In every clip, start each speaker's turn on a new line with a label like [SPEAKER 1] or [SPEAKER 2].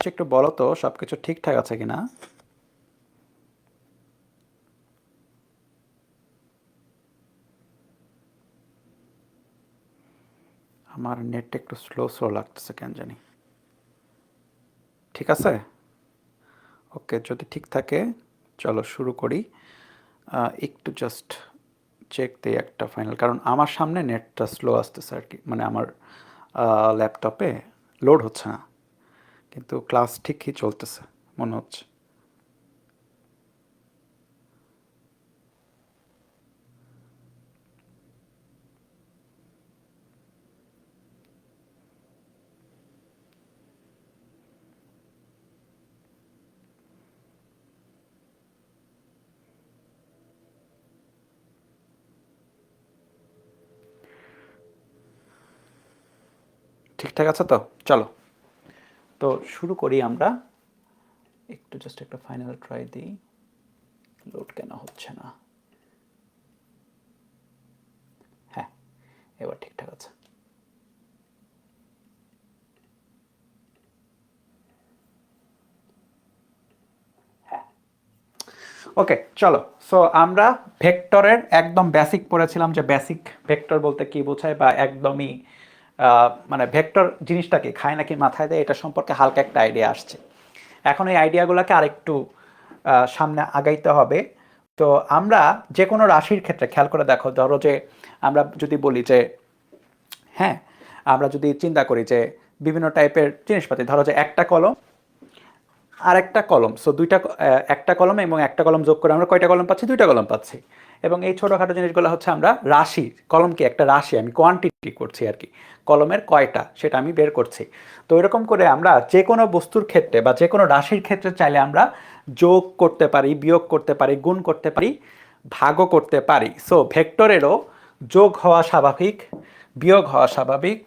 [SPEAKER 1] একটু বলো তো সবকিছু ঠিকঠাক আছে কিনা। আমার নেটটা একটু স্লো স্লো লাগতেছে কেন জানি। ঠিক আছে, ওকে, যদি ঠিক থাকে চলো শুরু করি। একটু জাস্ট চেক দিই একটা ফাইনাল, কারণ আমার সামনে নেটটা স্লো আসতেছে আর কি, মানে আমার ল্যাপটপে লোড হচ্ছে না, কিন্তু ক্লাস ঠিকই চলতেছে মনে হচ্ছে। ঠিকঠাক আছে তো, চলো তো শুরু করি আমরা। একটু জাস্ট একটা ফাইনাল ট্রাই দিই, লোড কেন হচ্ছে না। হ্যাঁ, এবার ঠিকঠাক আছে। ওকে চলো, সো আমরা ভেক্টরের একদম বেসিক পড়েছিলাম, যে বেসিক ভেক্টর বলতে কি বোঝায়, বা একদমই মানে ভেক্টর জিনিসটা কি খায় নাকি মাথায় দেয়, এটা সম্পর্কে হালকা একটা আইডিয়া আসছে। এখন এই আইডিয়াগুলোকে আরেকটু সামনে আগাইতে হবে। তো আমরা যে কোনো রাশির ক্ষেত্রে খেয়াল করে দেখো, ধরো যে আমরা যদি বলি যে হ্যাঁ, আমরা যদি চিন্তা করি যে বিভিন্ন টাইপের জিনিসপাতি, ধরো যে একটা কলম আর একটা কলম, সো একটা কলম এবং একটা কলম যোগ করে আমরা কয়টা কলম পাচ্ছি? দুইটা কলম পাচ্ছি। এবং এই ছোটোখাটো জিনিসগুলো হচ্ছে আমরা রাশি, কলম কি একটা রাশি, আমি কোয়ান্টিটি করছি আর কি, কলমের কয়টা সেটা আমি বের করছি। তো এরকম করে আমরা যে কোনো বস্তুর ক্ষেত্রে বা যে কোনো রাশির ক্ষেত্রে চাইলে আমরা যোগ করতে পারি, বিয়োগ করতে পারি, গুণ করতে পারি, ভাগও করতে পারি। সো ভেক্টরেরও যোগ হওয়া স্বাভাবিক, বিয়োগ হওয়া স্বাভাবিক,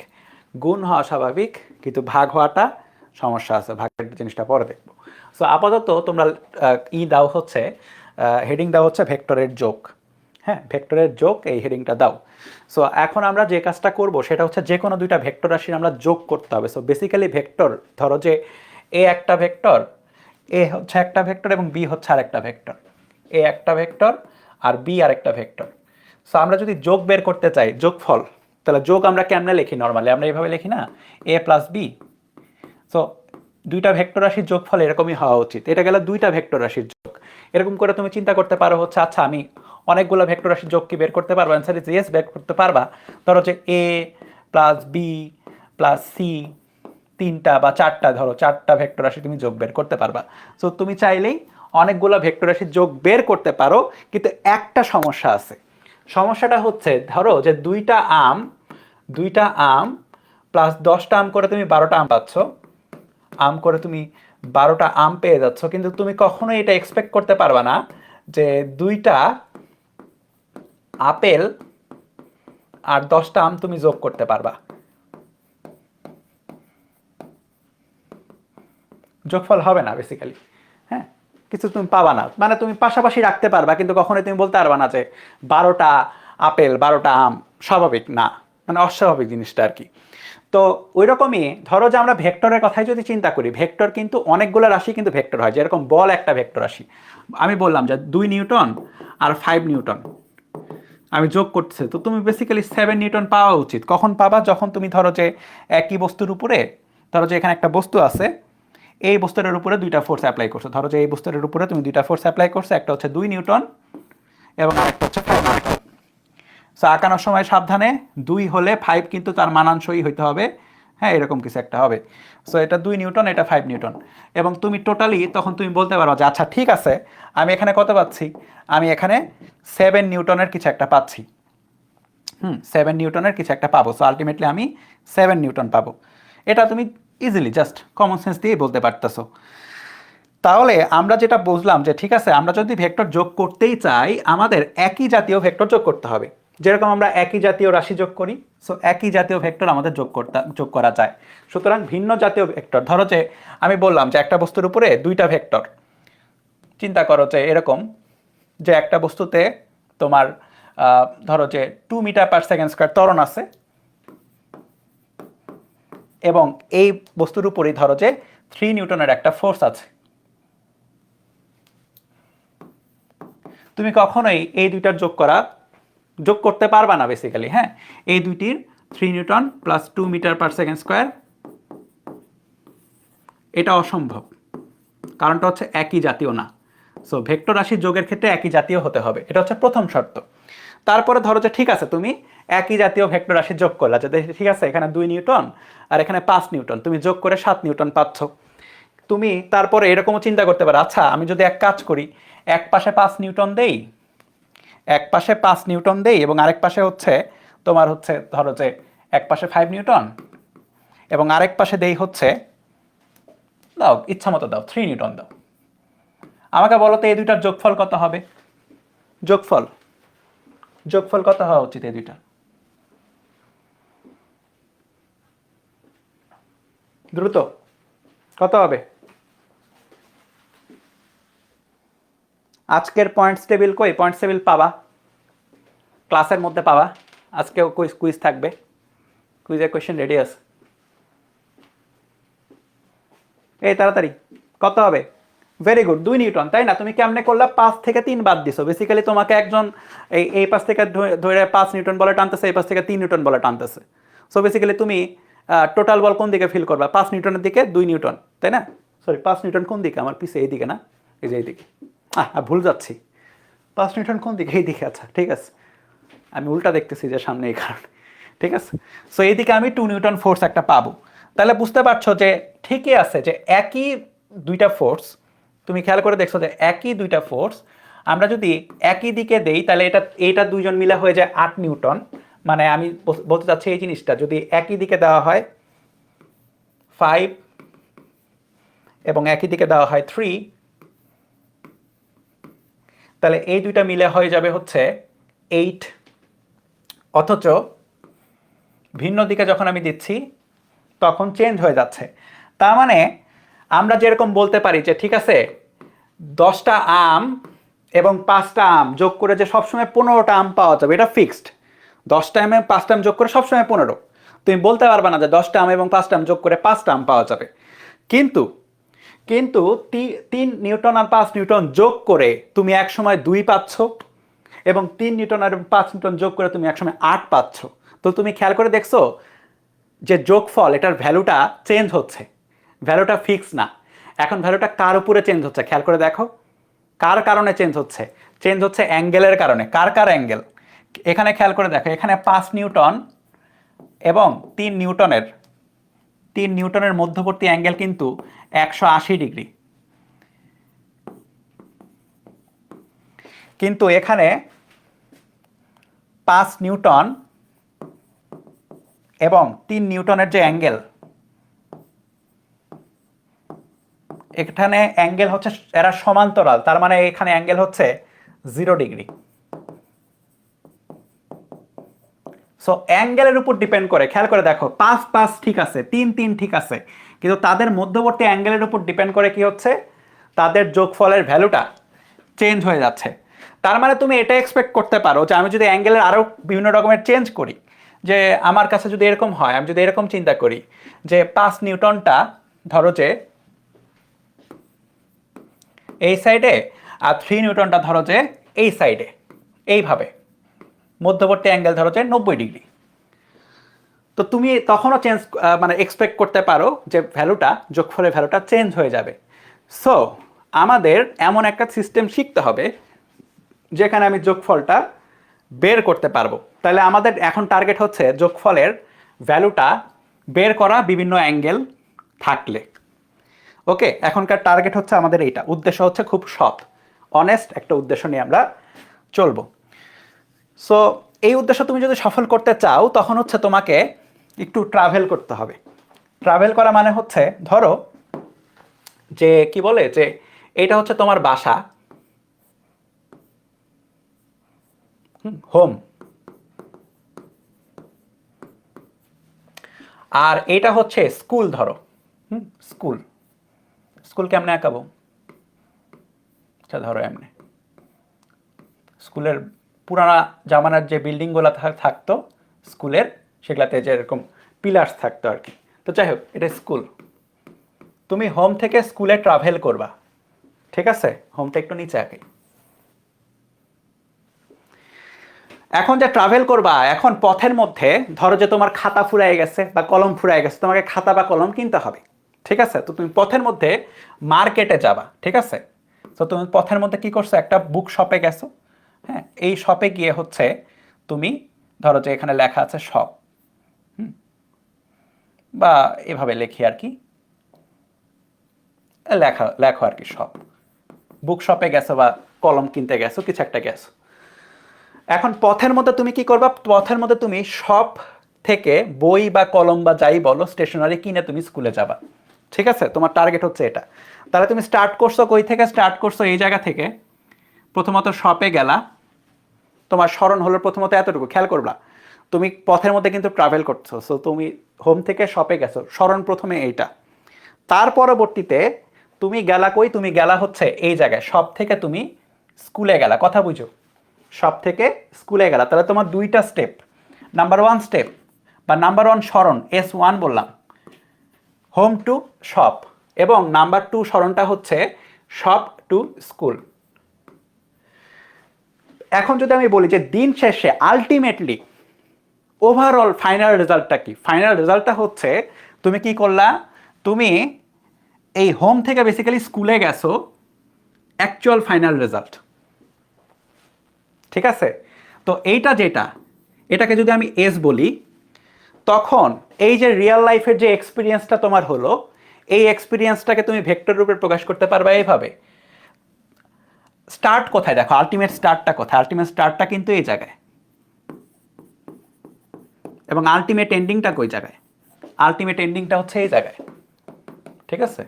[SPEAKER 1] গুণ হওয়া স্বাভাবিক, কিন্তু ভাগ হওয়াটা সমস্যা আছে। ভাগের জিনিসটা পরে দেখবো। সো আপাতত তোমরা দাও হচ্ছে, হেডিং দাও হচ্ছে ভেক্টরের যোগ। হ্যাঁ, ভেক্টরের যোগ, এই হেডিংটা দাও। সো এখন আমরা যে কাজটা করব সেটা হচ্ছে যে কোনো দুইটা ভেক্টর রাশির আমরা যোগ করতে হবে। সো বেসিক্যালি ভেক্টর, ধরো যে এ একটা ভেক্টর, এ হচ্ছে একটা ভেক্টর এবং বি হচ্ছে আরেকটা ভেক্টর, এ একটা ভেক্টর আর বি আরেকটা ভেক্টর। সো আমরা যদি যোগ বের করতে চাই, যোগফল, তাহলে যোগ আমরা কেমনে লিখি? নর্মালি আমরা এইভাবে লিখি না, এ প্লাস বি। সো দুইটা ভেক্টর রাশির যোগফল এরকমই হওয়া উচিত। এটা গেল দুইটা ভেক্টর রাশির যোগ। এরকম করে তুমি চিন্তা করতে পারো হচ্ছে, আচ্ছা আমি অনেকগুলো ভেক্টর রাশির যোগ কি বের করতে পারবো? অ্যান্সার ইজ ইয়েস, বের করতে পারবা। ধরো যে এ প্লাস বি প্লাস সি, তিনটা বা চারটা, ধরো চারটা ভেক্টর রাশি তুমি যোগ বের করতে পারবা। সো তুমি চাইলেই অনেকগুলো ভেক্টর রাশির যোগ বের করতে পারো, কিন্তু একটা সমস্যা আছে। সমস্যাটা হচ্ছে, ধরো যে দুইটা আম প্লাস 10টা আম করে তুমি 12টা আম পাচ্ছ, আম করে তুমি 12টা আম পেয়ে যাচ্ছ, কিন্তু তুমি কখনোই এটা এক্সপেক্ট করতে পারবে না যে দুইটা আপেল আর 10টা আম তুমি যোগ করতে পারবা। যোগফল হবে না বেসিক্যালি। হ্যাঁ, কিছু তুমি পাবা না, মানে তুমি পাশাপাশি রাখতে পারবা, কিন্তু কখনোই তুমি বলতে পারবা না যে 12টা আপেল 12টা আম। স্বাভাবিক না, মানে অস্বাভাবিক জিনিসটা আর কি। তো ওই রকমই ধরো যে আমরা ভেক্টরের কথাই যদি চিন্তা করি, ভেক্টর কিন্তু অনেকগুলো রাশি কিন্তু ভেক্টর হয়, যেরকম বল একটা ভেক্টর রাশি। আমি বললাম যে 2 নিউটন আর 5 নিউটন আমি যোগ করতেছি, তো তুমি বেসিক্যালি 7 নিউটন পাওয়া উচিত। কখন পাবা? যখন তুমি ধরো যে একই বস্তুর উপরে, ধরো যে এখানে একটা বস্তু আছে, এই বস্তুটার উপরে দুইটা ফোর্স অ্যাপ্লাই করছো। ধরো যে এই বস্তুটার উপরে তুমি দুইটা ফোর্স অ্যাপ্লাই করছো, একটা হচ্ছে 2 নিউটন এবং আরেকটা হচ্ছে 5 নিউটন। সো আঁকানোর সময় সাবধানে, 2 হলে 5 কিন্তু তার মানানসই হইতে হবে। হ্যাঁ, এরকম কিছু একটা হবে। সো এটা 2 নিউটন, এটা 5 নিউটন। এবং তুমি টোটালি তখন তুমি বলতে পারো যে আচ্ছা ঠিক আছে, আমি এখানে কত পাচ্ছি? আমি এখানে 7 নিউটনের কিছু একটা পাচ্ছি। 7 নিউটনের কিছু একটা পাবো। সো আলটিমেটলি আমি 7 নিউটন পাবো। এটা তুমি ইজিলি জাস্ট কমন সেন্স দিয়ে বলতে পারতেছো। তাহলে আমরা যেটা বুঝলাম যে ঠিক আছে, আমরা যদি ভেক্টর যোগ করতেই চাই, আমাদের একই জাতীয় ভেক্টর যোগ করতে হবে। যেরকম আমরা একই জাতীয় রাশি যোগ করি, সো একই জাতীয় ভেক্টর আমাদের যোগ করা যায়। সুতরাং ভিন্ন জাতীয় ভেক্টর, ধরো যে আমি বললাম যে একটা বস্তুর উপরে দুইটা ভেক্টর, চিন্তা করো যে এরকম, যে একটা বস্তুতে তোমার ধরো যে 2 মিটার/সেকেন্ড স্কয়ার ত্বরণ আছে, এবং এই বস্তুর উপরেই ধরো যে 3 নিউটনের একটা ফোর্স আছে। তুমি কখনোই এই দুইটার যোগ করতে পারবা না বেসিক্যালি, হ্যাঁ। এই দুইটির 3 newton plus 2 metre per second square, এটা অসম্ভব, কারণটা হচ্ছে একই জাতীয় না। সো ভেক্টর রাশির যোগের ক্ষেত্রে একই জাতীয় হতে হবে, এটা হচ্ছে প্রথম শর্ত। তারপরে ধরো যে ঠিক আছে, তুমি একই জাতীয় ভেক্টর রাশি যোগ করলা, যে ঠিক আছে এখানে 2 নিউটন আর এখানে 5 নিউটন, তুমি যোগ করে 7 নিউটন পাচ্ছ। তুমি তারপরে এরকমও চিন্তা করতে পারো, আচ্ছা আমি যদি এক কাজ করি, এক পাশে 5 নিউটন দেই, এক পাশে 5 নিউটন দেই এবং আরেক পাশে হচ্ছে তোমার হচ্ছে ধরো যে এক পাশে 5 নিউটন এবং আরেক পাশে দেই হচ্ছে, দাও ইচ্ছা মতো দাও 3 নিউটন দাও। আমাকে বলো তো এই দুইটার যোগফল কত হবে? যোগফল যোগফল কত হওয়া উচিত এই দুইটা? দ্রুত কত হবে? আজকের পয়েন্টস টেবিল কই? পয়েন্টস টেবিল পাবা ক্লাসের মধ্যে পাবা, আজকেও কুইজ থাকবে, কুইজের কোয়েশ্চেন রেডি আছে। এই তাড়াতাড়ি কত হবে? ভেরি গুড, 2 নিউটন, তাই না? তুমি কেমনে করলা? 5 থেকে 3 বাদ দিছো। বেসিক্যালি তোমাকে একজন এই পাশ থেকে ধরে 5 নিউটন বলে টানতেছে, এই পাশ থেকে 3 নিউটন বলে টানতেছে। সো বেসিক্যালি তুমি টোটাল বল কোন দিকে ফিল করবা? 5 নিউটনের দিকে 2 নিউটন, তাই না? সরি, 5 নিউটন কোন দিকে? আমার পিছে এইদিকে না, এই যে এইদিকে। ভুল যাচ্ছি। 5 নিউটন কোন দিকে? এইদিকে। আচ্ছা ঠিক আছে, আমি উল্টা দেখতেছি যে সামনে, এই কারণে। ঠিক আছে, সো এইদিকে আমি 2 নিউটন ফোর্স একটা পাবো। তাহলে বুঝতে পারছো যে ঠিকই আছে যে একই দুইটা ফোর্স, তুমি খেয়াল করে দেখছো যে একই দুইটা ফোর্স আমরা যদি একই দিকে দেই, তাহলে এইটা দুইজন মিলে হয়ে যায় 8 নিউটন। মানে আমি বলতে চাচ্ছি এই জিনিসটা যদি একই দিকে দেওয়া হয় 5 এবং একই দিকে দেওয়া হয় 3, তাহলে এই দুইটা মিলে হয়ে যাবে হচ্ছে 8। অথচ ভিন্ন দিকে যখন আমি দিচ্ছি তখন চেঞ্জ হয়ে যাচ্ছে। তার মানে আমরা যেরকম বলতে পারি যে ঠিক আছে 10টা আম এবং 5টা আম যোগ করে যে সবসময় 15টা আম পাওয়া যাবে, এটা ফিক্সড। 10টা আম এবং 5টা আম যোগ করে সবসময় 15। তুমি বলতে পারবে না যে 10টা আম এবং 5টা আম যোগ করে 5টা আম পাওয়া যাবে। কিন্তু কিন্তু 3 নিউটন আর 5 নিউটন যোগ করে তুমি এক সময় 2 পাচ্ছ এবং 3 নিউটন আর 5 নিউটন যোগ করে তুমি একসময় 8 পাচ্ছ। তো তুমি খেয়াল করে দেখছো যে যোগফল, এটার ভ্যালুটা চেঞ্জ হচ্ছে, ভ্যালুটা ফিক্স না। এখন ভ্যালুটা কার উপরে চেঞ্জ হচ্ছে খেয়াল করে দেখো, কার কারণে চেঞ্জ হচ্ছে? চেঞ্জ হচ্ছে অ্যাঙ্গেলের কারণে। কার কার অ্যাঙ্গেল? এখানে খেয়াল করে দেখো, এখানে 5 নিউটন এবং 3 নিউটনের মধ্যবর্তী অ্যাঙ্গেল কিন্তু 180 ডিগ্রি। কিন্তু এখানে 5 নিউটন এবং 3 নিউটনের যে অ্যাঙ্গেল, এখানে অ্যাঙ্গেল হচ্ছে এরা সমান্তরাল, তার মানে এখানে অ্যাঙ্গেল হচ্ছে 0 ডিগ্রি। সো অ্যাঙ্গেলের উপর ডিপেন্ড করে, খেয়াল করে দেখো 5 5 ঠিক আছে, 3 3 ঠিক আছে, কিন্তু তাদের মধ্যবর্তী অ্যাঙ্গেলের উপর ডিপেন্ড করে কি হচ্ছে? তাদের যোগফলের ভ্যালুটা চেঞ্জ হয়ে যাচ্ছে। তার মানে তুমি এটা এক্সপেক্ট করতে পারো যে আমি যদি অ্যাঙ্গেলের আরও বিভিন্ন রকমের চেঞ্জ করি, যে আমার কাছে যদি এরকম হয়, আমি যদি এরকম চিন্তা করি যে 5 নিউটনটা ধরো যে এই সাইডে আর 3 নিউটনটা ধরো যে এই সাইডে, এইভাবে মধ্যবর্তী অ্যাঙ্গেল ধরো যে 90 ডিগ্রি। তো তুমি তখনও মানে এক্সপেক্ট করতে পারো যে ভ্যালুটা, যোগফলের ভ্যালুটা চেঞ্জ হয়ে যাবে। সো আমাদের এমন একটা সিস্টেম শিখতে হবে যেখানে আমি যোগফলটা বের করতে পারবো। তাহলে আমাদের এখন টার্গেট হচ্ছে যোগফলের ভ্যালুটা বের করা বিভিন্ন অ্যাঙ্গেল থাকলে। ওকে, এখনকার টার্গেট হচ্ছে আমাদের এইটা, উদ্দেশ্য হচ্ছে খুব সৎ অনেস্ট একটা উদ্দেশ্য নিয়ে আমরা চলবো। সো এই উদ্দেশ্য তুমি যদি সফল করতে চাও তখন হচ্ছে তোমাকে একটু ট্রাভেল করতে হবে। ট্রাভেল করা মানে হচ্ছে ধরো যে কি বলে যে এটা হচ্ছে তোমার বাসা, হোম, আর এটা হচ্ছে স্কুল ধরো, স্কুল। স্কুল কেমনে আঁকাবো? আচ্ছা ধরো এমনি, স্কুলের পুরানা জামানার যে বিল্ডিংগুলো থাকতো স্কুলের, সেগুলাতে যে এরকম পিলার্স থাকতো আর কি। তো যাই হোক, এটা স্কুল। তুমি হোম থেকে স্কুলে ট্রাভেল করবা, ঠিক আছে? হোমটা একটু নিচে আঁকি। এখন যে ট্রাভেল করবা, এখন পথের মধ্যে ধরো যে তোমার খাতা ফুরাই গেছে বা কলম ফুরাই গেছে, তোমাকে খাতা বা কলম কিনতে হবে, ঠিক আছে? তো তুমি পথের মধ্যে মার্কেটে যাবা, ঠিক আছে? তো তুমি পথের মধ্যে কি করছো, একটা বুক শপে গেছো, হ্যাঁ? এই শপে গিয়ে হচ্ছে তুমি ধরো যে এখানে লেখা আছে শপ, বা এভাবে লেখি আর কি, লেখা লেখো আর কি শপ, বুক শপে গেছো বা কলম কিনতে গেছো, কিছু একটা গেছো। এখন পথের মধ্যে তুমি কি করবা, পথের মধ্যে তুমি শপ থেকে বই বা কলম বা যাই বলো স্টেশনারি কিনে তুমি স্কুলে যাবা, ঠিক আছে? তোমার টার্গেট হচ্ছে এটা। তাহলে তুমি স্টার্ট করছো কই থেকে, স্টার্ট করছো এই জায়গা থেকে, প্রথমত শপে গেলা, তোমার স্মরণ হলো প্রথমত এতটুকু খেয়াল করবা, তুমি পথের মধ্যে কিন্তু ট্রাভেল করছো, সো তুমি হোম থেকে শপে গেছো, স্মরণ প্রথমে এইটা। তার পরবর্তীতে তুমি গেলা কই, তুমি গেলা হচ্ছে এই জায়গায়, শপ থেকে তুমি স্কুলে গেলা, কথা বুঝো, শপ থেকে স্কুলে গেলা। তাহলে তোমার দুইটা স্টেপ, নাম্বার ওয়ান স্টেপ বা নাম্বার ওয়ান স্মরণ S1 বললাম, হোম টু শপ, এবং নাম্বার টু স্মরণটা হচ্ছে শপ টু স্কুল। এখন যদি আমি বলি যে দিন শেষে আলটিমেটলি ওভারঅল ফাইনাল রেজাল্টটা কি, ফাইনাল রেজাল্টটা হচ্ছে তুমি কি করলা, তুমি এই হোম থেকে বেসিক্যালি স্কুলে গেছো, অ্যাকচুয়াল ফাইনাল রেজাল্ট, ঠিক আছে? তো এইটা যেটা, এটাকে যদি আমি এস বলি, তখন এই যে রিয়েল লাইফের যে এক্সপিরিয়েন্সটা তোমার হলো, এই এক্সপিরিয়েন্সটাকে তুমি ভেক্টর রূপে প্রকাশ করতে পারবে এইভাবে। স্টার্ট কোথায় দেখো, আলটিমেট স্টার্টটা কোথায়, আলটিমেট স্টার্টটা কিন্তু এই জায়গায়, এবং আলটিমেট এন্ডিংটা কই জায়গায়, আলটিমেট এন্ডিংটা হচ্ছে এই জায়গায়, ঠিক আছে?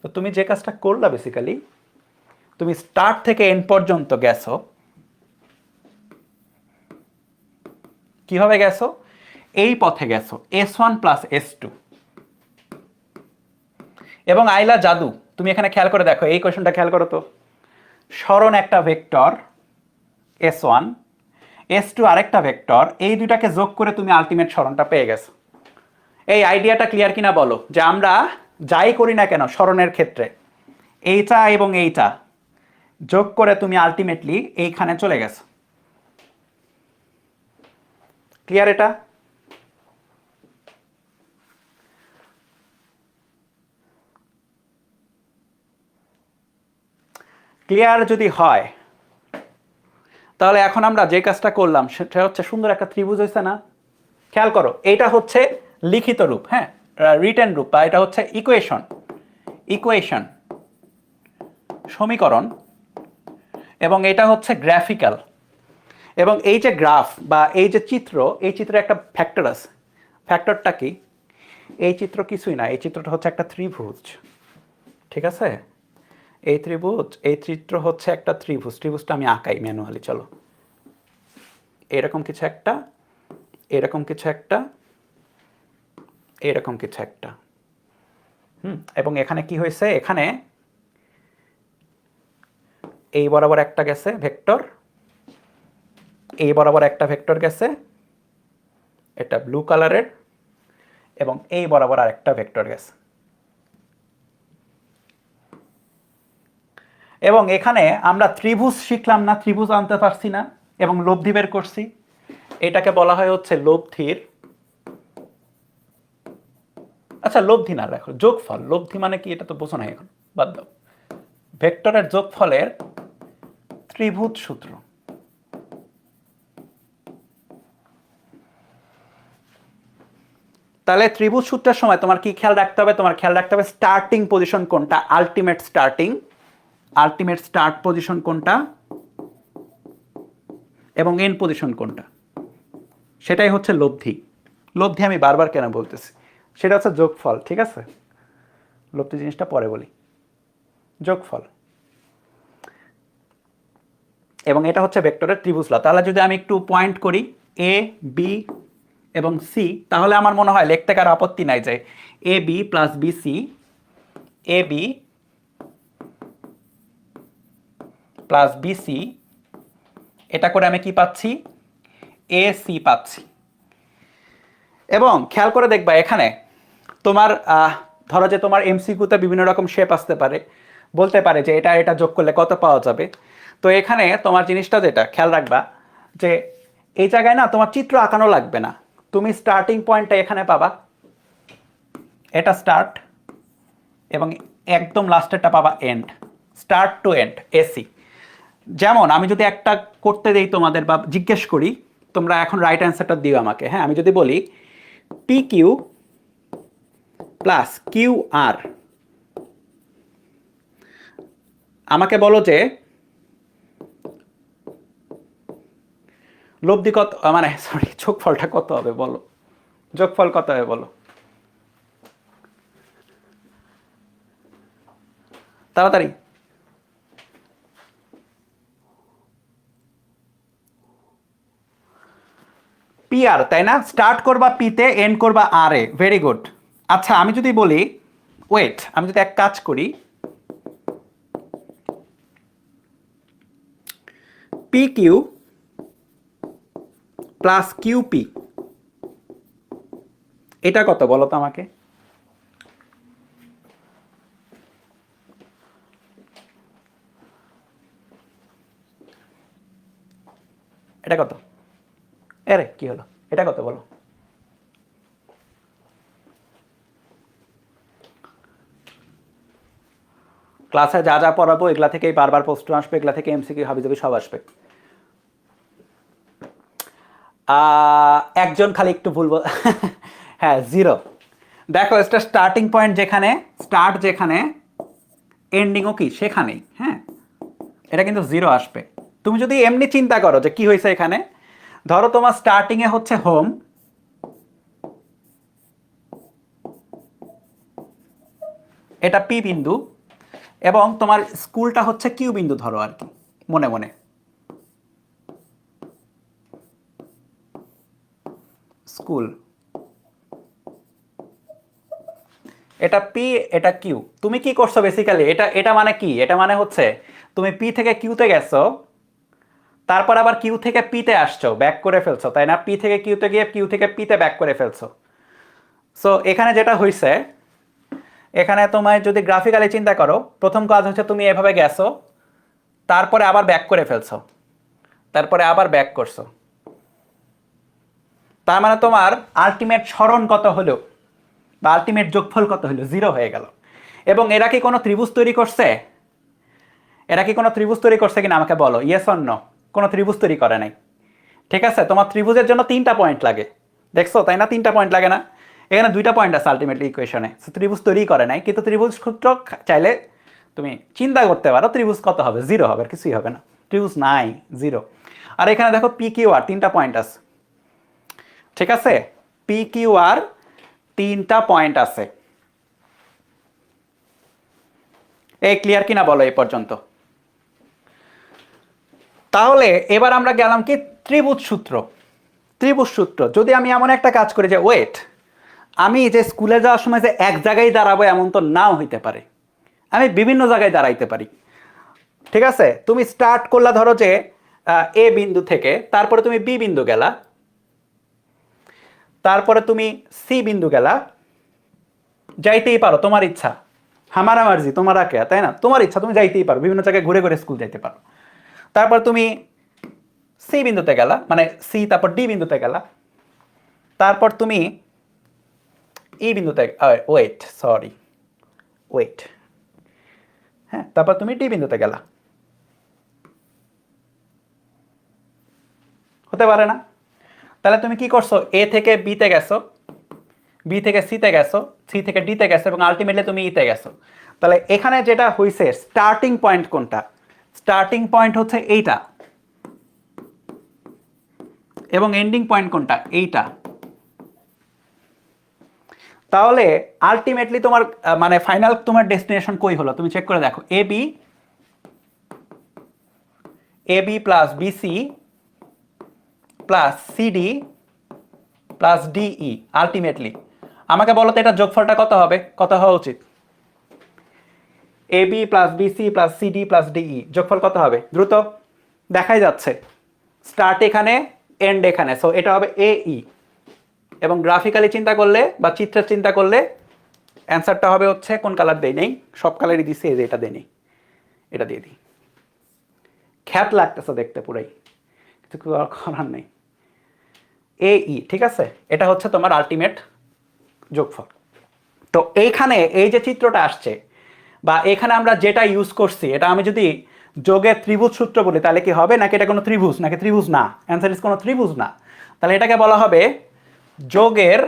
[SPEAKER 1] তো তুমি যে কাজটা করলা বেসিক্যালি, তুমি স্টার্ট থেকে এন্ড পর্যন্ত গেছো, কিভাবে গেছো, এই পথে গেছো, S1 প্লাস S2। এবং আইলা জাদু, তুমি এখানে খেয়াল করে দেখো, এই কোয়েশনটা খেয়াল করো তো, স্মরণ একটা ভেক্টর S1, S2 আরেকটা ভেক্টর, এই দুটাকে যোগ করে তুমি আলটিমেট স্মরণটা পেয়ে গেছো। এই আইডিয়াটা ক্লিয়ার কিনা বলো, যে আমরা যাই করি না কেন স্মরণের ক্ষেত্রে, এইটা এবং এইটা যোগ করে তুমি আলটিমেটলি এইখানে চলে গেছো। ক্লিয়ার এটা? ক্লিয়ার যদি হয়, তাহলে এখন আমরা যে কাজটা করলাম সেটা হচ্ছে সুন্দর একটা ত্রিভুজ হয়েছে না? খেয়াল করো, এইটা হচ্ছে লিখিত রূপ, হ্যাঁ, রিটেন রূপ, বা এটা হচ্ছে ইকুয়েশন, ইকুয়েশন সমীকরণ, এবং এটা হচ্ছে গ্রাফিক্যাল। এবং এই যে গ্রাফ বা এই যে চিত্র, এই চিত্রে একটা ফ্যাক্টর আছে, ফ্যাক্টরটা কি, এই চিত্র কিছুই না, এই চিত্রটা হচ্ছে একটা ত্রিভুজ, ঠিক আছে? এই ত্রিভুজ, এই চিত্র হচ্ছে একটা ত্রিভুজ, ত্রিভুজটা আমি আঁকাই ম্যানুয়ালি, চলো। এরকম কিছু একটা, এরকম কিছু একটা, এরকম কিছু একটা, এবং এখানে কি হয়েছে, এখানে এই বরাবর একটা গেছে ভেক্টর, এই বরাবর একটা ভেক্টর গেছে, এটা ব্লু কালারের, এবং এই বরাবর আরেকটা ভেক্টর গেছে। এবং এখানে আমরা ত্রিভুজ শিখলাম না, ত্রিভুজ আনতে পারছি না, এবং লব্ধি বের করছি, এটাকে বলা হয় হচ্ছে লব্ধির, আচ্ছা লব্ধি না, দেখো যোগফল, লব্ধি মানে কি এটা তো বোঝো না, এখন বাদ দাও, ভেক্টরের যোগফলের ত্রিভুজ সূত্র। তাহলে ত্রিভুজ সূত্রের সময় তোমার কি খেয়াল রাখতে হবে, তোমার খেয়াল রাখতে হবে স্টার্টিং পজিশন কোনটা, ultimate starting, ultimate start position কোনটা, এবং এন্ড পজিশন কোনটা, সেটাই হচ্ছে লব্ধি। লব্ধি আমি বারবার কেন বলতেছি, সেটা হচ্ছে যোগফল, ঠিক আছে? লব্ধি জিনিসটা পরে বলি, যোগফল। এবং এটা হচ্ছে ভেক্টরের ত্রিভুজলা। তাহলে যদি আমি একটু পয়েন্ট করি এ বি এবং সি, তাহলে আমার মনে হয় লিখতে কার আপত্তি নাই যে এ বি প্লাস বি সি, এ বি প্লাস বি সি, এটা করে আমি কি পাচ্ছি, এ সি পাচ্ছি। এবং খেয়াল করে দেখবা এখানে তোমার ধরো যে তোমার এমসিকিউতে বিভিন্ন রকম শেপ আসতে পারে, বলতে পারে যে এটা এটা যোগ করলে কত পাওয়া যাবে। তো এখানে তোমার জিনিসটা যেটা খেয়াল রাখবা যে এই জায়গায় না তোমার চিত্র আঁকানো লাগবে না, তুমি স্টার্টিং পয়েন্টটা এখানে পাবা, এটা স্টার্ট, এবং একদম লাস্টেরটা পাবা end, start to end AC. যেমন আমি যদি একটা করতে দেই তোমাদের বা জিজ্ঞেস করি, তোমরা এখন রাইট অ্যান্সারটা দিও আমাকে। হ্যাঁ, আমি যদি বলি P Q plus Q R, আমাকে বলো যে লব্ধি কত, মানে সরি যোগফলটা কত হবে বলো, যোগফল কত হবে বলো তাড়াতাড়ি। পি আর, তাই না? স্টার্ট করবা পিতে, এন্ড করবা আর এ, ভেরি গুড। আচ্ছা আমি যদি বলি ওয়েট, আমি যদি এক কাজ করি, P Q plus Q P, এটা কত বলো তো আমাকে? এটা কত? আরে কি হলো, এটা কত বলো? ক্লাসে যা যা পড়াবো এগুলা থেকেই বারবার প্রশ্ন আসবে, এগুলা থেকে এমসিকিউ হাবিজাবি সব আসবে। একজন খালি একটু ভুল হ্যাঁ জিরো। দেখো এটা স্টার্টিং পয়েন্ট যেখানে, স্টার্ট যেখানে, এন্ডিংও কি সেখানেই। হ্যাঁ, এটা কিন্তু জিরো আসবে। তুমি যদি এমনি চিন্তা করো যে কি হয়েছে এখানে, ধরো তোমার স্টার্টিং এ হচ্ছে হোম, এটা পি বিন্দু, এবং তোমার স্কুলটা হচ্ছে কিউ বিন্দু ধরো আর কি, মনে মনে স্কুল, এটা পি, এটা কিউ। তুমি কি করছো বেসিক্যালি, এটা এটা মানে কি, এটা মানে হচ্ছে তুমি পি থেকে কিউতে গেছো, তারপর আবার কিউ থেকে পিতে আসছো, ব্যাক করে ফেলছো, তাই না? পি থেকে কিউতে গিয়ে কিউ থেকে পিতে ব্যাক করে ফেলছো। সো এখানে যেটা হয়েছে, এখানে তোমায় যদি গ্রাফিক্যালি চিন্তা করো, প্রথম কাজ হচ্ছে তুমি এভাবে গেছো, তারপরে আবার ব্যাক করে ফেলছো, তারপরে আবার ব্যাক করছো। তার মানে তোমার আলটিমেট সরণ কত হলো, বা আলটিমেট যোগফল কত হলো? জিরো হয়ে গেল। এবং এরা কি কোনো ত্রিভুজ তৈরি করছে? এরা কি কোনো ত্রিভুজ তৈরি করছে কিনা আমাকে বলো, ইয়েস অর নো? কোনো ত্রিভুজ তৈরি করে নাই। ঠিক আছে, তোমার ত্রিভুজের জন্য 3টা পয়েন্ট লাগে, দেখছো তাই না? 3টা পয়েন্ট লাগে না? এখানে 2টা পয়েন্ট আছে আলটিমেটলি ইকুয়েশনে, ত্রিভুজ তৈরি করে নাই। কিন্তু ত্রিভুজ সূত্র চাইলে তুমি চিন্তা করতে পারো, ত্রিভুজ কত হবে? জিরো হবে, আর কিছুই হবে না, ত্রিভুজ নাই, জিরো। আর এখানে দেখো পি কিউ আর 3টা পয়েন্ট আছে, ঠিক আছে? পি কিউ আর 3টা পয়েন্ট আছে। এই ক্লিয়ার কিনা বলো এই পর্যন্ত? তাহলে এবার আমরা গেলাম কি ত্রিভুজ সূত্র। ত্রিভুজ সূত্র যদি আমি এমন একটা কাজ করি যে ওয়েট, আমি যে স্কুলে যাওয়ার সময় যে এক জায়গায় দাঁড়াবো এমন তো নাও হইতে পারে, আমি বিভিন্ন জায়গায় দাঁড়াইতে পারি। ঠিক আছে, তুমি স্টার্ট করলা ধরো যে এ বিন্দু থেকে, তারপরে তুমি বি বিন্দু গেলা, তারপরে তুমি সি বিন্দু গেলা, যাইতেই পারো, তোমার ইচ্ছা, হামারা মার্জি তোমার আঁকে, তাই না? তোমার ইচ্ছা, তুমি যাইতেই পারো, বিভিন্ন জায়গায় ঘুরে ঘুরে স্কুল যাইতে পারো। তারপর তুমি সি বিন্দুতে গেলা, মানে সি তারপর ডি বিন্দুতে গেলা, তারপর তুমি ই বিন্দুতে, ওয়েট সরি ওয়েট, হ্যাঁ, তারপর তুমি ডি বিন্দুতে গেলা। হতে পারে না? তাহলে তুমি কি করছো, এ থেকে বিতে গেছো, বি থেকে সিতে গেছো, সি থেকে ডিতে গেছো, এবং আলটিমেটলি তুমি ইতে গেছো। তাহলে এখানে যেটা হয়েছে, স্টার্টিং পয়েন্ট কোনটা? স্টার্টিং পয়েন্ট হচ্ছে এইটা, এবং এন্ডিং পয়েন্ট কোনটা? এইটা। তাহলে আলটিমেটলি তোমার মানে ফাইনাল তোমার ডেস্টিনেশন কই হলো তুমি চেক করে দেখো, A B, A B plus BC plus CD plus DE. Ultimately আমাকে বলো তো এটা যোগফলটা কত হবে, কত হওয়া উচিত? A B plus BC plus CD plus DE, যোগফল কত হবে দ্রুত? দেখাই যাচ্ছে, স্টার্ট এখানে, এন্ড এখানে, সো এটা হবে এ ই। এবং গ্রাফিক্যালি চিন্তা করলে বা চিত্রের চিন্তা করলে অ্যান্সারটা হবে হচ্ছে কোন কালার দেই নেই, সব কালারই দিছি, এই যে এটা দেই নেই, এটা দিয়ে দিই। খ্যাত লাগতেছে দেখতে পুরাই, কিছু করার নেই। এই ঠিক আছে, এটা হচ্ছে তোমার আলটিমেট যোগফল। তো এইখানে এই যে চিত্রটা আসছে বা এখানে আমরা যেটা ইউজ করছি, এটা আমি যদি যোগের ত্রিভুজ সূত্র বলি তাহলে কি হবে, নাকি এটা কোনো ত্রিভুজ, নাকি ত্রিভুজ না? অ্যান্সার ইজ কোনো ত্রিভুজ না। তাহলে এটাকে বলা হবে যোগের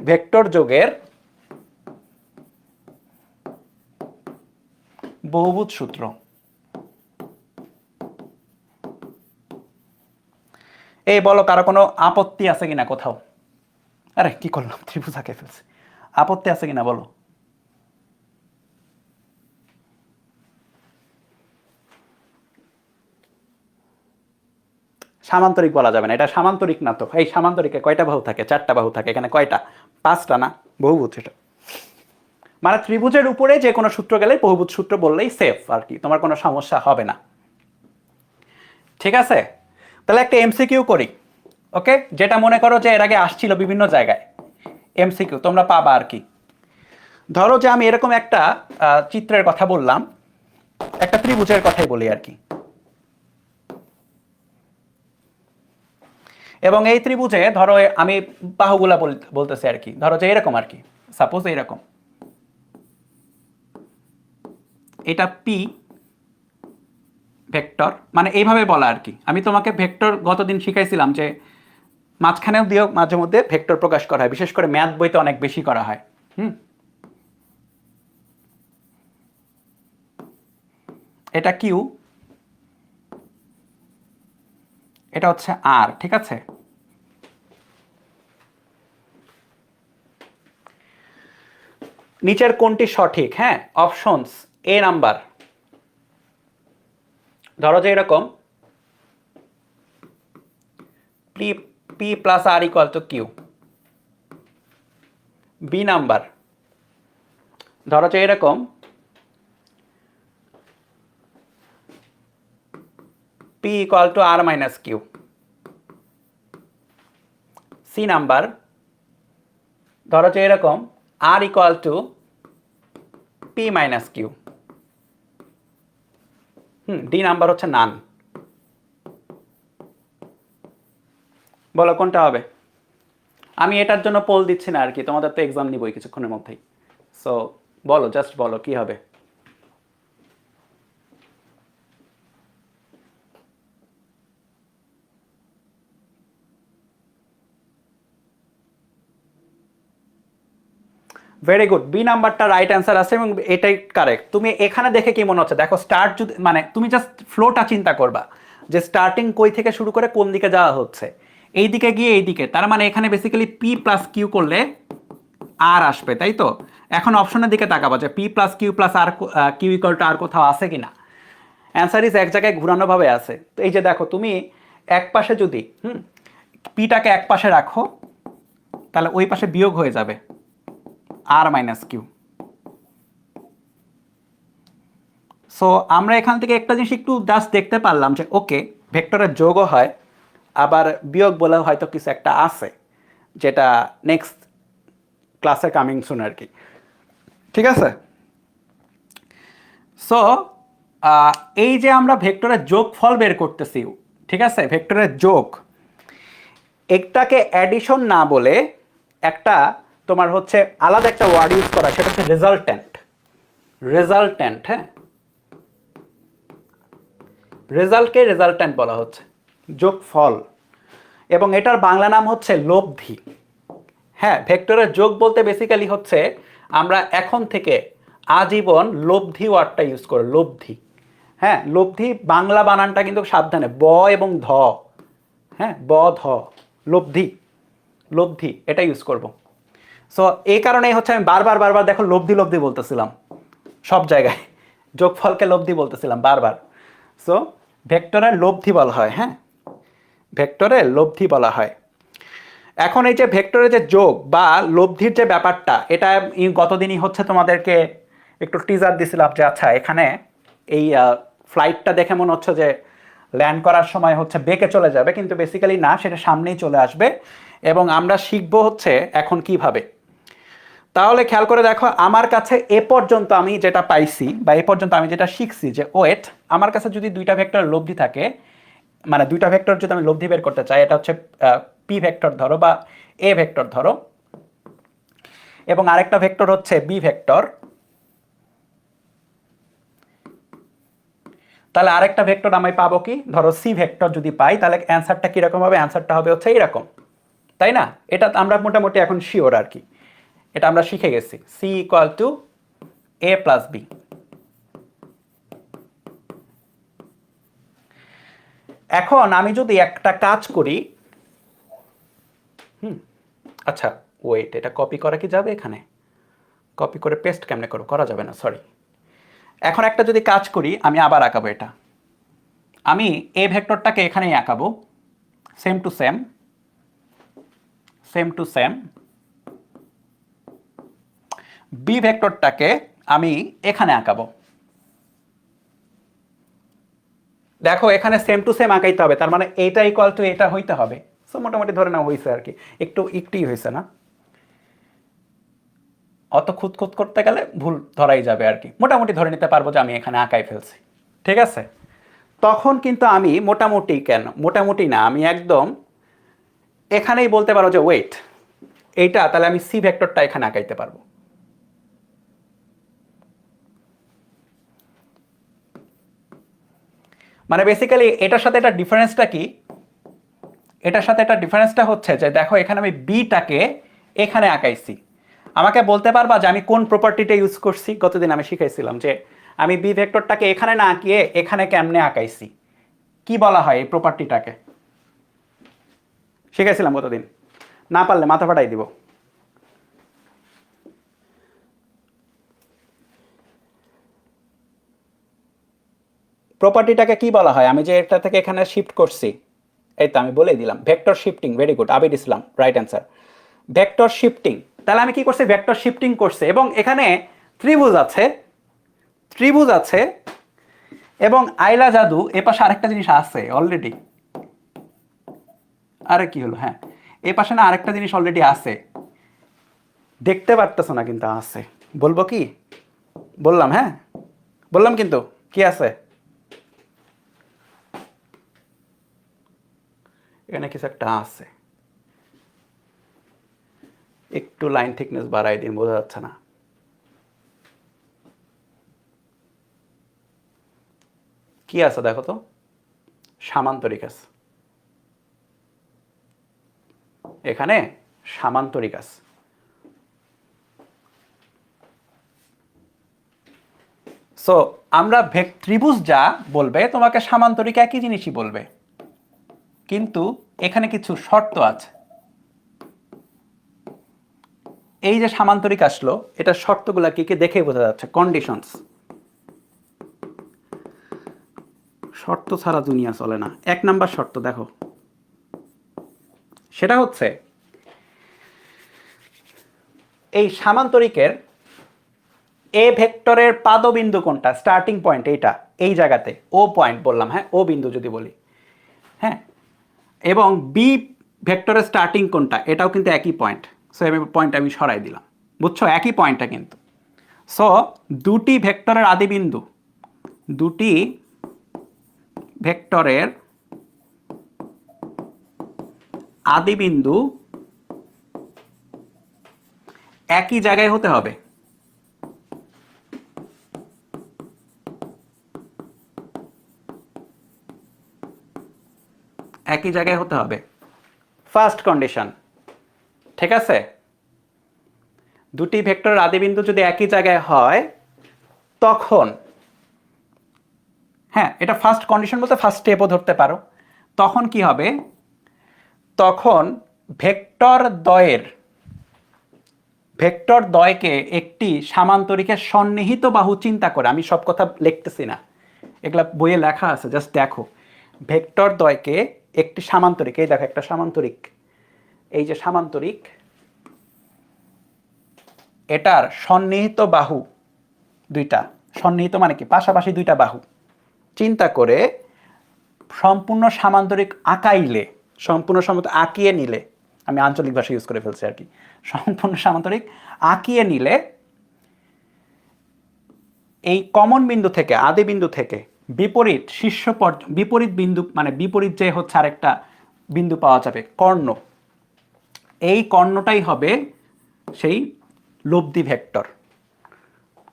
[SPEAKER 1] ভেক্টর যোগের বহুভুজ সূত্র। এই বলো কারো কোনো আপত্তি আছে কিনা কোথাও? আরে কি করলাম, ত্রিভুজ আঁকে ফেলছি। আপত্তি আছে কিনা বলো? সামান্তরিক বলা যাবে না, এটা সামান্তরিক না তো। এই সামান্তরিকে কয়টা বাহু থাকে? 4টা বাহু থাকে। এখানে কয়টা? 5টা না, বহুভুজ এটা। মানে ত্রিভুজের উপরে যে কোনো সূত্র গেলে বহুভুজ সূত্র বললেই সেফ আর কি, তোমার কোনো সমস্যা হবে না। ঠিক আছে, তাহলে একটা এমসিকিউ করি। ওকে, যেটা মনে করো যে এর আগে আসছিল বিভিন্ন জায়গায়, এমসিকিউ তোমরা পাবা আর কি। ধরো যে আমি এরকম একটা চিত্রের কথা বললাম, একটা ত্রিভুজের কথাই বলি আর কি, এবং এই ত্রিভুজে ধরো আমি বাহুগুলা বলতেছি আর কি, ধরো যে এরকম আর কি, সাপোজ এইরকম, এটা পি ভেক্টর, মানে এইভাবে বলা আর কি। আমি তোমাকে ভেক্টর গতদিন শিখাইছিলাম যে মাঝখানেও দিয়েও মাঝে মধ্যে ভেক্টর প্রকাশ করা হয়, বিশেষ করে ম্যাথ বইতে অনেক বেশি করা হয়। এটা কিউ, এটা হচ্ছে আর, ঠিক আছে। নিচের কোনটি সঠিক? হ্যাঁ, অপশনস এ নাম্বার, ধরো যে এরকম P P plus R equal to Q. B number, ধরো যে এরকম P equal to R minus Q. C number, ধরো যে এরকম R equal to P minus Q. D number হচ্ছে নান। বলো কোনটা হবে? আমি এটার জন্য পোল দিচ্ছি না আর কি, তোমাদের তো এক্সাম নিবই কিছুক্ষণের মধ্যেই। সো বলো, জাস্ট বলো কি হবে। ভেরি গুড, বি নাম্বারটা রাইট অ্যান্সার আছে এবং এটাই কারেক্ট। তুমি এখানে দেখে কি মনে হচ্ছে? দেখো স্টার্ট যদি, মানে তুমি জাস্ট ফ্লোটা চিন্তা করবা যে স্টার্টিং কই থেকে শুরু করে কোন দিকে যাওয়া হচ্ছে, এই দিকে গিয়ে এই দিকে, তার মানে এখানে বেসিক্যালি পি প্লাস কিউ করলে আর আসবে, তাই তো? এখন অপশনের দিকে তাকাবো যে P plus Q plus R, Q equal to R কোথাও আছে কিনা। অ্যান্সার ইজ এক জায়গায় ঘুরানোভাবে আছে। তো এই যে দেখো, তুমি এক পাশে যদি পিটাকে এক পাশে রাখো তাহলে ওই পাশে বিয়োগ হয়ে যাবে আর মাইনাস কিউ। সো আমরা এখান থেকে একটা জিনিস একটু জাস্ট দেখতে পারলাম যে ওকে, ভেক্টরের যোগও হয় আবার বিয়োগ বলে হয়তো কিছু একটা আছে, যেটা নেক্সট ক্লাসে কামিং সুন আর কি। ঠিক আছে, সো এই যে আমরা ভেক্টরের যোগফল বের করতেছি, ঠিক আছে, ভেক্টরের যোগ, একটাকে অ্যাডিশন না বলে একটা তোমার হচ্ছে আলাদা একটা ওয়ার্ড ইউজ করা, সেটা হচ্ছে রেজাল্ট্যান্ট। রেজাল্ট্যান্ট, হ্যাঁ, রেজাল্টকে রেজাল্ট্যান্ট বলা হচ্ছে, যোগফল, এবং এটার বাংলা নাম হচ্ছে লব্ধি। হ্যাঁ, ভেক্টরের যোগ বলতে বেসিক্যালি হচ্ছে আমরা এখন থেকে আজীবন লব্ধি ওয়ার্ডটা ইউজ করি, লব্ধি। হ্যাঁ, লব্ধি বাংলা বানানটা কিন্তু সাবধানে, ব এবং ধ, হ্যাঁ, ব ধ, লব্ধি, লব্ধি এটা ইউজ করব। সো এই কারণেই হচ্ছে আমি বারবার বারবার দেখো লব্ধি লব্ধি বলতেছিলাম সব জায়গায়, যোগফলকে লব্ধি বলতেছিলাম বারবার। সো ভেক্টরের লব্ধি বলা হয়, হ্যাঁ, ভেক্টরের লব্ধি বলা হয়। এখন এই যে ভেক্টরের যে যোগ বা লব্ধির যে ব্যাপারটা, এটা গতদিনই হচ্ছে তোমাদেরকে একটু টিজার দিছিলাম যে আচ্ছা এখানে এই ফ্লাইটটা দেখে মনে হচ্ছে যে ল্যান্ড করার সময় হচ্ছে বেঁকে চলে যাবে, কিন্তু বেসিক্যালি না, সেটা সামনেই চলে আসবে। এবং আমরা শিখব হচ্ছে এখন কিভাবে। তাহলে খেয়াল করে দেখো, আমার কাছে এ পর্যন্ত আমি যেটা পাইছি বা এ পর্যন্ত আমি যেটা শিখছি যে ওয়েট, আমার কাছে যদি দুইটা ভেক্টর লব্ধি থাকে, মানে দুইটা ভেক্টর যদি আমি লব্ধি বের করতে চাই, এটা হচ্ছে পি ভেক্টর ধরো বা এ ভেক্টর ধরো, এবং আরেকটা ভেক্টর হচ্ছে বি ভেক্টর, তাহলে আরেকটা ভেক্টর আমি পাবো কি, ধরো সি ভেক্টর যদি পাই, তাহলে অ্যান্সারটা কিরকম হবে, অ্যান্সারটা হবে হচ্ছে এইরকম, তাই না? এটা আমরা মোটামুটি এখন শিওর আর কি, এটা আমরা শিখে গেছি, C equal to A plus B. এখন আমি যদি একটা কাজ করি, আচ্ছা ওয়েট, এটা কপি করা কি যাবে এখানে? কপি করে পেস্ট কেমনে করো, করা যাবে না, সরি। এখন একটা যদি কাজ করি, আমি আবার আঁকাবো এটা, আমি এ ভেক্টরটাকে এখানেই আঁকাবো, same to same, same to same. B ভেক্টরটাকে আমি এখানে আঁকাবো। দেখো এখানে সেম টু সেম আঁকাইতে হবে, তার মানে এইটা ইকুয়াল টু এটা হইতে হবে। সো মোটামুটি ধরে নাও হয়েছে আর কি, একটুই হয়েছে না, অত খুঁত করতে গেলে ভুল ধরাই যাবে আর কি, মোটামুটি ধরে নিতে পারবো যে আমি এখানে আঁকাই ফেলছি, ঠিক আছে? তখন কিন্তু আমি মোটামুটি, কেন মোটামুটি না, আমি একদম এখানেই বলতে পারো যে ওয়েট এইটা, তাহলে আমি সি ভেক্টরটা এখানে আঁকাইতে পারবো। মানে বেসিক্যালি এটার সাথে এটা ডিফারেন্সটা কি, এটার সাথে এটা ডিফারেন্সটা হচ্ছে যে দেখো এখানে আমি বিটাকে এখানে আঁকাইছি, আমাকে বলতে পারবা যে আমি কোন প্রপার্টিটা ইউজ করছি? গতদিন আমি শিখাইছিলাম যে আমি বি ভেক্টরটাকে এখানে না আঁকিয়ে এখানে কেমনে আঁকাইছি, কি বলা হয় এই প্রপার্টিটাকে? শিখাইছিলাম গতদিন, না পারলে মাথা ফাটাই দিব। প্রপার্টিটাকে কি বলা হয়? আমি যে এটা থেকে এখানে শিফট করছি, এই তো আমি বলেই দিলাম, vector shifting. Very good, Abid Islam, right answer, vector shifting. তাহলে আমি কি করছি, ভেক্টর শিফটিং করছে, এবং এখানে ত্রিভুজ আছে, ত্রিভুজ আছে, এবং আইলা জাদু এ পাশে আরেকটা জিনিস আছে অলরেডি। আরে কি হলো, হ্যাঁ এ পাশে না আরেকটা জিনিস অলরেডি আছে, দেখতে পারতেছ না কিন্তু আছে, বলবো কি? বললাম, হ্যাঁ বললাম, কিন্তু কি আছে এখানে? কিছু একটা আছে, একটু লাইন থিকনেস বাড়াই দিন, বোঝা যাচ্ছে না। কি আছে দেখো তো, সামান্তরিক আছে এখানে, সামান্তরিক আছে। সো আমরা ত্রিভুজ যা বলবে তোমাকে সামান্তরিক একই জিনিসই বলবে, কিন্তু এখানে কিছু শর্ত আছে। এই যে সামান্তরিক আসলো, এটা শর্তগুলা কি কি দেখেই বোঝা যাচ্ছে, কন্ডিশনস। শর্ত ছাড়া দুনিয়া চলে না। এক নাম্বার শর্ত দেখো, সেটা হচ্ছে এই সামান্তরিকের এ ভেক্টরের পাদবিন্দু কোনটা, স্টার্টিং পয়েন্ট এইটা, এই জায়গাতে ও পয়েন্ট বললাম, হ্যাঁ ও বিন্দু যদি বলি, হ্যাঁ, এবং বি ভেক্টরের স্টার্টিং কোনটা, এটাও কিন্তু একই পয়েন্ট। সো এই পয়েন্ট আমি সরাই দিলাম, বুঝছো, একই পয়েন্টটা কিন্তু। সো দুটি ভেক্টরের আদিবিন্দু, দুটি ভেক্টরের আদিবিন্দু একই জায়গায় হতে হবে। একই জায়গায় হতে হবে, ফার্স্ট কন্ডিশন, ঠিক আছে? দুটি ভেক্টরের আদিবিন্দু যদি একই জায়গায় হয়, তখন, হ্যাঁ এটা ফার্স্ট কন্ডিশন বলতে ফার্স্ট স্টেপও ধরতে পারো, তখন কি হবে, তখন ভেক্টর দ্বয়ের, ভেক্টর দ্বয়কে একটি সামান্তরিকের সন্নিহিত বাহু চিন্তা করে, আমি সব কথা লিখতেছি না, এগুলা বইয়ে লেখা আছে, জাস্ট দেখো, ভেক্টর দ্বয়কে একটি সামান্তরিক, এই দেখো একটা সামান্তরিক, এই যে সামান্তরিক, এটার সন্নিহিত বাহু দুইটা, সন্নিহিত মানে কি, পাশাপাশি দুইটা বাহু চিন্তা করে সম্পূর্ণ সামান্তরিক আঁকাইলে, সম্পূর্ণ সামান্তরিক আঁকিয়ে নিলে, আমি আঞ্চলিক ভাষা ইউজ করে ফেলছি আর কি, সম্পূর্ণ সামান্তরিক আঁকিয়ে নিলে এই কমন বিন্দু থেকে, আদি বিন্দু থেকে বিপরীত শীর্ষ বিপরীত বিন্দু, মানে বিপরীত যে হচ্ছে আরেকটা বিন্দু পাওয়া যাবে কর্ণ, এই কর্ণটাই হবে সেই লব্ধি ভেক্টর।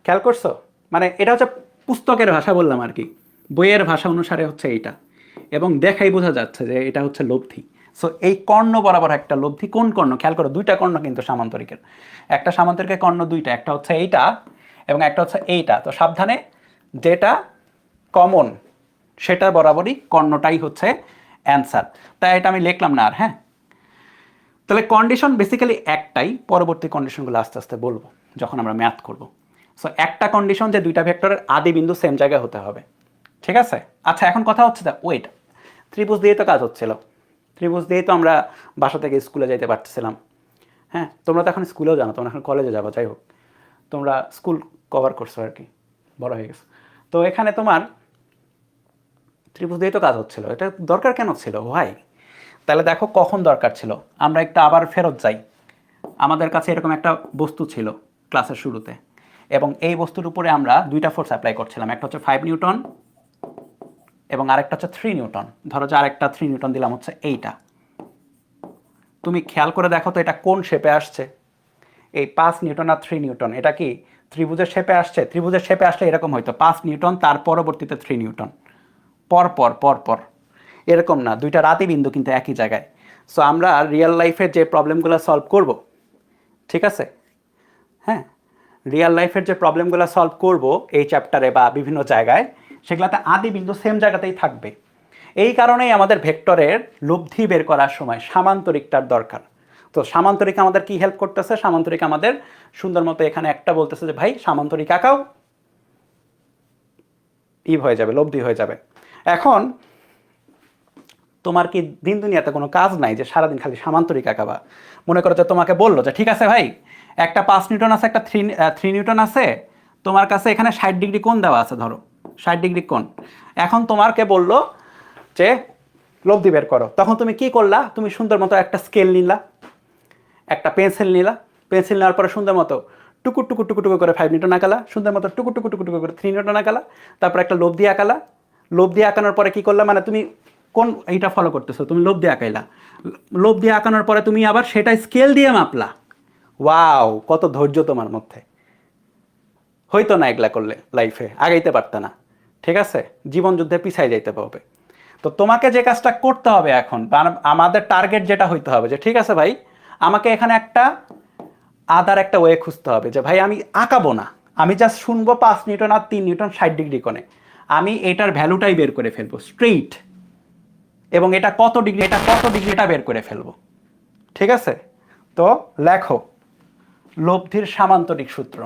[SPEAKER 1] খেয়াল করছো? মানে এটা হচ্ছে পুস্তকের ভাষা বললাম আর কি, বইয়ের ভাষা অনুসারে হচ্ছে এইটা, এবং দেখাই বোঝা যাচ্ছে যে এটা হচ্ছে লব্ধি। সো এই কর্ণ বরাবর একটা লব্ধি, কোন কর্ণ? খেয়াল করো, দুইটা কর্ণ কিন্তু সামান্তরিকের, একটা সামান্তরিকের কর্ণ দুইটা, একটা হচ্ছে এইটা এবং একটা হচ্ছে এইটা। তো সাবধানে, যেটা কমন সেটা বরাবরই কর্ণটাই হচ্ছে অ্যান্সার। তাই এটা আমি লিখলাম না আর। হ্যাঁ, তাহলে কন্ডিশন বেসিক্যালি একটাই, পরবর্তী কন্ডিশনগুলো আস্তে আস্তে বলবো যখন আমরা ম্যাথ করব। সো একটা কন্ডিশন যে দুইটা ভেক্টরের আদি বিন্দু সেম জায়গায় হতে হবে, ঠিক আছে? আচ্ছা, এখন কথা হচ্ছে ওয়েট, ত্রিভুজ দিয়ে তো কাজ হচ্ছিল, ত্রিভুজ দিয়েই তো আমরা বাসা থেকে স্কুলে যাইতে পারতেছিলাম। হ্যাঁ, তোমরা তো এখন স্কুলেও জানো, তোমরা এখন কলেজে যাবো, যাই হোক, তোমরা স্কুল কভার করছো আর কি, বড় হয়ে গেছো। তো এখানে তোমার ত্রিভুজ দিয়ে তো কাজ হচ্ছিল, এটা দরকার কেন ছিল ভাই? তাহলে দেখো কখন দরকার ছিল, আমরা একটা আবার ফেরত যাই। আমাদের কাছে এরকম একটা বস্তু ছিল ক্লাসের শুরুতে, এবং এই বস্তুর উপরে আমরা দুইটা ফোর্স অ্যাপ্লাই করছিলাম, একটা হচ্ছে 5 নিউটন এবং আরেকটা হচ্ছে 3 নিউটন। ধরো যে আরেকটা 3 নিউটন দিলাম হচ্ছে এইটা। তুমি খেয়াল করে দেখো তো এটা কোন শেপে আসছে? এই 5 নিউটন আর 3 নিউটন, এটা কি ত্রিভুজের শেপে আসছে? ত্রিভুজের শেপে আসলে এরকম হয়তো 5 নিউটন তার পরবর্তীতে 3 নিউটন, পর পর পর পর, এরকম না, দুইটা রাতি বিন্দু কিন্তু একই জায়গায়। সো আমরা রিয়েল লাইফের যে প্রবলেমগুলো সলভ করব, ঠিক আছে, হ্যাঁ, রিয়েল লাইফের যে প্রবলেমগুলো সলভ করব এই চ্যাপ্টারে বা বিভিন্ন জায়গায়, সেগুলোতে আদি বিন্দু সেম জায়গাতেই থাকবে। এই কারণেই আমাদের ভেক্টরের লব্ধি বের করার সময় সামান্তরিকটার দরকার। তো সামান্তরিক আমাদের কি হেল্প করতেছে? সামান্তরিক আমাদের সুন্দর মতো এখানে একটা বলতেছে যে ভাই সামান্তরিক আঁকাও, হয়ে যাবে, লব্ধি হয়ে যাবে। এখন তোমার কি দিন দুনিয়াতে কোনো কাজ নাই যে সারাদিন খালি সামান্তরিক আঁকাবা? মনে করো যে তোমাকে বললো যে ঠিক আছে ভাই, একটা 5 নিউটন আছে, একটা 3 নিউটন আছে, তোমার কাছে এখানে 60 ডিগ্রি কোণ দেওয়া আছে, ধরো 60 ডিগ্রি কোণ। এখন তোমাকে বললো যে লব্ধি বের করো, তখন তুমি কি করলা? তুমি সুন্দর মতো একটা স্কেল নিলা, একটা পেন্সিল নিলা, পেন্সিল নেওয়ার পরে সুন্দর মতো টুকুর টুকুর টুকুর টুকুর করে 5 নিউটন আঁকালা, সুন্দর মতো টুকুর টুকুর টুকুর টুকুর করে 3 নিউটন আঁকালা, তারপর একটা লব্ধি আঁকালা। লব্ধি আঁকানোর পরে কি করলা? মানে তুমি কোন এইটা ফলো করতেছো, তুমি লব্ধি আঁকাইলা, লব্ধি আঁকানোর পরে তুমি আবার সেটা স্কেল দিয়ে মাপলা। ওয়াও, কত ধৈর্য তোমার মধ্যে! হইতো না এগুলা করলে, লাইফে আগাইতে পারতে না, ঠিক আছে, জীবন যুদ্ধে পিছাই যাইতে পারবে। তো তোমাকে যে কাজটা করতে হবে এখন, আমাদের টার্গেট যেটা হইতে হবে যে ঠিক আছে ভাই, আমাকে এখানে একটা আদার একটা ওয়ে খুঁজতে হবে যে ভাই আমি আঁকাবো না, আমি জাস্ট শুনবো 5 নিউটন আর 3 নিউটন 60 ডিগ্রি কোণে, আমি এটার ভ্যালুটাই বের করে ফেলবো স্ট্রেইট, এবং এটা কত ডিগ্রি, এটা বের করে ফেলবো, ঠিক আছে? তো লেখো লব্ধির সামান্তরিক সূত্র।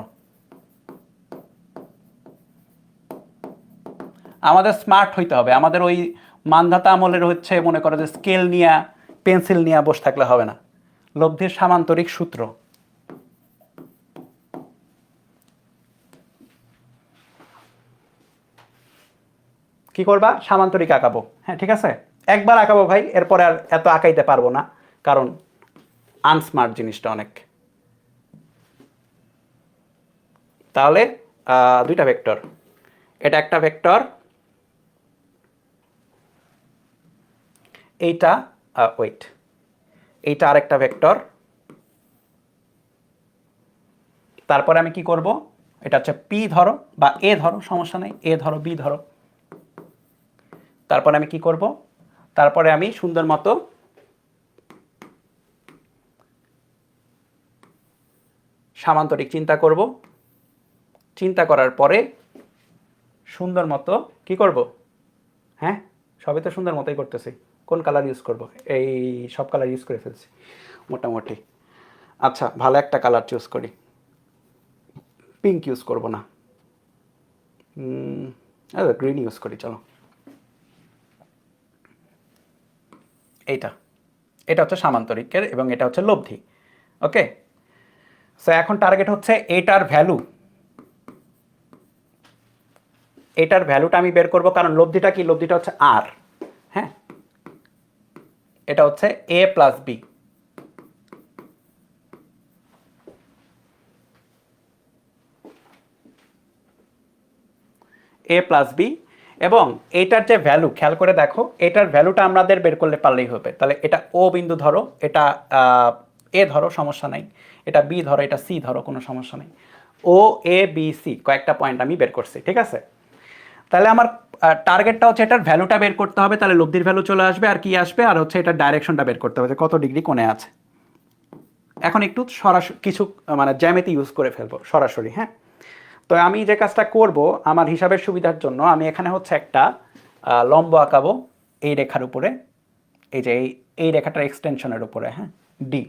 [SPEAKER 1] আমাদের স্মার্ট হইতে হবে, আমাদের ওই মানধাতা আমলের হচ্ছে মনে করো যে স্কেল নিয়ে পেন্সিল নিয়ে বসে থাকলে হবে না। লব্ধির সামান্তরিক সূত্র কি করবা? সামান্তরিক আঁকাবো। হ্যাঁ, ঠিক আছে, একবার আঁকাবো ভাই, এরপরে আর এত আঁকাইতে পারবো না, কারণ আনস্মার্ট জিনিসটা অনেক। তাহলে দুইটা ভেক্টর, এটা একটা ভেক্টর, এইটা ওয়েট, এইটা আরেকটা ভেক্টর। তারপরে আমি কি করব? এটা হচ্ছে পি ধরো বা এ ধরো, সমস্যা নেই, এ ধরো, বি ধরো। তারপরে আমি কি করব? তারপরে আমি সুন্দর মতো সামান্তরিক চিন্তা করব। চিন্তা করার পরে সুন্দর মতো কি করব? হ্যাঁ, সবই তো সুন্দর মতোই করতেছি। কোন কালার ইউজ করব? এই সব কালার ইউজ করে ফেলছি মোটামুটি। আচ্ছা, ভালো একটা কালার চুজ করি, পিঙ্ক ইউজ করব না, গ্রিন ইউজ করি, চলো। এটা হচ্ছে সামান্তরিকের এবং এটা হচ্ছে লব্ধি। ওকে, সো এখন টার্গেট হচ্ছে এটার ভ্যালু, এটার ভ্যালুটা আমি বের করব, কারণ লব্ধিটা কি? লব্ধিটা হচ্ছে আর, এটা হচ্ছে এ প্লাস বি, এ প্লাস বি, এবং এটার যে ভ্যালু খেয়াল করে দেখো, এটার ভ্যালুটা আমাদের বের করলে পারলেই হবে। তাহলে এটা ও বিন্দু ধরো, এটা এ ধরো, সমস্যা নাই, এটা বি ধরো, এটা সি ধরো, কোনো সমস্যা নেই। ও এ বি সি কয়েকটা পয়েন্ট আমি বের করছি, ঠিক আছে। তাহলে আমার টার্গেটটা হচ্ছে এটার ভ্যালুটা বের করতে হবে, তাহলে লব্ধির ভ্যালু চলে আসবে, আর কি আসবে, আর হচ্ছে এটার ডাইরেকশনটা বের করতে হবে যে কত ডিগ্রি কোণে আছে। এখন একটু সরাসরি কিছু মানে জ্যামিতি ইউজ করে ফেলবো সরাসরি, হ্যাঁ। তো আমি যে কাজটা করব আমার হিসাবের সুবিধার জন্য, আমি এখানে হচ্ছে একটা লম্ব আঁকাবো এই রেখার উপরে, এই যে এই রেখাটার এক্সটেনশনের উপরে, হ্যাঁ, ডি।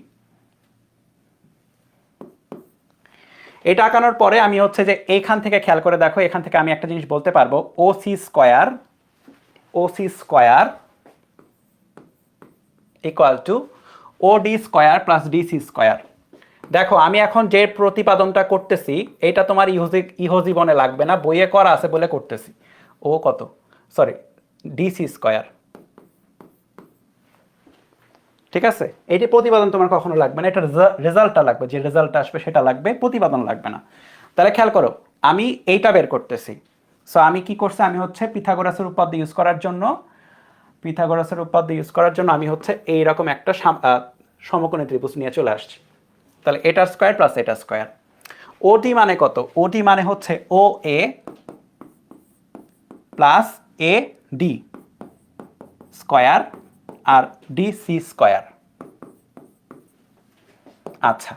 [SPEAKER 1] এটা আঁকানোর পরে আমি হচ্ছে যে এইখান থেকে খেয়াল করে দেখো, এখান থেকে আমি একটা জিনিস বলতে পারবো, O C square equal to O D square plus DC square. দেখো আমি এখন যে প্রতিপাদনটা করতেছি এটা তোমার ইহ জীবনে লাগবে না, বইয়ে করা আছে বলে করতেছি। ও কত, সরি, ডিসি স্কোয়ার, ঠিক আছে। এইটি প্রতিপাদন তোমার কখনো লাগবে না, এটা রেজাল্টটা লাগবে, যে রেজাল্টটা আসবে সেটা লাগবে, প্রতিপাদন লাগবে না। তাহলে খেয়াল করো আমি এইটা বের করতেছি। সো আমি কি করছি, আমি হচ্ছে পিথাগোরাসের উপপাদ্য ইউজ করার জন্য, আমি হচ্ছে এইরকম একটা সমকোণী ত্রিভুজ নিয়ে চলে আসছি। তাহলে এটার স্কোয়ার প্লাস এটার স্কোয়ার। ওটি মানে কত, ওটি মানে হচ্ছে O A plus A D square আর ডি সি স্কোয়ার। আচ্ছা,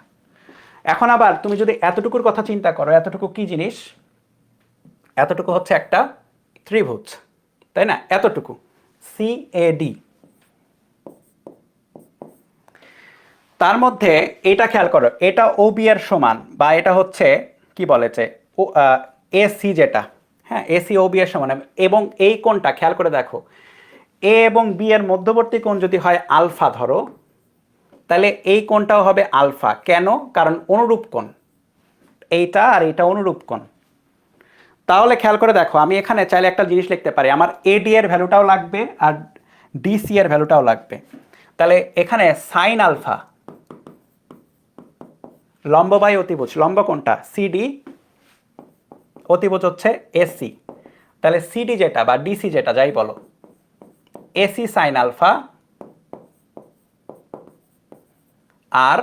[SPEAKER 1] এখন আবার তুমি যদি এতটুকুর কথা চিন্তা করো, এতটুকু কি জিনিস, এতটুকু হচ্ছে একটা ত্রিভুজ, তাই না, এতটুকু সি এ ডি। তার মধ্যে এটা খেয়াল করো, এটা ও বি এর সমান, বা এটা হচ্ছে কি বলেছে ও এ সি, যেটা, হ্যাঁ, এ সি ও বি এর সমান, এবং এই কোণটা খেয়াল করে দেখো, এ এবং বি এর মধ্যবর্তী কোণ যদি হয় আলফা ধরো, তাহলে এই কোণটাও হবে আলফা। কেন? কারণ অনুরূপ কোণ, এইটা আর এইটা অনুরূপ কোণ। তাহলে খেয়াল করে দেখো আমি এখানে চাইলে একটা জিনিস লিখতে পারি, আমার এডি এর ভ্যালুটাও লাগবে আর ডিসি এর ভ্যালুটাও লাগবে। তাহলে এখানে সাইন আলফা, লম্ব বাই অতিভুজ, লম্ব কোনটা সিডি, অতিভুজ হচ্ছে এসি। তাহলে সিডি যেটা বা ডিসি যেটা যাই বলো, এসি সাইন আলফা আর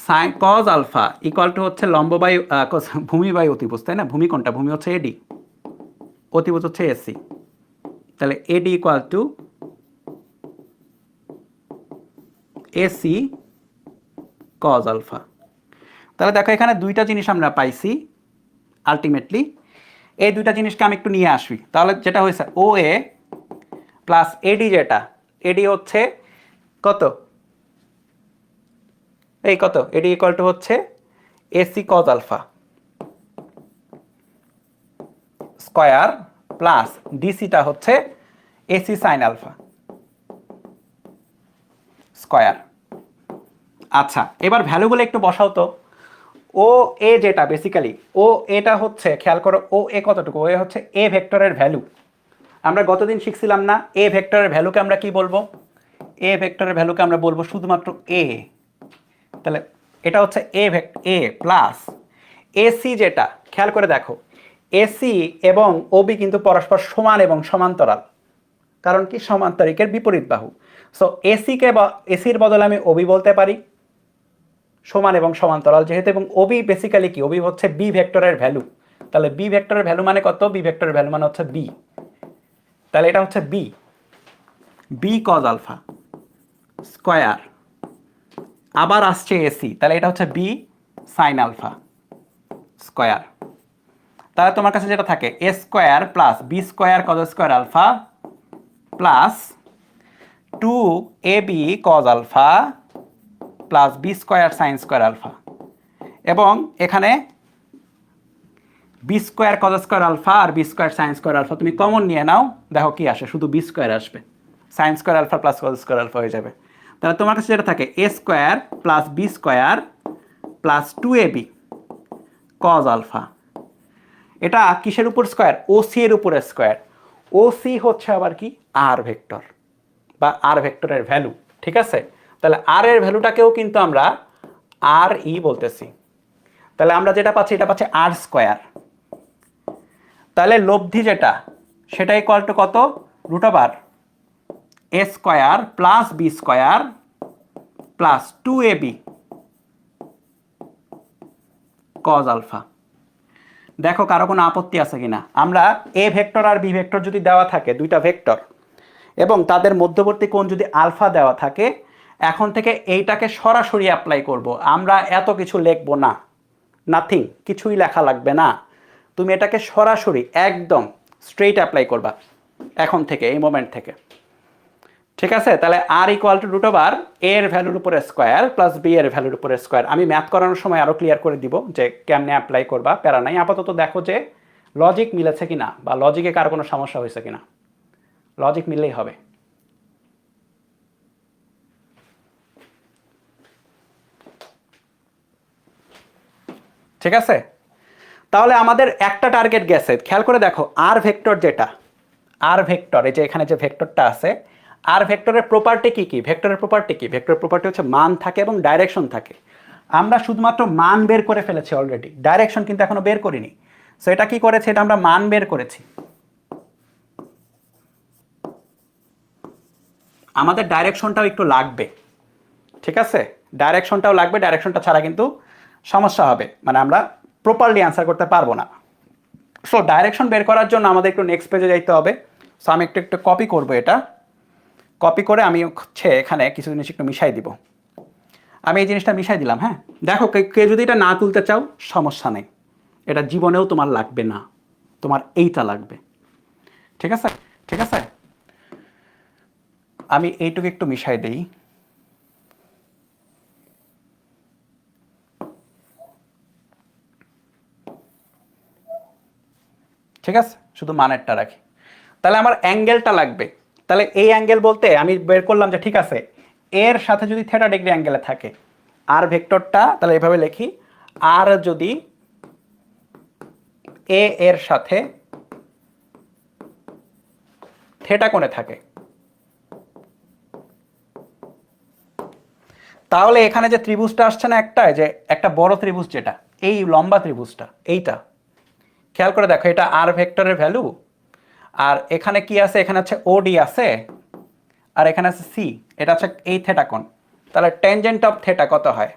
[SPEAKER 1] sine cos alpha equal to হচ্ছে লম্ব বাই ভূমি বাই অতিভুজ, তাই না। ভূমি কোনটা, ভূমি হচ্ছে এডি, অতিভুজ হচ্ছে এসি। তাহলে AD equal to AC cos alpha. তাহলে দেখো এখানে দুইটা জিনিস আমরা পাইছি আলটিমেটলি। এই দুইটা জিনিসকে আমি একটু নিয়ে আসি, তাহলে যেটা হয়েছে ও এ প্লাস এডি, যেটা এডি হচ্ছে কত, এই কত, এডি ইকুয়াল টু হচ্ছে AC cos alpha square plus ডিসিটা হচ্ছে এসি সাইন আলফা স্কয়ার। আচ্ছা, এবার ভ্যালুগুলো একটু বসাও তো। ও এ যেটা বেসিক্যালি, ও এটা হচ্ছে খেয়াল করো, ও এ কতটুকু, ও এ হচ্ছে এ ভেক্টরের ভ্যালু। আমরা গতদিন শিখছিলাম না এ ভেক্টরের ভ্যালুকে আমরা কি বলবো, এ ভেক্টরের ভ্যালুকে আমরা বলবো শুধুমাত্র এ। তাহলে এটা হচ্ছে এ প্লাস এসি, যেটা খেয়াল করে দেখো এসি এবং ওবি কিন্তু পরস্পর সমান এবং সমান্তরাল, কারণ কি সমান্তরিকের বিপরীত বাহু। সো এসিকে বা এসির বদলে আমি ওবি বলতে পারি, সমান এবং সমান্তরাল যেহেতু, এবং ওবি বেসিক্যালি কি, ওবি হচ্ছে বি ভেক্টরের ভ্যালু। তাহলে বি ভেক্টরের ভ্যালু মানে কত, বি ভেক্টরের ভ্যালু মানে হচ্ছে বি। তাহলে এটা হচ্ছে B, B cos alpha square, আবার আসছে এসি, তাহলে এটা হচ্ছে বি সাইন আলফা স্কয়ার। তাহলে তোমার কাছে যেটা থাকে A square plus B square cos square alpha plus 2ab cos alpha plus B square sine square alpha, এবং এখানে B square cos square alpha আর B square sine square alpha তুমি common নিয়ে নাও, দেখো কি আসে, শুধু বি স্কয়ার আসবে, sine square alpha plus cos square alpha হয়ে যাবে। তাহলে তোমার কাছে যেটা থাকে A square plus B square plus 2ab cos alpha, এটা কিসের উপর স্কোয়ার? ওসি এর উপরে স্কোয়ার। ওসি হচ্ছে আবার কি? আর ভেক্টর বা আর ভেক্টরের ভ্যালু। ঠিক আছে, তাহলে আর এর ভ্যালুটাকেও কিন্তু আমরা আর ই বলতেছি। তাহলে আমরা যেটা পাচ্ছি এটা পাচ্ছি আর স্কোয়ার। তাহলে লব্ধি যেটা সেটা ইকুয়াল টু কত? Root over A square plus B square plus 2ab cos alpha. দেখো কারো কোনো আপত্তি আছে কিনা? আমরা এ ভেক্টর আর বি ভেক্টর যদি দেওয়া থাকে, দুইটা ভেক্টর, এবং তাদের মধ্যবর্তী কোণ যদি আলফা দেওয়া থাকে, এখন থেকে এইটাকে সরাসরি অ্যাপ্লাই করব। আমরা এত কিছু লিখবো না, নাথিং, কিছুই লেখা লাগবে না। তুমি এটাকে সরাসরি একদম স্ট্রেইট অ্যাপ্লাই করবা এখন থেকে, এই মোমেন্ট থেকে। ঠিক আছে, তাহলে আর ইকুয়াল টু রুট ওভার এ এর ভ্যালুর উপরে স্কোয়ার প্লাস বি এর ভ্যালুর উপরে স্কোয়ার। আমি ম্যাথ করানোর সময় আরও ক্লিয়ার করে দিব যে কেমনে অ্যাপ্লাই করবা, প্যারা নাই। আপাতত দেখো যে লজিক মিলেছে কিনা বা লজিকে কার কোনো সমস্যা হয়েছে কিনা। লজিক মিললেই হবে। ঠিক আছে, তাহলে আমাদের একটা টার্গেট গেছে। খেয়াল করে দেখো আর ভেক্টর যেটা, আর ভেক্টর, এই যে এখানে যে ভেক্টরটা আছে, আর ভেক্টরের প্রপার্টি কি কি? ভেক্টরের প্রপার্টি কি? ভেক্টরের প্রপার্টি হচ্ছে মান থাকে এবং ডাইরেকশন থাকে। আমরা শুধুমাত্র মান বের করে ফেলেছি অলরেডি, ডাইরেকশন কিন্তু এখনো বের করিনি। সো এটা কি করেছে? এটা আমরা মান বের করেছি। আমাদের ডাইরেকশনটাও একটু লাগবে। ঠিক আছে, ডাইরেকশনটাও লাগবে। ডাইরেকশনটা ছাড়া কিন্তু সমস্যা হবে, মানে আমরা প্রপারলি অ্যান্সার করতে পারবো না। সো ডাইরেকশন বের করার জন্য আমাদের একটু নেক্সট পেজে যাইতে হবে। সো আমি একটু একটু কপি করবো, এটা কপি করে আমি হচ্ছে এখানে কিছু জিনিস একটু মিশাই দিব। আমি এই জিনিসটা মিশাই দিলাম। হ্যাঁ, দেখো কে যদি এটা না তুলতে চাও সমস্যা নেই, এটা জীবনেও তোমার লাগবে না, তোমার এইটা লাগবে। ঠিক আছে, ঠিক আছে, আমি এইটুকু একটু মিশাই দেই। ঠিক আছে, শুধু মানেরটা রাখি। তাহলে আমার অ্যাঙ্গেলটা লাগবে। তাহলে এই অ্যাঙ্গেল বলতে আমি বের করলাম যে ঠিক আছে, এর সাথে যদি থিটা ডিগ্রি অ্যাঙ্গেলে থাকে, আর ভেক্টরটা তাহলে এভাবে লিখি, আর যদি এ এর সাথে থিটা কোণে থাকে, তাহলে এখানে যে ত্রিভুজটা আসছে না একটা, যে একটা বড় ত্রিভুজ যেটা, এই লম্বা ত্রিভুজটা, এইটা খেয়াল করে দেখো, এটা আর ভেক্টরের ভ্যালু। আর এখানে কি আছে? এখানে আছে ওডি আছে, আর এখানে আছে সি, এটা হচ্ছে এই থিটা কোণ। তাহলে ট্যানজেন্ট অফ থিটা কত হয়?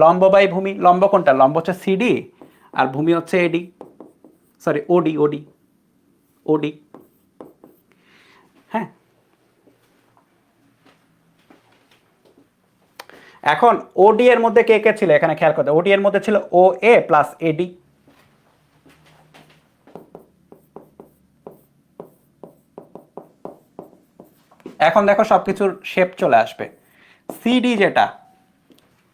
[SPEAKER 1] লম্ব বাই ভূমি। লম্ব কোনটা? লম্ব হচ্ছে সিডি, আর ভূমি হচ্ছে এডি, সরি ওডি, ওডি, ওডি। হ্যাঁ, এখন ওডি এর মধ্যে কে কে ছিল এখানে খেয়াল করতে? ওডি এর মধ্যে ছিল ও এ প্লাস এডি। এখন দেখো সবকিছুর শেপ চলে আসবে। সিডি যেটা,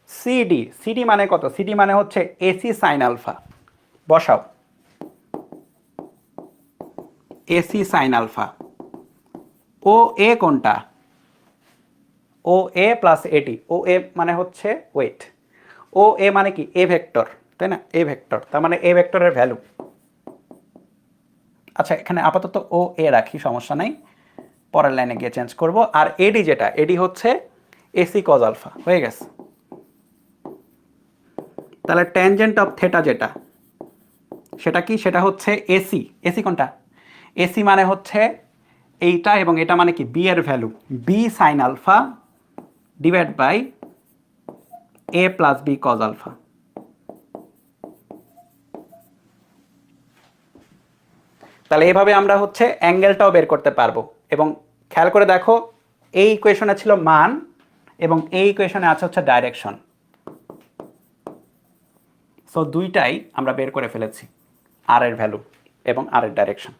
[SPEAKER 1] সিডি, সিডি মানে কত? সিডি মানে হচ্ছে এসি সাইন আলফা। বসাও এসি সাইন আলফা। ও এ কোনটা? ও এ প্লাস এডি। ও এ মানে হচ্ছে ওয়েট, ও এ মানে কি? এ ভেক্টর, তাই না? এ ভেক্টর, তার মানে এ ভেক্টরের ভ্যালু। আচ্ছা, এখানে আপাতত ও এ রাখি, সমস্যা নাই, পরের লাইনে গিয়ে চেঞ্জ করব। আর এডি যেটা, এডি হচ্ছে এসি কজ আলফা। হয়ে গেছে। তাহলে ট্যানজেন্ট অফ থিটা যেটা, সেটা কি? সেটা হচ্ছে এসি। এসি কোনটা? এসি মানে হচ্ছে এইটা, এবং এটা মানে কি? বি এর value, B sine alpha divide by A plus B cos alpha. তাহলে এভাবে আমরা হচ্ছে অ্যাঙ্গেলটাও বের করতে পারবো। এবং খেয়াল করে দেখো, এই ইকুয়েশনে ছিল মান, এবং এই ইকুয়েশনে আছে হচ্ছে ডাইরেকশন। সো দুইটাই আমরা বের করে ফেলেছি, আর এর ভ্যালু এবং আর এর ডাইরেকশন।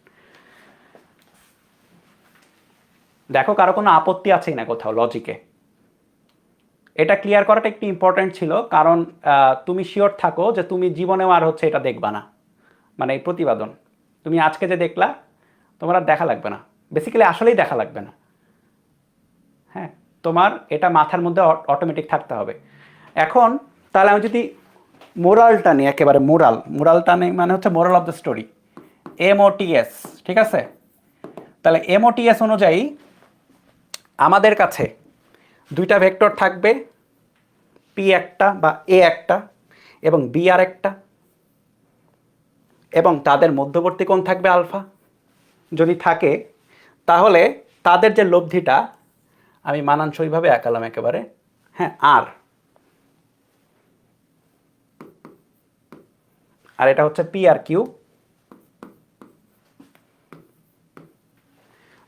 [SPEAKER 1] দেখো কারো কোনো আপত্তি আছেই না কোথাও লজিকে? এটা ক্লিয়ার করাটা একটু ইম্পর্টেন্ট ছিল, কারণ তুমি শিওর থাকো যে তুমি জীবনেও আর হচ্ছে এটা দেখবা না, মানে এই প্রতিপাদন তুমি আজকে যে দেখলা, তোমার আর দেখা লাগবে না, বেসিক্যালি আসলেই দেখা লাগবে না। হ্যাঁ, তোমার এটা মাথার মধ্যে অটোমেটিক থাকতে হবে। এখন তাহলে আমি যদি মোরালটা নেই, একেবারে মোরালটা নেই মানে হচ্ছে মোরাল অফ দ্য স্টোরি, এমওটিএস, ঠিক আছে? তাহলে এমওটিএস অনুযায়ী আমাদের কাছে দুইটা ভেক্টর থাকবে, পি একটা বা এ একটা এবং বি আর একটা, এবং তাদের মধ্যবর্তী কোণ থাকবে আলফা। যদি থাকে তাহলে তাদের যে লব্ধিটা আমি মানানসইভাবে আঁকালাম একেবারে, হ্যাঁ, আর এটা হচ্ছে পি আর কিউ।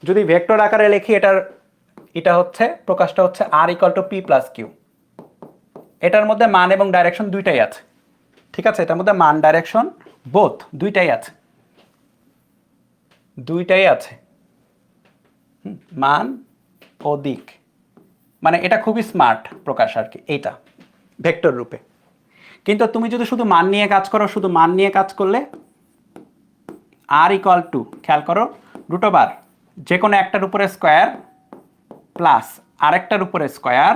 [SPEAKER 1] যদি ভেক্টর আকারে লিখি এটা হচ্ছে প্রকাশটা হচ্ছে R equal to P plus Q. এটার মধ্যে মান এবং ডাইরেকশন দুইটাই আছে, ঠিক আছে? এটার মধ্যে মান ডাইরেকশন বোথ দুইটাই আছে, মান ও দিক। মানে এটা খুবই স্মার্ট প্রকাশ আর কি, এইটা ভেক্টর রূপে। কিন্তু তুমি যদি শুধু মান নিয়ে কাজ করো, শুধু মান নিয়ে কাজ করলে আর ইকুয়াল টু, খেয়াল করো, রুট ওভার যে কোনো একটার উপরে স্কোয়ার প্লাস আরেকটার উপরে স্কোয়ার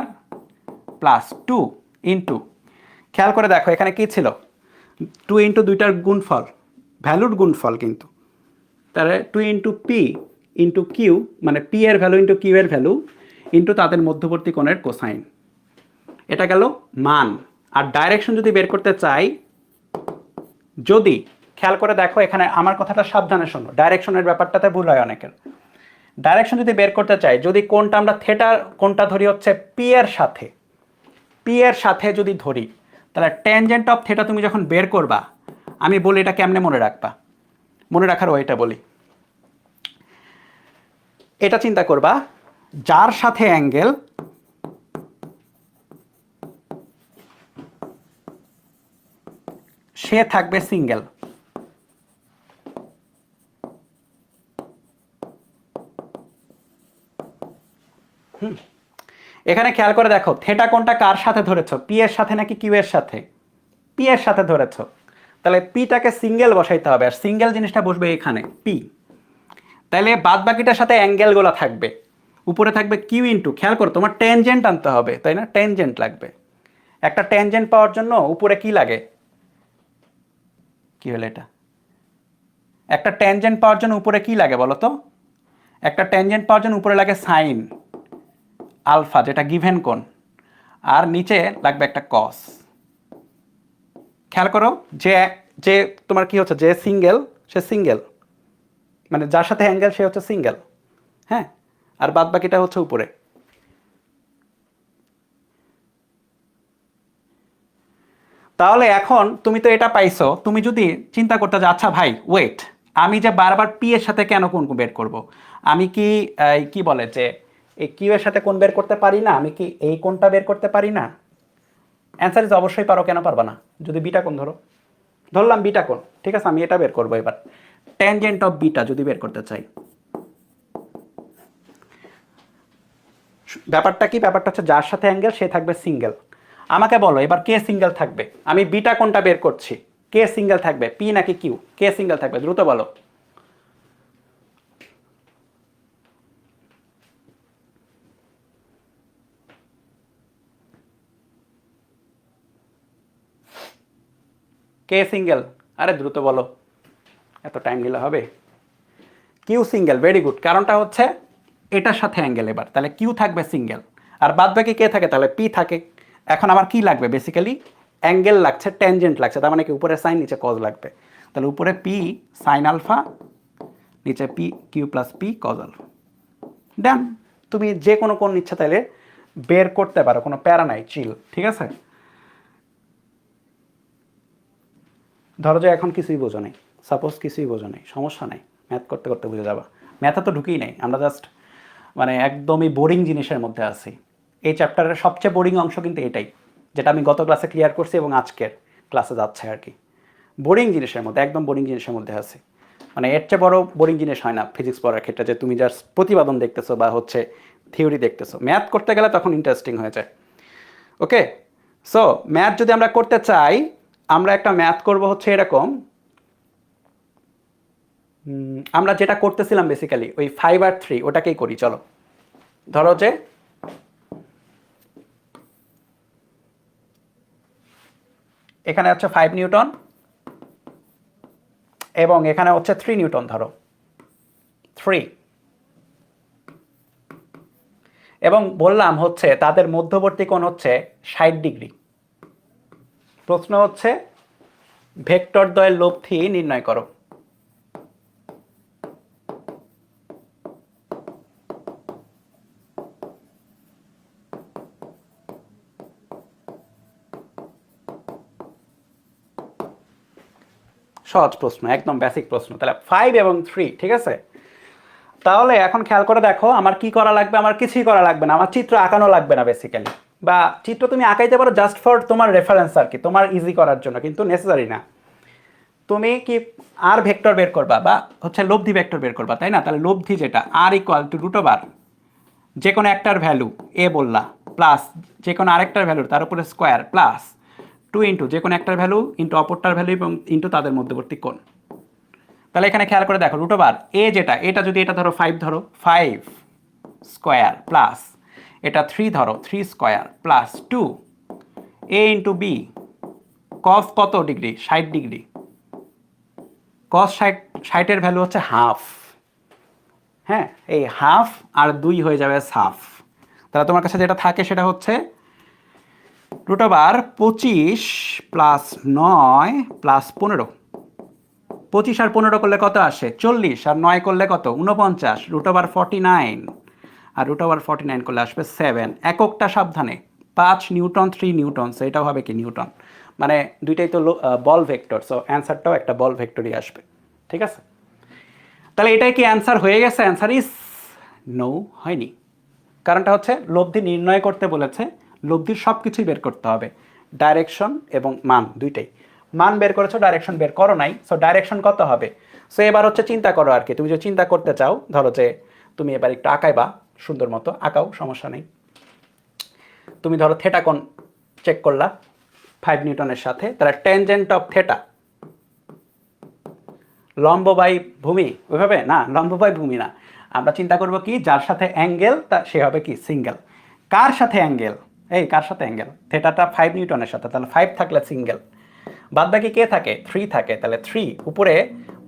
[SPEAKER 1] প্লাস 2 ইন্টু, খেয়াল করে দেখো এখানে কি ছিল, 2 ইন্টু দুইটার গুণফল, ভ্যালুর গুণফল কিন্তু, তাহলে 2 ইন্টু পি ইন্টু কিউ, মানে পি এর ভ্যালু ইন্টু কিউ এর ভ্যালু ইন্টু তাদের মধ্যবর্তী কোণের কোসাইন। এটা গেল মান। আর ডাইরেকশন যদি বের করতে চাই, যদি খেয়াল করে দেখো এখানে আমার কথাটা সাবধানে শোনো, ডাইরেকশনের ব্যাপারটাতে ভুল হয় অনেকের। ডাইরেকশন যদি বের করতে চাই, যদি কোণটা আমরা কোণটা ধরি হচ্ছে পি এর সাথে যদি ধরি, তাহলে ট্যানজেন্ট অফ থেটা তুমি যখন বের করবা, আমি বলি এটা কেমনে মনে রাখবা, মনে রাখার ওইটা বলি। এটা চিন্তা করবা, যার সাথে অ্যাঙ্গেল সে থাকবে সিঙ্গেল। এখানে খেয়াল করে দেখো থেটা কোণটা কার সাথে ধরেছো, পি এর সাথে নাকি কিউ এর সাথে? পি এর সাথে ধরেছো, তাহলে পিটাকে সিঙ্গেল বসাইতে হবে, আর সিঙ্গেল জিনিসটা বসবে এখানে পি। তাহলে বাদ বাকিটার সাথে অ্যাঙ্গেলগুলো থাকবে, উপরে থাকবে কিউ ইন্টু, খেয়াল করো তোমার ট্যানজেন্ট আনতে হবে, তাই না? ট্যানজেন্ট লাগবে। একটা ট্যানজেন্ট পাওয়ার জন্য উপরে কি লাগে, কি হলো এটা, একটা ট্যানজেন্ট পাওয়ার জন্য উপরে কি লাগে বলো তো? একটা ট্যানজেন্ট পাওয়ার জন্য উপরে লাগে সাইন আলফা, যেটা গিভেন কোণ, আর নিচে লাগবে একটা কস। খেয়াল করো যে যে তোমার কি হচ্ছে, যে সিঙ্গেল সে সিঙ্গেল, মানে যার সাথে অ্যাঙ্গেল সে হচ্ছে সিঙ্গেল, হ্যাঁ, আর বাদ বাকিটা হচ্ছে উপরে। তাহলে এখন তুমি তো এটা পাইছো, তুমি যদি চিন্তা করতে যে আচ্ছা ভাই ওয়েট, আমি যে বারবার পি এর সাথে কেন কোণ বের করব, আমি কি কি বলে যে এই কিউ এর সাথে কোণ বের করতে পারি না, আমি কি এই কোণটা বের করতে পারি না? অ্যান্সার ইজ অবশ্যই পারো, কেন পারবা না? যদি বিটা কোণ ধরলাম বিটা কোণ, ঠিক আছে, আমি এটা বের করবো এবার, ট্যানজেন্ট অফ বিটা যদি বের করতে চাই। ব্যাপারটা কি, ব্যাপারটা হচ্ছে যার সাথে অ্যাঙ্গেল সে থাকবে সিঙ্গেল। আমাকে বলো এবার কে সিঙ্গেল থাকবে, আমি বিটা কোণটা বের করছি, কে সিঙ্গেল থাকবে, পি নাকি কিউ? কে সিঙ্গেল থাকবে দ্রুত বলো। কে সিঙ্গেল, আরে দ্রুত বলো, এত টাইম নিলে হবে। Q single, very good. কারণটা হচ্ছে এটার সাথে অ্যাঙ্গেল, এবার তাহলে কিউ থাকবে সিঙ্গেল, আর বাদ বাকি কে থাকে, তাহলে পি থাকে। এখন আমার কি লাগবে, বেসিক্যালি অ্যাঙ্গেল লাগছে, ট্যানজেন্ট লাগছে, তার মানে কি উপরে সাইন নিচে কজ লাগবে, তাহলে উপরে পি সাইন আলফা, নিচে P Q plus P cos alpha. ডান, তুমি যে কোনো কোণ ইচ্ছা তাইলে বের করতে পারো, কোনো প্যারা নাই, চিল, ঠিক আছে? ধরো যে এখন কিছুই বোঝো নাই, সাপোজ কিছুই বোঝো নাই, সমস্যা নাই, ম্যাথ করতে করতে বুঝে যাবা। ম্যাথে তো ঢুকেই নাই, আমরা জাস্ট মানে একদমই বোরিং জিনিসের মধ্যে আছি। এই চ্যাপ্টারের সবচেয়ে বোরিং অংশ কিন্তু এটাই, যেটা আমি গত ক্লাসে ক্লিয়ার করছি এবং আজকের ক্লাসে যাচ্ছে আর কি। বোরিং জিনিসের মধ্যে, একদম বোরিং জিনিসের মধ্যে আছি। মানে এর চেয়ে বড় বোরিং জিনিস হয় না ফিজিক্স পড়ার ক্ষেত্রে, যে তুমি জাস্ট প্রতিপাদন দেখতেছো বা হচ্ছে থিওরি দেখতেছো। ম্যাথ করতে গেলে তখন ইন্টারেস্টিং হয়ে যায়। ওকে, সো ম্যাথ যদি আমরা করতে চাই, আমরা একটা ম্যাথ করব হচ্ছে এরকম, আমরা যেটা করতেছিলাম বেসিক্যালি ওই 5 আর 3 ওটাকেই করি, চলো। ধরো যে এখানে হচ্ছে 5 নিউটন এবং এখানে হচ্ছে 3 নিউটন ধরো 3 এবং বললাম হচ্ছে তাদের মধ্যবর্তী কোণ হচ্ছে 60 ডিগ্রি। প্রশ্ন হচ্ছে ভেক্টর দ্বয়ের লব্ধি নির্ণয় করো। সহজ প্রশ্ন, একদম বেসিক প্রশ্ন। তাহলে 5 এবং 3, ঠিক আছে? তাহলে এখন খেয়াল করে দেখো আমার কি করা লাগবে, আমার কিছুই করা লাগবে না, আমার চিত্র আঁকানো লাগবে না বেসিক্যালি, বা চিত্র তুমি আঁকাইতে পারো জাস্ট ফর তোমার রেফারেন্স আর কি, তোমার ইজি করার জন্য, কিন্তু নেসেসারি না। তুমি কি আর ভেক্টর বের করবা বা হচ্ছে লব্ধি ভেক্টর বের করবা, তাই না? তাহলে লব্ধি যেটা আর ইকুয়াল টু রুট ওভার যে কোনো একটার ভ্যালু এ বললা প্লাস যে কোনো আরেকটার ভ্যালু তার উপরে স্কোয়ার প্লাস 2 ইন্টু যে কোনো একটার ভ্যালু ইন্টু অপরটার ভ্যালু এবং ইন্টু তাদের মধ্যবর্তী কোণ। তাহলে এখানে খেয়াল করে দেখো রুট ওভার এ যেটা, এটা যদি এটা ধরো 5 ধরো 5 স্কোয়ার প্লাস এটা 3 ধরো 3 square plus 2 A into B কস কত ডিগ্রি 60 ডিগ্রি, কস 60-এর ভ্যালু হচ্ছে হাফ। হ্যাঁ, এই হাফ আর 2 হয়ে যাবে হাফ। তাহলে তোমার কাছে যেটা থাকে সেটা হচ্ছে রুট ওভার 25 প্লাস 9 প্লাস 15। 25 আর 15 করলে কত আসে 40, আর 9 করলে কত 49, রুট ওভার 49, আর রুট ওভার 49 করলে আসবে 7। এককটা সাবধানে, 5 নিউটন 3 নিউটন, এটাও হবে কি নিউটন, মানে দুইটাই তো বল ভেক্টর, সো অ্যান্সারটাও একটা বল ভেক্টরই আসবে, ঠিক আছে? তাহলে এটাই কি অ্যান্সার হয়ে গেছে? অ্যান্সার ইজ নো, হয়নি। কারণটা হচ্ছে লব্ধি নির্ণয় করতে বলেছে, লব্ধির সব কিছুই বের করতে হবে, ডাইরেকশন এবং মান দুইটাই। মান বের করেছো, ডাইরেকশন বের করো নাই, সো ডাইরেকশন কত হবে? সো এবার হচ্ছে চিন্তা করো আর কি, তুমি যদি চিন্তা করতে চাও, ধরো যে তুমি এবার একটু আঁকাইবা, সুন্দর মতো আঁকাও, সমস্যা নেই। তুমি ধরো থেটা কোণ চেক করলা 5 নিউটনের সাথে, তাহলে ট্যানজেন্ট অফ থেটা লম্ব বাই ভূমি, ওইভাবে না, লম্ব বাই ভূমি না, আমরা চিন্তা করব কি যার সাথে অ্যাঙ্গেল তা সে হবে কি সিঙ্গেল। কার সাথে অ্যাঙ্গেল? এই কার সাথে অ্যাঙ্গেল? থেটাটা 5 নিউটনের সাথে, তাহলে 5 থাকলে সিঙ্গেল, বাদ বাকি কে থাকে 3 থাকে, তাহলে 3 উপরে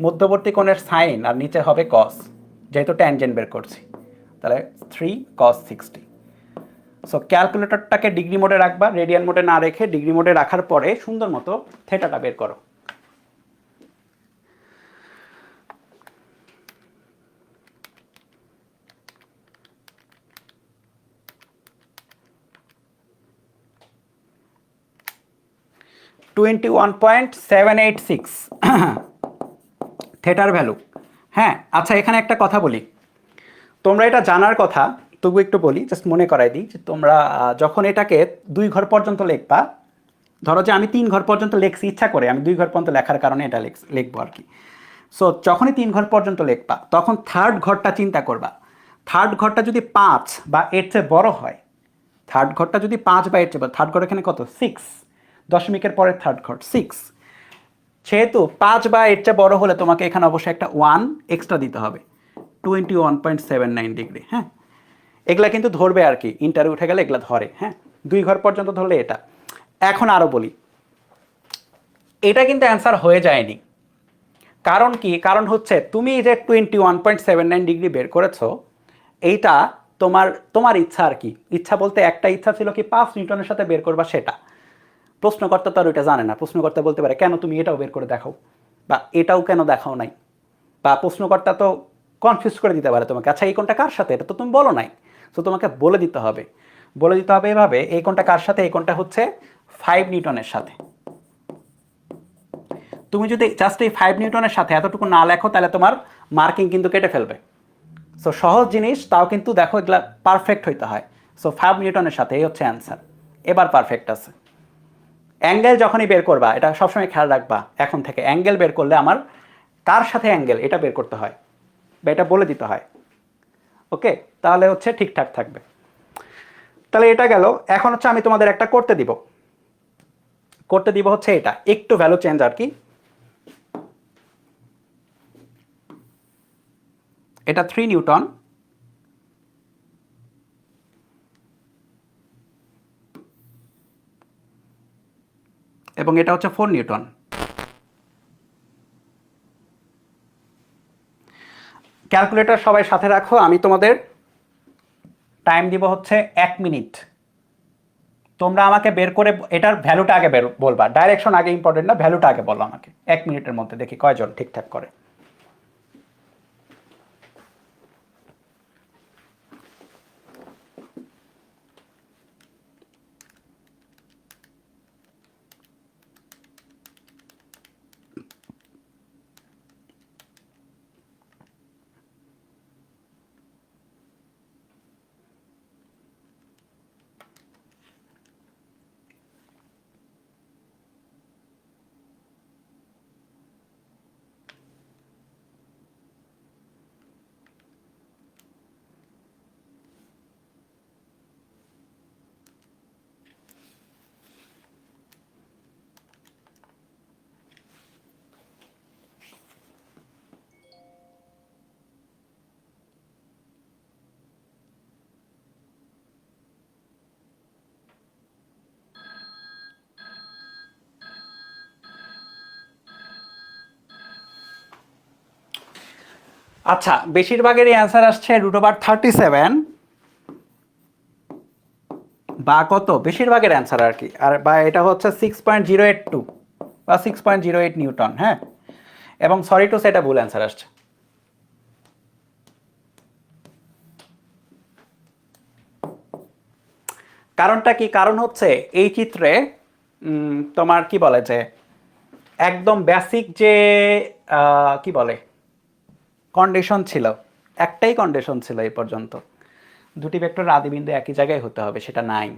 [SPEAKER 1] মধ্যবর্তী কোণের সাইন আর নিচে হবে কস, যেহেতু ট্যানজেন্ট বের করছি, তাহলে 3 cos 60। সো ক্যালকুলেটরটাকে ডিগ্রি মোডে রাখবা, রেডিয়ান মোডে না রেখে ডিগ্রি মোডে রাখার পরে সুন্দর মতো থেটাটা বের করো। (21.786) থেটার ভ্যালু। হ্যাঁ, আচ্ছা এখানে একটা কথা বলি, তোমরা এটা জানার কথা, তবু একটু বলি, জাস্ট মনে করাই দিই যে তোমরা যখন এটাকে 2 ঘর পর্যন্ত লিখবা, ধরো যে আমি 3 ঘর পর্যন্ত লিখছি ইচ্ছা করে, আমি 2 ঘর পর্যন্ত লেখার কারণে এটা লিখবো আর কি। সো যখনই 3 ঘর পর্যন্ত লিখবা তখন থার্ড ঘরটা চিন্তা করবা, থার্ড ঘরটা যদি 5 বা এর চেয়ে বড় হয়, থার্ড ঘরটা যদি 5 বা এর চেয়ে বড়, থার্ড ঘর এখানে কত 6, দশমিকের পরের থার্ড ঘর 6, সেহেতু 5 বা এর চেয়ে বড় হলে তোমাকে এখানে অবশ্যই একটা 1 এক্সট্রা দিতে হবে, 21.79 ডিগ্রি। হ্যাঁ, এগুলা কিন্তু ধরবে আর কি, ইন্টারে উঠে গেলে এগুলা ধরে। হ্যাঁ, 2 ঘর পর্যন্ত ধরলে এটা। এখন আরও বলি, এটা কিন্তু অ্যান্সার হয়ে যায়নি। কারণ কি? কারণ হচ্ছে তুমি যে 21.79 ডিগ্রি বের করেছো, এইটা তোমার তোমার ইচ্ছা আর কি, ইচ্ছা বলতে একটা ইচ্ছা ছিল কি 5 নিউটনের সাথে বের করবা, সেটা প্রশ্নকর্তা তো আর ওইটা জানে না। প্রশ্নকর্তা বলতে পারে কেন তুমি এটাও বের করে দেখাও, বা এটাও কেন দেখাও নাই, বা প্রশ্নকর্তা তো কনফিউজ করে দিতে পারে তোমাকে, আচ্ছা এই কোনটা কার সাথে, এটা তো তুমি বলো নাই। তো তোমাকে বলে দিতে হবে, বলে দিতে হবে এভাবে, এই কোনটা কার সাথে, এই কোনটা হচ্ছে 5 নিউটনের সাথে। তুমি যদি জাস্ট এই 5 নিউটনের সাথে এতটুকু না লেখো তাহলে তোমার মার্কিং কিন্তু কেটে ফেলবে। সো সহজ জিনিস, তাও কিন্তু দেখো এগুলা পারফেক্ট হইতে হয়। সো 5 নিউটনের সাথে, এই হচ্ছে অ্যান্সার। এবার পারফেক্ট আছে। অ্যাঙ্গেল যখনই বের করবা, এটা সবসময় খেয়াল রাখবা, এখন থেকে অ্যাঙ্গেল বের করলে আমার কার সাথে অ্যাঙ্গেল এটা বের করতে হয়, বা এটা বলে দিতে হয়। ওকে, তাহলে হচ্ছে ঠিকঠাক থাকবে। তাহলে এটা গেল। এখন হচ্ছে আমি তোমাদের একটা করতে দিব হচ্ছে এটা, একটু ভ্যালু চেঞ্জ আর কি। এটা 3 নিউটন, এবং এটা হচ্ছে 4 নিউটন। ক্যালকুলেটর সবাই সাথে রাখো, আমি তোমাদের টাইম দিব হচ্ছে 1 মিনিট। তোমরা আমাকে বের করে এটার ভ্যালুটা আগে বলবা, ডাইরেকশন আগে ইম্পর্টেন্ট না, ভ্যালুটা আগে বলো আমাকে 1 মিনিটের মধ্যে, দেখি কয়জন ঠিকঠাক করে। আচ্ছা, বেশিরভাগেরই অ্যান্সার আসছে √37 বা কত, বেশিরভাগের অ্যান্সার আর কি, আর বা এটা হচ্ছে 6.082 বা 6.08 নিউটন। হ্যাঁ, এবং সরি টু সে এটা ভুল অ্যান্সার আসছে। কারণটা কি? কারণ হচ্ছে এই চিত্রে তোমার কি বলে যে একদম বেসিক যে কি বলে কন্ডিশন ছিল, একটাই কন্ডিশন ছিল এই পর্যন্ত, দুটি ভেক্টরের আদিবিন্দু একই জায়গায় হতে হবে, সেটা নাই।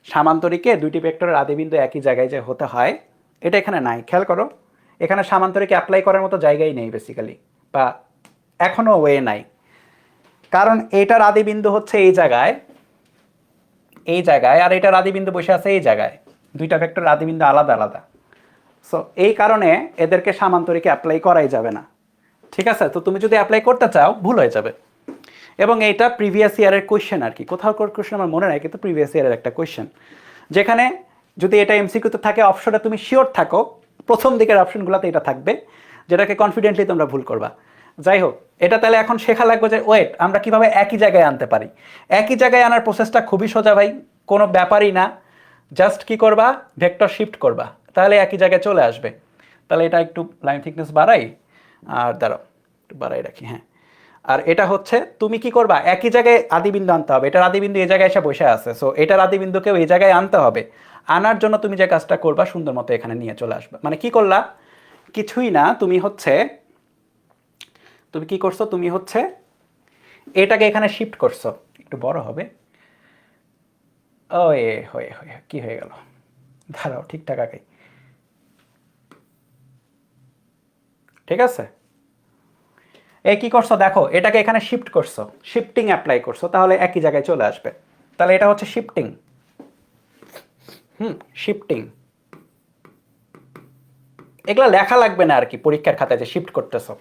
[SPEAKER 1] সামান্তরিকে দুইটি ভেক্টরের আদিবিন্দু একই জায়গায় যে হতে হয়, এটা এখানে নাই। খেয়াল করো, এখানে সামান্তরিকে অ্যাপ্লাই করার মতো জায়গাই নেই বেসিক্যালি, বা এখনো ওয়ে নাই। কারণ এটার আদিবিন্দু হচ্ছে এই জায়গায়, এই জায়গায়, আর এটার আদিবিন্দু বসে আছে এই জায়গায়, দুইটা ভেক্টরের আদিবিন্দু আলাদা আলাদা। সো এই কারণে এদেরকে সামান্তরিকে অ্যাপ্লাই করাই যাবে না। ঠিক আছে, তো তুমি যদি অ্যাপ্লাই করতে চাও ভুল হয়ে যাবে। এবং এইটা প্রিভিয়াস ইয়ারের কোয়েশ্চেন আর কি, কোথাও কোয়েশ্চেন আমার মনে নাই, কিন্তু প্রিভিয়াস ইয়ারের একটা কোয়েশ্চেন, যেখানে যদি এটা এমসিকিউতে থাকে অপশনে তুমি শিওর থাকো প্রথম দিকের অপশনগুলোতে এটা থাকবে, যেটাকে কনফিডেন্টলি তোমরা ভুল করবা। যাই হোক, এটা তাহলে এখন শেখা লাগবে যে ওয়েট, আমরা কিভাবে একই জায়গায় আনতে পারি। একই জায়গায় আনার প্রসেসটা খুবই সোজা ভাই, কোনো ব্যাপারই না। জাস্ট কি করবা, ভেক্টর শিফট করবা, তাহলে একই জায়গায় চলে আসবে। তাহলে এটা একটু লাইন থিকনেস বাড়াই, আর দাঁড়াও একটু বাড়াই রাখি। হ্যাঁ, আর এটা হচ্ছে তুমি কি করবা, একই জায়গায় আদিবিন্দু আনতে হবে। এটার আদিবিন্দু এই জায়গায় এসে বসে আছে, সো এটার আদিবিন্দুকেও এই জায়গায় আনতে হবে। আনার জন্য তুমি যে কাজটা করবা, সুন্দর মতো এখানে নিয়ে চলে আসবে। মানে কি করলা, কিছুই না, তুমি হচ্ছে তুমি কি করছো, তুমি হচ্ছে এটাকে এখানে শিফট করছো, একটু বড় হবে। ও এ হয়ে হয়ে কি হয়ে গেল, দাঁড়াও ঠিকঠাক আগে। ঠিক আছে, এই কি করছো দেখো, এটাকে এখানে শিফট করছো, শিফটিং অ্যাপ্লাই করছো, তাহলে একই জায়গায় চলে আসবে। তাহলে এটা হচ্ছে শিফটিং। শিফটিং এগুলো লেখা লাগবে না আর কি পরীক্ষার খাতায় যে শিফট করতেছো।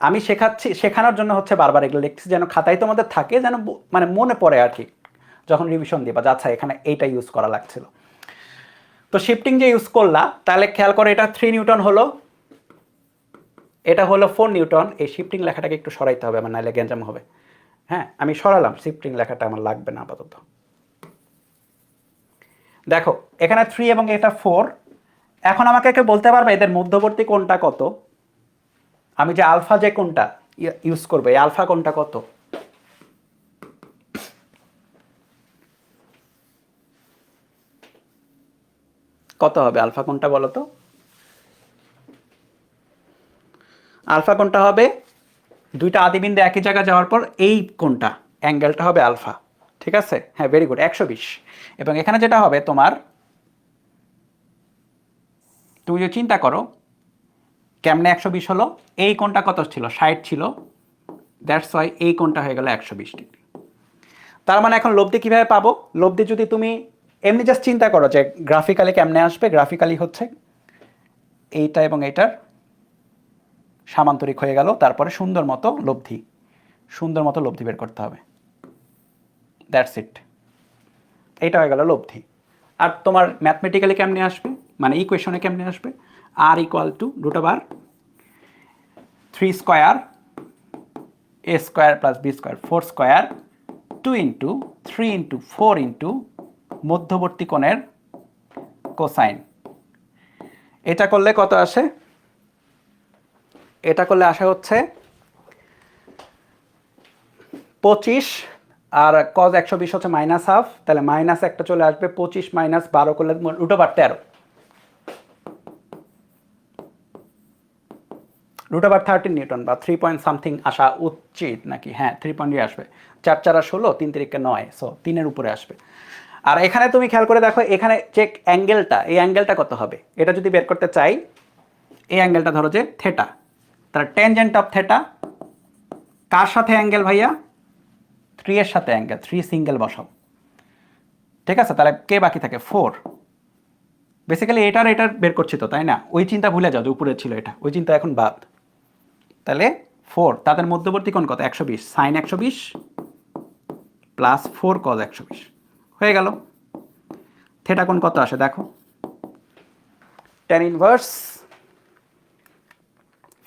[SPEAKER 1] আমি শেখাচ্ছি, শেখানোর জন্য হচ্ছে বারবার এগুলো লিখছি, যেন খাতায় তোমাদের থাকে, যেন মানে মনে পড়ে আর কি, যখন রিভিশন দিবা যে আচ্ছা এখানে এইটা ইউজ করা লাগছিল। তো শিফটিং যে ইউজ করলা, তাহলে খেয়াল করে এটা 3 নিউটন হলো, এটা হলো 4 নিউটন। এই শিফটিং লেখাটাকে একটু সরাইতে হবে আমার, নাহলে গ্যাঞ্জাম হবে। হ্যাঁ, আমি সরালাম, শিফটিং লেখাটা আমার লাগবে না আপাতত। দেখো এখানে 3 এবং এটা 4। এখন আমাকে কেউ বলতে পারবে এদের মধ্যবর্তী কোণটা কত? আমি যে আলফা যে কোণটা ইউজ করবো, এই আলফা কোণটা কত? কত হবে আলফা কোণটা বলো তো? আলফা কোণটা হবে দুইটা আদিবিন্দু একই জায়গায় যাওয়ার পর এই কোণটা, অ্যাঙ্গেলটা হবে আলফা। ঠিক আছে, হ্যাঁ ভেরি গুড, 120। এবং এখানে যেটা হবে তোমার, তুমি যে চিন্তা করো কেমনে 120 হলো, এই কোণটা কত ছিল, 60 ছিল, দ্যাটস ওয়াই এই কোণটা হয়ে গেল 120 ডিগ্রি। তার মানে এখন লব্ধি কিভাবে পাবো? লব্ধি যদি তুমি এমনি জাস্ট চিন্তা করো যে গ্রাফিক্যালি কেমনে আসবে, গ্রাফিক্যালি হচ্ছে এইটা এবং এইটার সামান্তরিক হয়ে গেল, তারপরে সুন্দর মতো লব্ধি, সুন্দর মতো লব্ধি বের করতে হবে। দ্যাটস ইট, এইটা হয়ে গেল লব্ধি। আর তোমার ম্যাথমেটিক্যালি কেমনে আসবে, মানে ইকুয়েশনে কেমনে আসবে, R equal to root over 3 square A square plus B square 4 square 2 into 3 into 4 into মধ্যবর্তী কোণের কোসাইন। এটা করলে কত আসে? এটা করলে আসে হচ্ছে 25 আর কজ 120 হচ্ছে মাইনাস হাফ, তাহলে মাইনাস একটা চলে আসবে, 25 মাইনাস 12 করলে root over 13, root over 13 newton বা 3 পয়েন্ট সামথিং আসা উচিত নাকি? হ্যাঁ 3 পয়েন্টই আসবে, 4 4 16, 3 3 9, সো 3-এর উপরে আসবে। আর এখানে তুমি খেয়াল করে দেখো, এখানে চেক অ্যাঙ্গেলটা, এই অ্যাঙ্গেলটা কত হবে এটা যদি বের করতে চাই, এই অ্যাঙ্গেলটা ধরো যে থেটা, তাহলে ট্যানজেন্ট অফ থেটা কার সাথে অ্যাঙ্গেল ভাইয়া? 3 এর সাথে অ্যাঙ্গেল, 3 সিঙ্গেল বসাও, ঠিক আছে? তাহলে কে বাকি থাকে? 4। বেসিক্যালি এটার বের করছি তো, তাই না? ওই চিন্তা ভুলে যাও যে উপরে ছিল এটা, ওই চিন্তা এখন বাদ। তাহলে 4, তাদের মধ্যবর্তী কোণ কত? 120, সাইন 120 প্লাস 4 কজ 120 হয়ে গেল। থেটা কোণ কত আসে দেখো, tan inverse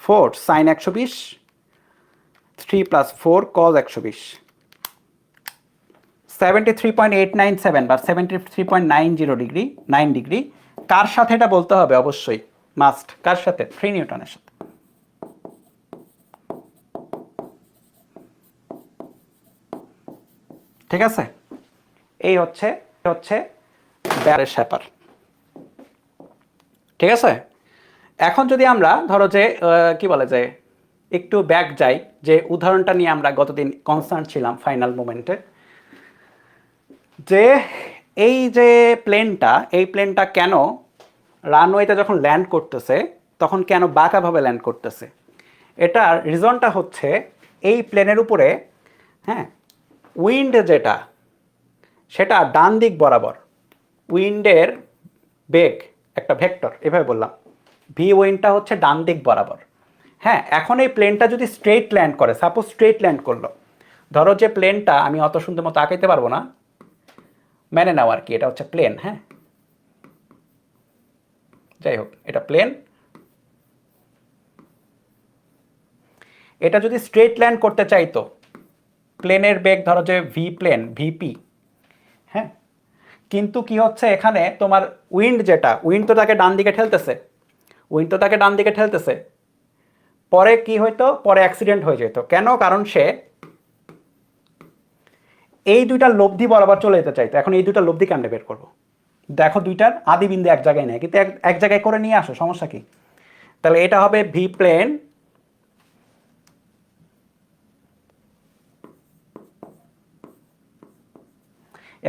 [SPEAKER 1] 4 sine 120 3 plus 4 cos 120, 73.897 বা 73.90 ডিগ্রি, 9 ডিগ্রি। কার সাথে এটা বলতে হবে? অবশ্যই মাস্ট, কার সাথে? 3 নিউটনের সাথে। ঠিক আছে, এই হচ্ছে ব্যারের শ্যাপার। ঠিক আছে, এখন যদি আমরা ধরো যে কি বলে যে একটু ব্যাক যাই, যে উদাহরণটা নিয়ে আমরা গতদিন কনসার্ন ছিলাম ফাইনাল মোমেন্টে, যে এই যে এই প্লেনটা কেন রানওয়েতে যখন ল্যান্ড করতেছে তখন কেন বাঁকাভাবে ল্যান্ড করতেছে? এটার রিজনটা হচ্ছে এই প্লেনের উপরে, হ্যাঁ, উইন্ড যেটা, সেটা ডান দিক বরাবর, উইন্ডের বেগ একটা ভেক্টর, এভাবে বললাম, ভি উইন্ডটা হচ্ছে ডান দিক বরাবর। হ্যাঁ, এখন এই প্লেনটা যদি স্ট্রেট ল্যান্ড করে, সাপোজ স্ট্রেট ল্যান্ড করলো, ধরো যে প্লেনটা, আমি অত সুন্দর মতো আঁকাইতে পারবো না, মেনে নাও আর কি, এটা হচ্ছে প্লেন, হ্যাঁ, যাই হোক এটা প্লেন। এটা যদি স্ট্রেট ল্যান্ড করতে চাইতো, প্লেনের বেগ ধরো যে ভি প্লেন ভিপি, হ্যাঁ, কিন্তু কি হচ্ছে এখানে তোমার উইন্ড যেটা, উইন্ড তো তাকে ডান দিকে ঠেলতেছে, পরে কি হইতো? পরে অ্যাক্সিডেন্ট হয়ে যেত। কেন? কারণ সে এই দুইটা লব্ধি বরাবর চলে যেতে চাইতো। এখন এই দুইটা লব্ধি কেমনে বের করবো? দেখো দুইটার আদি বিন্দু এক জায়গায় নেই, কিন্তু এক জায়গায় করে নিয়ে আসো, সমস্যা কি? তাহলে এটা হবে ভি প্লেন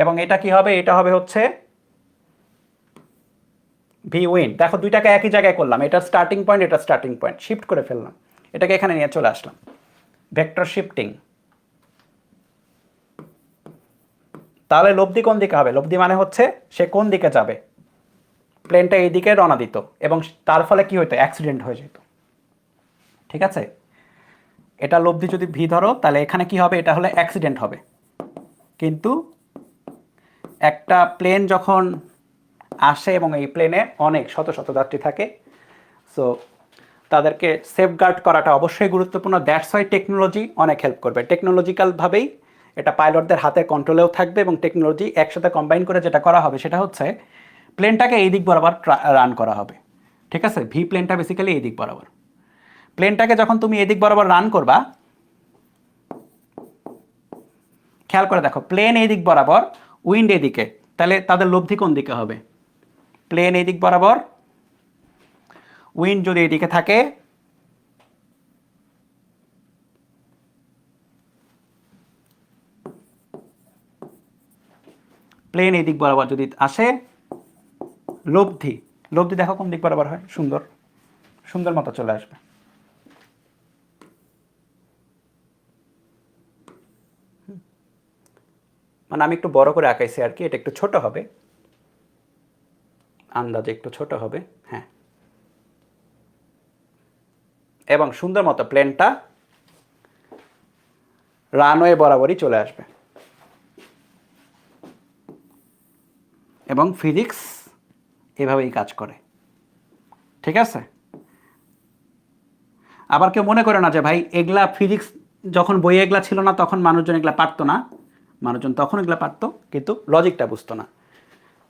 [SPEAKER 1] এবং এটা কি হবে? এটা হবে হচ্ছে ভি উইন্ড। দেখো দুইটাকে একই জায়গায় করলাম, এটা স্টার্টিং পয়েন্ট, এটা স্টার্টিং পয়েন্ট, শিফট করে ফেললাম, এটাকে এখানে নিয়ে চলে আসলাম, ভেক্টর শিফটিং। তাহলে লব্ধি কোন দিকে হবে? লব্ধি মানে হচ্ছে সে কোন দিকে যাবে, প্লেনটা এই দিকে রওনা দিত এবং তার ফলে কি হইতো? অ্যাক্সিডেন্ট হয়ে যেত। ঠিক আছে, এটা লব্ধি যদি ভি ধরো, তাহলে এখানে কি হবে? এটা হলে অ্যাক্সিডেন্ট হবে। কিন্তু একটা প্লেন যখন আসে এবং এই প্লেনে অনেক শত শত যাত্রী থাকে, সো তাদেরকে সেফগার্ড করাটা অবশ্যই গুরুত্বপূর্ণ। দ্যাটস ওয়াই টেকনোলজি অনেক হেল্প করবে। টেকনোলজিক্যালভাবেই এটা পাইলটদের হাতের কন্ট্রোলেও থাকবে এবং টেকনোলজি একসাথে কম্বাইন করে যেটা করা হবে সেটা হচ্ছে প্লেনটাকে এই দিক বরাবর রান করা হবে। ঠিক আছে, ভি প্লেনটা বেসিক্যালি এই দিক বরাবর। প্লেনটাকে যখন তুমি এদিক বরাবর রান করবা, খেয়াল করে দেখো, প্লেন এই দিক বরাবর, উইন্ড এদিকে, তাহলে তাদের লব্ধি কোন দিকে হবে? প্লেন এই দিক বরাবর, উইন্ড যদি এদিকে থাকে, প্লেন এই দিক বরাবর যদি আসে, লব্ধি দেখো কোন দিক বরাবর হয়, সুন্দর মতো চলে আসবে। মানে আমি একটু বড় করে আঁকাইছি আর কি, এটা একটু ছোট হবে, আন্দাজে একটু ছোট হবে, হ্যাঁ, এবং সুন্দর মতো প্লেনটা রানওয়ে বরাবরই চলে আসবে। এবং ফিজিক্স এভাবেই কাজ করে। ঠিক আছে? আবার কেউ মনে করে না যে ভাই এগুলা ফিজিক্স যখন বইয়ে এগুলা ছিল না তখন মানুষজন এগুলা পারতো না, মানুষজন তখন এগুলা পারতো কিন্তু লজিকটা বুঝতো না।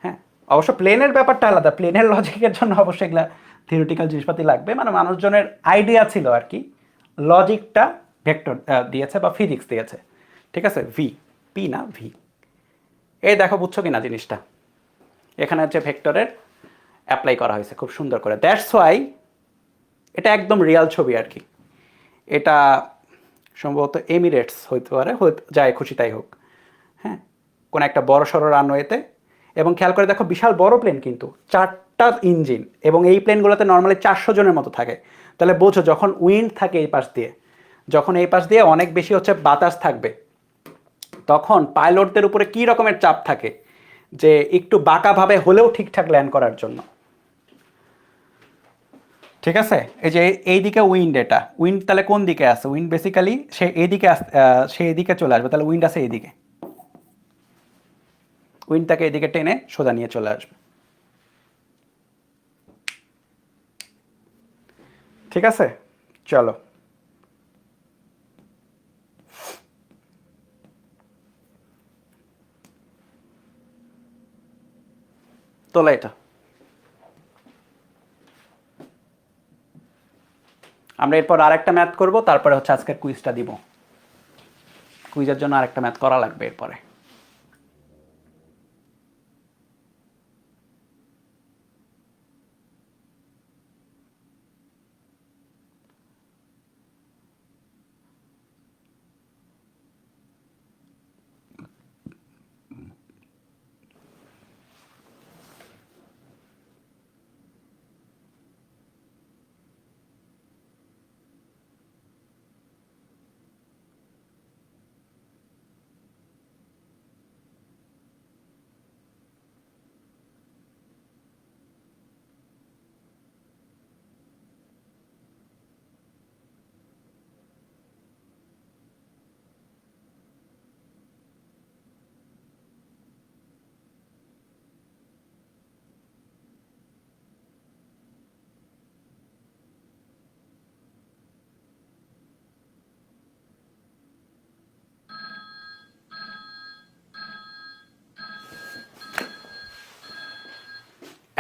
[SPEAKER 1] হ্যাঁ, অবশ্য প্লেনের ব্যাপারটা আলাদা, প্লেনের লজিকের জন্য অবশ্যই এগুলা থিওরিটিক্যাল জিনিসপাতি লাগবে, মানে মানুষজনের আইডিয়া ছিল আর কি, লজিকটা ভেক্টর দিয়েছে বা ফিজিক্স দিয়েছে। ঠিক আছে, ভি, পি না ভি। এই দেখো বুঝছো কিনা জিনিসটা, এখানে হচ্ছে ভেক্টরের অ্যাপ্লাই করা হয়েছে খুব সুন্দর করে, দ্যাটস ওয়াই এটা একদম রিয়াল ছবি আর কি। এটা সম্ভবত এমিরেটস হইতে পারে, যায় খুশি তাই হোক। হ্যাঁ, কোনো একটা বড় সড়ো রানওয়েতে, এবং খেয়াল করে দেখো বিশাল বড় প্লেন কিন্তু 4টা ইঞ্জিন, এবং এই প্লেনগুলোতে নর্মালি 400 জনের মতো থাকে। তাহলে বোঝো যখন উইন্ড থাকে এই পাশ দিয়ে, যখন এই পাশ দিয়ে অনেক বেশি হচ্ছে বাতাস থাকবে, তখন পাইলটদের উপরে কী রকমের চাপ থাকে যে একটু বাঁকাভাবে হলেও ঠিকঠাক ল্যান্ড করার জন্য। ঠিক আছে, এই যে এইদিকে উইন্ড, এটা উইন্ড তাহলে কোন দিকে আছে, উইন্ড বেসিক্যালি সে এইদিকে সে এদিকে চলে আসবে, তাহলে উইন্ড আছে এইদিকে, উইন্ড তাকে এদিকে টেনে সোজা নিয়ে চলে আসবে। ঠিক আছে, চলো। তোলা এটা, আমরা এরপর আরেকটা ম্যাথ করব, তারপরে হচ্ছে আজকের কুইজটা দিব। কুইজের জন্য আরেকটা ম্যাথ করা লাগবে এরপরে।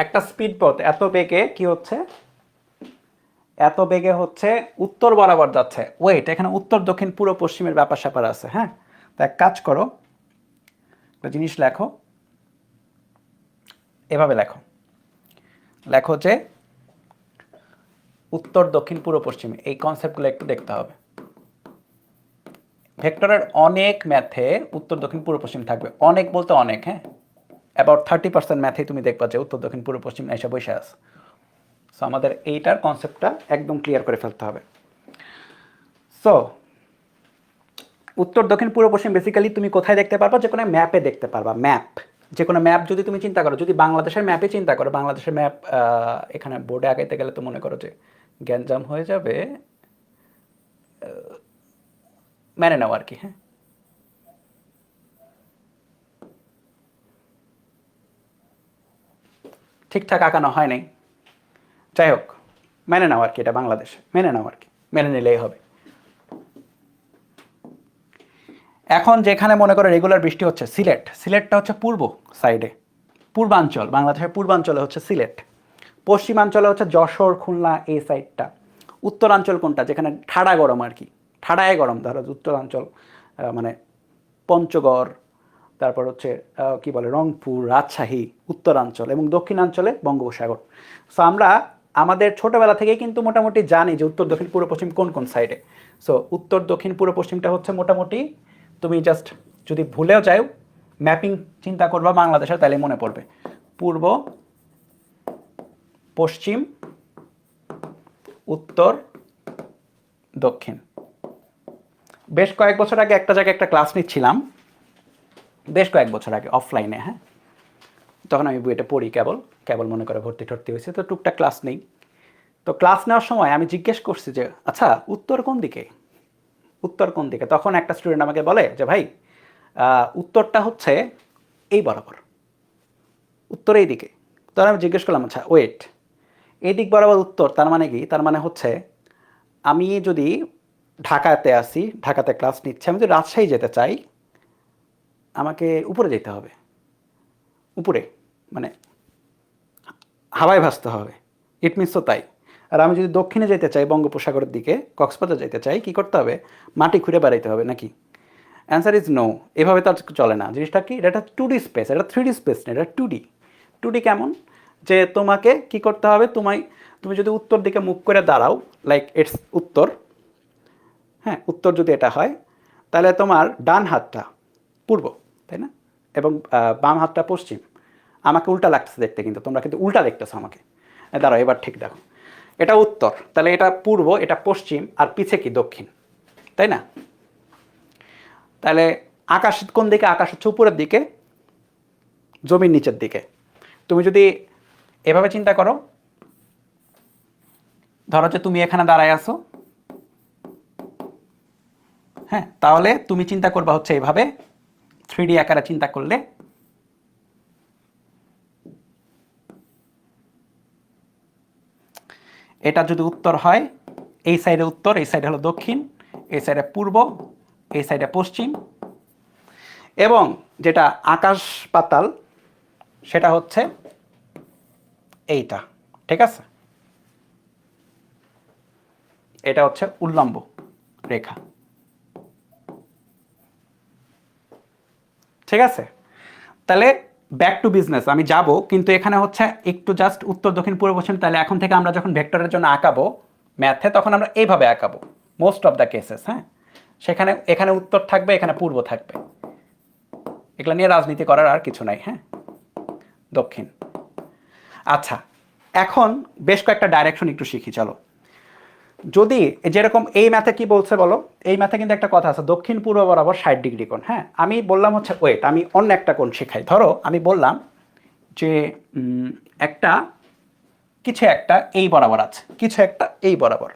[SPEAKER 1] একটা স্পিড পথ এত বেগে কি হচ্ছে, এত বেগে হচ্ছে উত্তর বরাবর যাচ্ছে, ওয়েট এখানে উত্তর দক্ষিণ পূর্ব পশ্চিমের ব্যাপার স্যাপার আছে। হ্যাঁ, তো এক কাজ করো, একটা জিনিস লেখো, এভাবে লেখো, লেখো যে উত্তর দক্ষিণ পূর্ব পশ্চিম, এই কনসেপ্টগুলো একটু দেখতে হবে। ভেক্টরের অনেক ম্যাথে উত্তর দক্ষিণ পূর্ব পশ্চিম থাকবে, অনেক বলতে অনেক। হ্যাঁ, অ্যাবাউট 30% ম্যাথেই তুমি দেখবা যে উত্তর দক্ষিণ পূর্ব পশ্চিম এসে বসে আছে। সো আমাদের এইটার কনসেপ্টটা একদম ক্লিয়ার করে ফেলতে হবে। সো উত্তর দক্ষিণ পূর্ব পশ্চিম বেসিক্যালি তুমি কোথায় দেখতে পারবা, যে কোনো ম্যাপে দেখতে পারবা। ম্যাপ, যে কোনো ম্যাপ যদি তুমি চিন্তা করো, যদি বাংলাদেশের ম্যাপে চিন্তা করো, বাংলাদেশের ম্যাপ এখানে বোর্ডে আগাইতে গেলে তো মনে করো যে গ্যাঞ্জাম হয়ে যাবে, মেনে নাও আর কি। হ্যাঁ, ঠিকঠাক আঁকানো হয় নাই, যাই হোক মেনে নাও আর কি, এটা বাংলাদেশ, মেনে নাও আর কি, মেনে নিলেই হবে। এখন যেখানে মনে করো রেগুলার বৃষ্টি হচ্ছে, সিলেট, সিলেটটা হচ্ছে পূর্ব সাইডে, পূর্বাঞ্চল, বাংলাদেশের পূর্বাঞ্চলে হচ্ছে সিলেট, পশ্চিমাঞ্চলে হচ্ছে যশোর খুলনা এই সাইডটা, উত্তরাঞ্চল কোনটা, যেখানে ঠাড়া গরম আর কি, ঠাড়ায় গরম, ধরো উত্তরাঞ্চল মানে পঞ্চগড়, তারপর হচ্ছে কি বলে রংপুর রাজশাহী উত্তরাঞ্চল, এবং দক্ষিণাঞ্চলে বঙ্গোপসাগর। সো আমরা আমাদের ছোটোবেলা থেকেই কিন্তু মোটামুটি জানি যে উত্তর দক্ষিণ পূর্ব পশ্চিম কোন কোন সাইডে। সো উত্তর দক্ষিণ পূর্ব পশ্চিমটা হচ্ছে মোটামুটি, তুমি জাস্ট যদি ভুলেও যাও ম্যাপিং চিন্তা করবা বাংলাদেশের, তাহলে মনে পড়বে পূর্ব পশ্চিম উত্তর দক্ষিণ। বেশ কয়েক বছর আগে একটা জায়গায় একটা ক্লাস নিচ্ছিলাম, বেশ কয়েক বছর আগে অফলাইনে। হ্যাঁ, তখন আমি বইটা পড়ি, কেবল কেবল মনে করে ভর্তি ঠর্তি হয়েছে, তো টুকটাক ক্লাস নেই। তো ক্লাস নেওয়ার সময় আমি জিজ্ঞেস করছি যে আচ্ছা উত্তর কোন দিকে, উত্তর কোন দিকে, তখন একটা স্টুডেন্ট আমাকে বলে যে ভাই উত্তরটা হচ্ছে এই বরাবর, উত্তর এই দিকে। তখন আমি জিজ্ঞেস করলাম আচ্ছা ওয়েট, এই দিক বরাবর উত্তর তার মানে কি? তার মানে হচ্ছে আমি যদি ঢাকাতে আসি, ঢাকাতে ক্লাস নিচ্ছি, আমি যদি রাজশাহী যেতে চাই আমাকে উপরে যেতে হবে, উপরে মানে হাওয়ায় ভাসতে হবে। ইট মিনস তো তাই। আর আমি যদি দক্ষিণে যেতে চাই বঙ্গোপসাগরের দিকে, কক্সবাজার যেতে চাই, কী করতে হবে? মাটি খুঁড়ে বেড়াইতে হবে নাকি? Answer is no. এভাবে তো আর চলে না। জিনিসটা কি? এটা 2D স্পেস, এটা 3D স্পেস না, এটা 2D। 2D কেমন? যে তোমাকে কি করতে হবে, তুমি যদি উত্তর দিকে মুখ করে দাঁড়াও, লাইক ইটস উত্তর, হ্যাঁ উত্তর যদি এটা হয়, তাহলে তোমার ডান হাতটা পূর্ব, তাই না? এবং বাম হাতটা পশ্চিম। আমাকে উল্টা লাগতেছে দেখতে, কিন্তু তোমরা কিন্তু উল্টা দেখতেছো আমাকে। দাঁড়াও এবার ঠিক দেখো, এটা উত্তর, তাহলে এটা পূর্ব, এটা পশ্চিম, আর পিছে কি দক্ষিণ, তাই না? তাহলে আকাশ কোন দিকে? আকাশ হচ্ছে উপরের দিকে, জমির নিচের দিকে। তুমি যদি এভাবে চিন্তা করো, ধরো যে তুমি এখানে দাঁড়ায় আছো, হ্যাঁ, তাহলে তুমি চিন্তা করবা হচ্ছে এইভাবে 3D আকারে চিন্তা করলে এটা যদি উত্তর হয়, এই সাইডে উত্তর, এই সাইডে হলো দক্ষিণ, এই সাইডে পূর্ব, এই সাইডে পশ্চিম, এবং যেটা আকাশ পাতাল সেটা হচ্ছে এইটা, ঠিক আছে? এটা হচ্ছে উল্লম্ব রেখা, ঠিক আছে? তাহলে ব্যাক টু বিজনেস আমি যাব, কিন্তু এখানে হচ্ছে একটু জাস্ট উত্তর দক্ষিণ পূর্ব পশ্চিম। তাহলে এখন থেকে আমরা যখন ভেক্টরের জন্য আঁকাবো ম্যাথে, তখন আমরা এইভাবে আঁকাবো মোস্ট অফ দ্য কেসেস, হ্যাঁ? সেখানে এখানে উত্তর থাকবে, এখানে পূর্ব থাকবে। এগুলো নিয়ে রাজনীতি করার আর কিছু নাই, হ্যাঁ? দক্ষিণ। আচ্ছা, এখন বেশ কয়েকটা ডাইরেকশন একটু শিখি, চলো। যদি যেরকম এই ম্যাথে কি বলছে বলো, এই ম্যাথে কিন্তু একটা কথা আছে, দক্ষিণ পূর্ব বরাবর 60 ডিগ্রি কোণ। হ্যাঁ, আমি বললাম হচ্ছে ওয়েট, আমি অন্য একটা কোণ শেখাই। ধরো আমি বললাম যে একটা কিছু একটা এই বরাবর আছে, কিছু একটা এই বরাবর,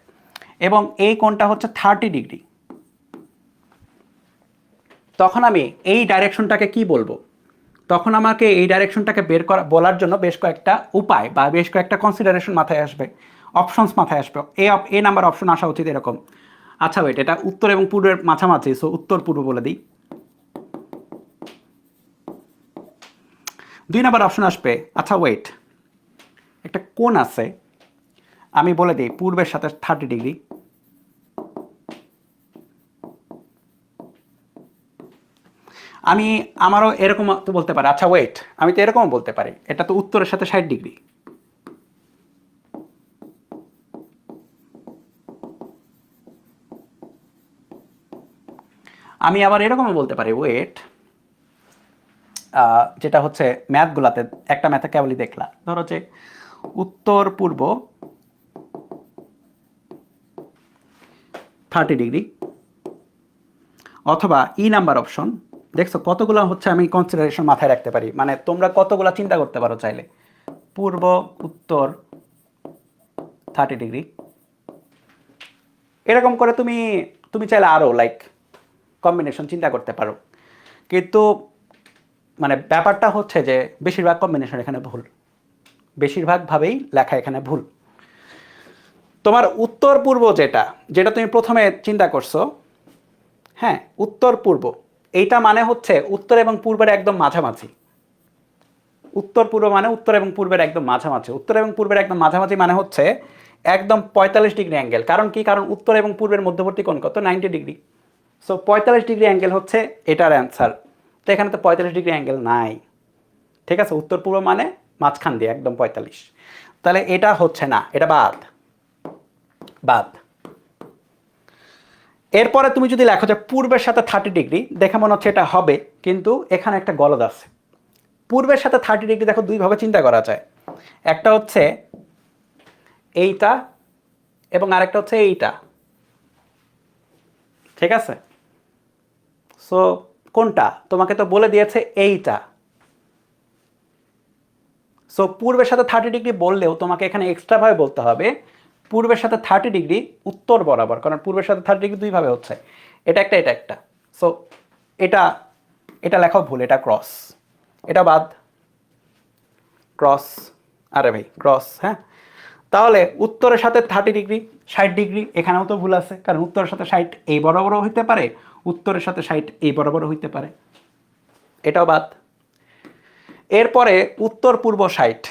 [SPEAKER 1] এবং এই কোণটা হচ্ছে 30 ডিগ্রি। তখন আমি এই ডাইরেকশনটাকে কি বলবো? তখন আমাকে এই ডাইরেকশনটাকে বের করা বলার জন্য বেশ কয়েকটা উপায় বা বেশ কয়েকটা কনসিডারেশন মাথায় আসবে, অপশনস মাথায় আসবে। এ নাম্বার অপশন আসা উচিত এরকম। আচ্ছা ওয়েট, এটা উত্তর এবং পূর্বের মাঝামাঝি, সো উত্তর পূর্ব বলে দিই। 2 নাম্বার অপশন আসবে, আচ্ছা ওয়েট, একটা কোণ আছে, আমি বলে দিই পূর্বের সাথে 30 ডিগ্রি। আমি আমারও এরকম তো বলতে পারি, আচ্ছা ওয়েট, আমি তো এরকমও বলতে পারি, এটা তো উত্তরের সাথে 60 ডিগ্রি। আমি আবার এরকমও বলতে পারি ওয়েট, যেটা হচ্ছে ম্যাথগুলাতে, একটা ম্যাথে কেবলই দেখলা, ধরো যে উত্তর পূর্ব 30 ডিগ্রি, অথবা নাম্বার অপশন। দেখছো কতগুলো হচ্ছে আমি কনসিডারেশন মাথায় রাখতে পারি, মানে তোমরা কতগুলো চিন্তা করতে পারো চাইলে। পূর্ব উত্তর 30 ডিগ্রি, এরকম করে তুমি তুমি চাইলে আরও লাইক কম্বিনেশন চিন্তা করতে পারো। কিন্তু মানে ব্যাপারটা হচ্ছে যে বেশিরভাগ কম্বিনেশন এখানে ভুল, বেশিরভাগভাবেই লেখা এখানে ভুল। তোমার উত্তর পূর্ব যেটা যেটা তুমি প্রথমে চিন্তা করছো, হ্যাঁ উত্তর পূর্ব, এইটা মানে হচ্ছে উত্তর এবং পূর্বের একদম মাঝামাঝি। উত্তর পূর্ব মানে উত্তর এবং পূর্বের একদম মাঝামাঝি। উত্তর এবং পূর্বের একদম মাঝামাঝি মানে হচ্ছে একদম 45 ডিগ্রি অ্যাঙ্গেল। কারণ কি? কারণ উত্তর এবং পূর্বের মধ্যবর্তী কোণ কত? 90 ডিগ্রি। সো 45 ডিগ্রি অ্যাঙ্গেল হচ্ছে এটার অ্যান্সার। তো এখানে তো 45 ডিগ্রি অ্যাঙ্গেল নাই, ঠিক আছে? উত্তর পূর্ব মানে মাঝখান দিয়ে একদম 45। তাহলে এটা হচ্ছে না, এটা বাদ, বাদ। এরপরে তুমি যদি লেখো যে পূর্বের সাথে 30 ডিগ্রি, দেখে মনে হচ্ছে এটা হবে, কিন্তু এখানে একটা গলদ আছে। পূর্বের সাথে 30 ডিগ্রি দেখো দুইভাবে চিন্তা করা যায়। একটা হচ্ছে এইটা, এবং আরেকটা হচ্ছে এইটা, ঠিক আছে? সো কোনটা? তোমাকে তো বলে দিয়েছে এইটা। সো পূর্বের সাথে 30 ডিগ্রি বললেও তোমাকে এখানে এক্সট্রাভাবে বলতে হবে পূর্বের সাথে 30 ডিগ্রি উত্তর বরাবর, কারণ পূর্বের সাথে 30 ডিগ্রি দুইভাবে হচ্ছে, এটা একটা এটা একটা। সো এটা এটা লেখাও ভুল, এটা ক্রস, এটা বাদ, ক্রস। আরে ভাই ক্রস, হ্যাঁ। তাহলে উত্তরের সাথে 30 ডিগ্রি, 60 ডিগ্রি, এখানেও তো ভুল আছে, কারণ উত্তরের সাথে 60 এই বরাবরও হইতে পারে, উত্তরের সাথে 60 এই বরাবরও হইতে পারে, এটাও বাদ। এরপরে উত্তর পূর্ব 60,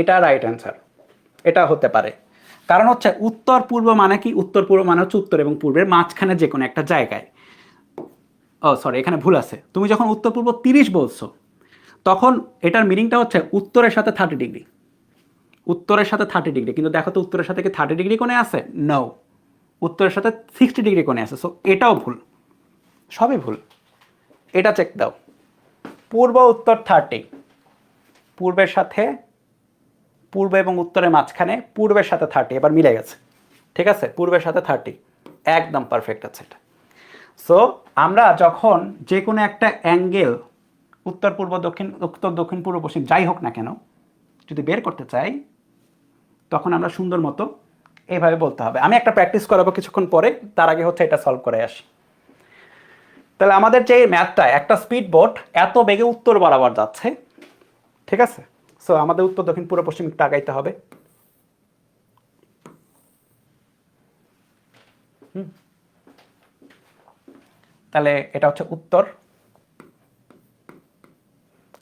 [SPEAKER 1] এটা রাইট অ্যান্সার, এটা হতে পারে। কারণ হচ্ছে উত্তর পূর্ব মানে কি, উত্তর পূর্ব মানে হচ্ছে উত্তর এবং পূর্বের মাঝখানে যে কোনো একটা জায়গায়। ও সরি, এখানে ভুল আছে। তুমি যখন উত্তর পূর্ব 30 বলছো, তখন এটার মিনিংটা হচ্ছে উত্তরের সাথে 30 ডিগ্রি, উত্তরের সাথে 30 ডিগ্রি। কিন্তু দেখো তো উত্তরের সাথে কি 30 ডিগ্রি কোণে আছে? নো, উত্তরের সাথে 60 ডিগ্রি কোণে আছে। সো এটাও ভুল, সবই ভুল। এটা চেক দাও। পূর্ব উত্তর 30, পূর্বের সাথে, পূর্ব এবং উত্তরের মাঝখানে পূর্বের সাথে 30, এবার মিলে গেছে, ঠিক আছে, পূর্বের সাথে 30, একদম পারফেক্ট আছে এটা। সো আমরা যখন যে কোনো একটা অ্যাঙ্গেল, উত্তর পূর্ব দক্ষিণ, উত্তর দক্ষিণ পূর্ব পশ্চিম যাই হোক না কেন, যদি বের করতে চাই, তখন আমরা সুন্দর মতো এইভাবে বলতে হবে। আমি একটা প্র্যাকটিস করাবো কিছুক্ষণ পরে, তার আগে হচ্ছে এটা সলভ করে আসি। তাহলে আমাদের যে ম্যাথটা, একটা স্পিড বোট এত বেগে উত্তর বরাবর যাচ্ছে, ঠিক আছে। সো আমাদের উত্তর দক্ষিণ পূর্ব পশ্চিম একটু আগাইতে হবে। তাহলে এটা হচ্ছে উত্তর,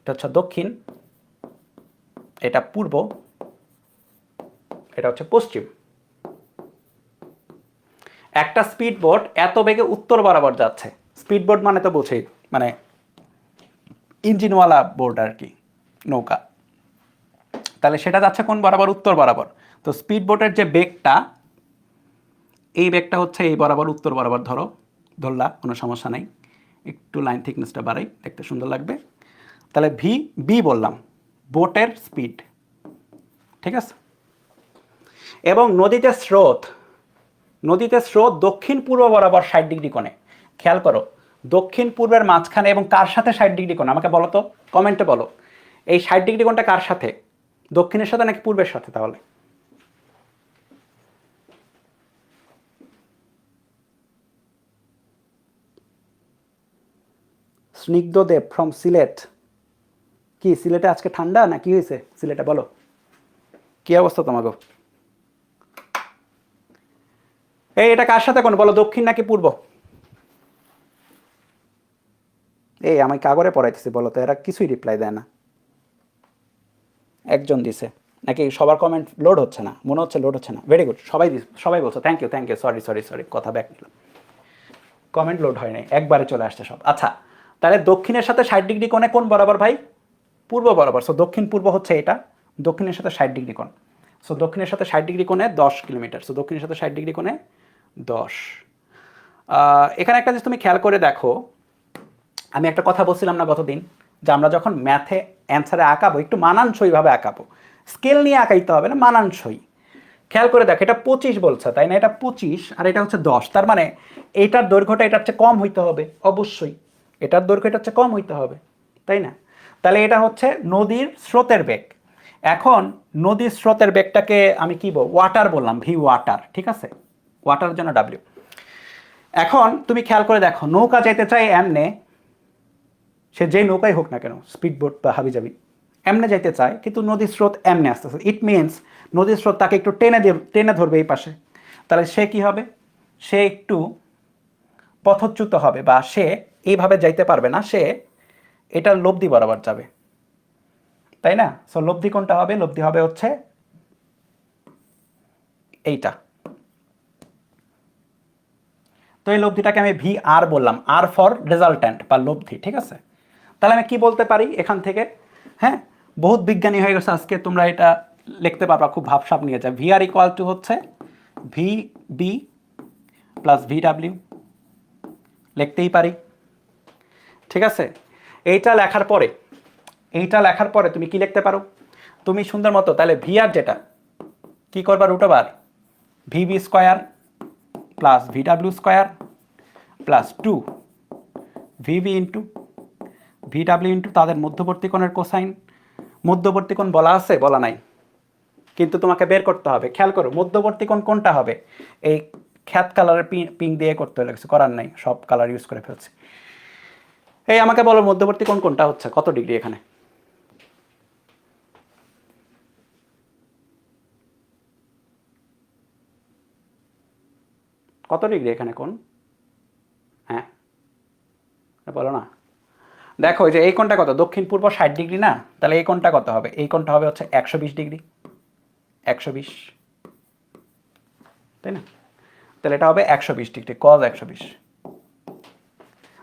[SPEAKER 1] এটা হচ্ছে দক্ষিণ, এটা পূর্ব, এটা হচ্ছে পশ্চিম। একটা স্পিড বোট এত বেগে উত্তর বরাবর যাচ্ছে, স্পিড বোট মানে তো বোঝেই, মানে ইঞ্জিনওয়ালা বোট আর কি, নৌকা। তাহলে সেটা যাচ্ছে কোন বরাবর? উত্তর বরাবর। তো স্পিড বোটের যে বেগটা, এই বেগটা হচ্ছে এই বরাবর, উত্তর বরাবর ধরো, ধরলা, কোনো সমস্যা নাই। একটু লাইন থিকনেসটা বাড়াই, দেখতে সুন্দর লাগবে। তাহলে ভি বি বললাম, বোটের স্পিড, ঠিক আছে। এবং নদীতে স্রোত, নদীতে স্রোত দক্ষিণ পূর্ব বরাবর 60 ডিগ্রি কোণে। খেয়াল করো, দক্ষিণ পূর্বের মাঝখানে, এবং কার সাথে 60 ডিগ্রি কোণ? আমাকে বলো তো, কমেন্টে বলো। এই 60 ডিগ্রি কোণটা কার সাথে? দক্ষিণের সাথে নাকি পূর্বের সাথে? তাহলে স্নিগ্ধদেব ফ্রম সিলেট, কি সিলেটে আজকে ঠান্ডা না কি হয়েছে সিলেটে? বলো কি অবস্থা তোমাকে? এই এটা কার সাথে কোন বলো, দক্ষিণ নাকি পূর্ব? এই আমি কাগরে পড়াইতেছি, বলো তো, এরা কিছুই রিপ্লাই দেয় না। একজন দিছে নাকি? সবার কমেন্ট লোড হচ্ছে না মনে হচ্ছে, লোড হচ্ছে না। ভেরি গুড, সবাই সবাই বলছো, thank you thank you, sorry sorry sorry, কথা ব্যাক নিলাম। কমেন্ট লোড হয় নাই, একবারে চলে আসছে সব। আচ্ছা, তাহলে দক্ষিণের সাথে 60 ডিগ্রি কোণে কোন বরাবর ভাই? পূর্ব বরাবর। সো দক্ষিণ পূর্ব হচ্ছে এটা, দক্ষিণের সাথে 60 ডিগ্রি কোণ। সো দক্ষিণের সাথে 60 ডিগ্রি কোণে 10 কিলোমিটার। সো দক্ষিণের সাথে 60 ডিগ্রি কোণে 10। এখানে একটা জিনিস তুমি খেয়াল করে দেখো, আমি একটা কথা বলছিলাম না গতদিন, যে আমরা যখন ম্যাথে অ্যান্সারে আঁকাবো, একটু মানানসইভাবে আঁকাবো, স্কেল নিয়ে আঁকাইতে হবে না, মানানসই। খেয়াল করে দেখো, এটা 25 বলছে, তাই না? এটা 25 আর এটা হচ্ছে 10, তার মানে এইটার দৈর্ঘ্যটা এটার চেয়ে কম হইতে হবে অবশ্যই, এটার দৈর্ঘ্য এটার চেয়ে কম হইতে হবে, তাই না? তাহলে এটা হচ্ছে নদীর স্রোতের বেগ। এখন নদীর স্রোতের বেগটাকে আমি কি বলবো? ওয়াটার বললাম, ভি ওয়াটার, ঠিক আছে, ওয়াটার জন্য ডাব্লিউ। এখন তুমি খেয়াল করে দেখো, নৌকা যেতে চাই এমনে, সে যে নৌকাই হোক না কেন, স্পিড বোট বা হাবিজাবি, এমনে যাইতে চায়, কিন্তু নদীর স্রোত এমনে আসতেছে। ইট মিনস নদীর স্রোত তাকে একটু টেনে ধরবে এই পাশে। তাহলে সে কি হবে? সে একটু পথচ্যুত হবে, বা সে এইভাবে যাইতে পারবে না, সে এটার লব্ধি বরাবর যাবে, তাই না? সো লব্ধি কোনটা হবে? লব্ধি হবে হচ্ছে এইটা। তো এই লব্ধিটাকে আমি ভি আর বললাম, আর ফর রেজাল্ট্যান্ট বা লব্ধি, ঠিক আছে। তাহলে আমি কি বলতে পারি এখান থেকে? হ্যাঁ, বহুত বিজ্ঞানী হয়ে গেছে আজকে, তোমরা এটা লিখতে পারবা খুব ভাবসাব নিয়ে যায়। ভি আর ইকুয়াল টু হচ্ছে V B plus V W, লিখতেই পারি, ঠিক আছে। এইটা লেখার পরে, এইটা লেখার পরে তুমি কি লিখতে পারো? তুমি সুন্দর মতো তাহলে ভি আর যেটা কি করবা, root over V B square plus V W square plus 2 VB into V W into তাদের মধ্যবর্তী কোণের কোসাইন। মধ্যবর্তী কোণ বলা আছে? বলা নাই, কিন্তু তোমাকে বের করতে হবে। খেয়াল করো, মধ্যবর্তী কোণ কোনটা হবে? এই খ্যাত কালারের পিঙ্ক দিয়ে করতে হলে কিছু করার নাই, সব কালার ইউজ করে ফেলছি। এই আমাকে বলো মধ্যবর্তী কোণ কোনটা হচ্ছে, কত ডিগ্রি এখানে? কত ডিগ্রি এখানে কোণ? হ্যাঁ, বলো না। দেখো এই যে এই কোণটা কত, দক্ষিণ পূর্ব 60 ডিগ্রি না, তাহলে এই কোণটা কত হবে? এই কোণটা হবে হচ্ছে 120 ডিগ্রি, 120, তাই না? তাহলে এটা হবে 120 ডিগ্রি, cos 120।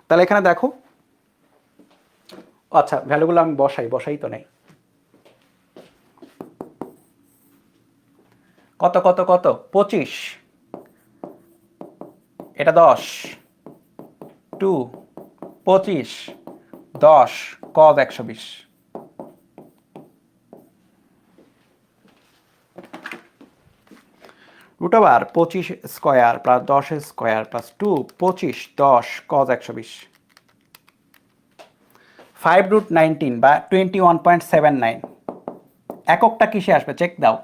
[SPEAKER 1] তাহলে এখানে দেখো, আচ্ছা ভ্যালুগুলো আমি বসাই তো নেই। কত কত কত? 25, এটা 10, 2, 25, 10, cos 120। √ 25 square plus 10 square plus 2, 25, 10, cos 120। 5√19 বা 21.79। এককটা কিসে আসবে চেক দাও,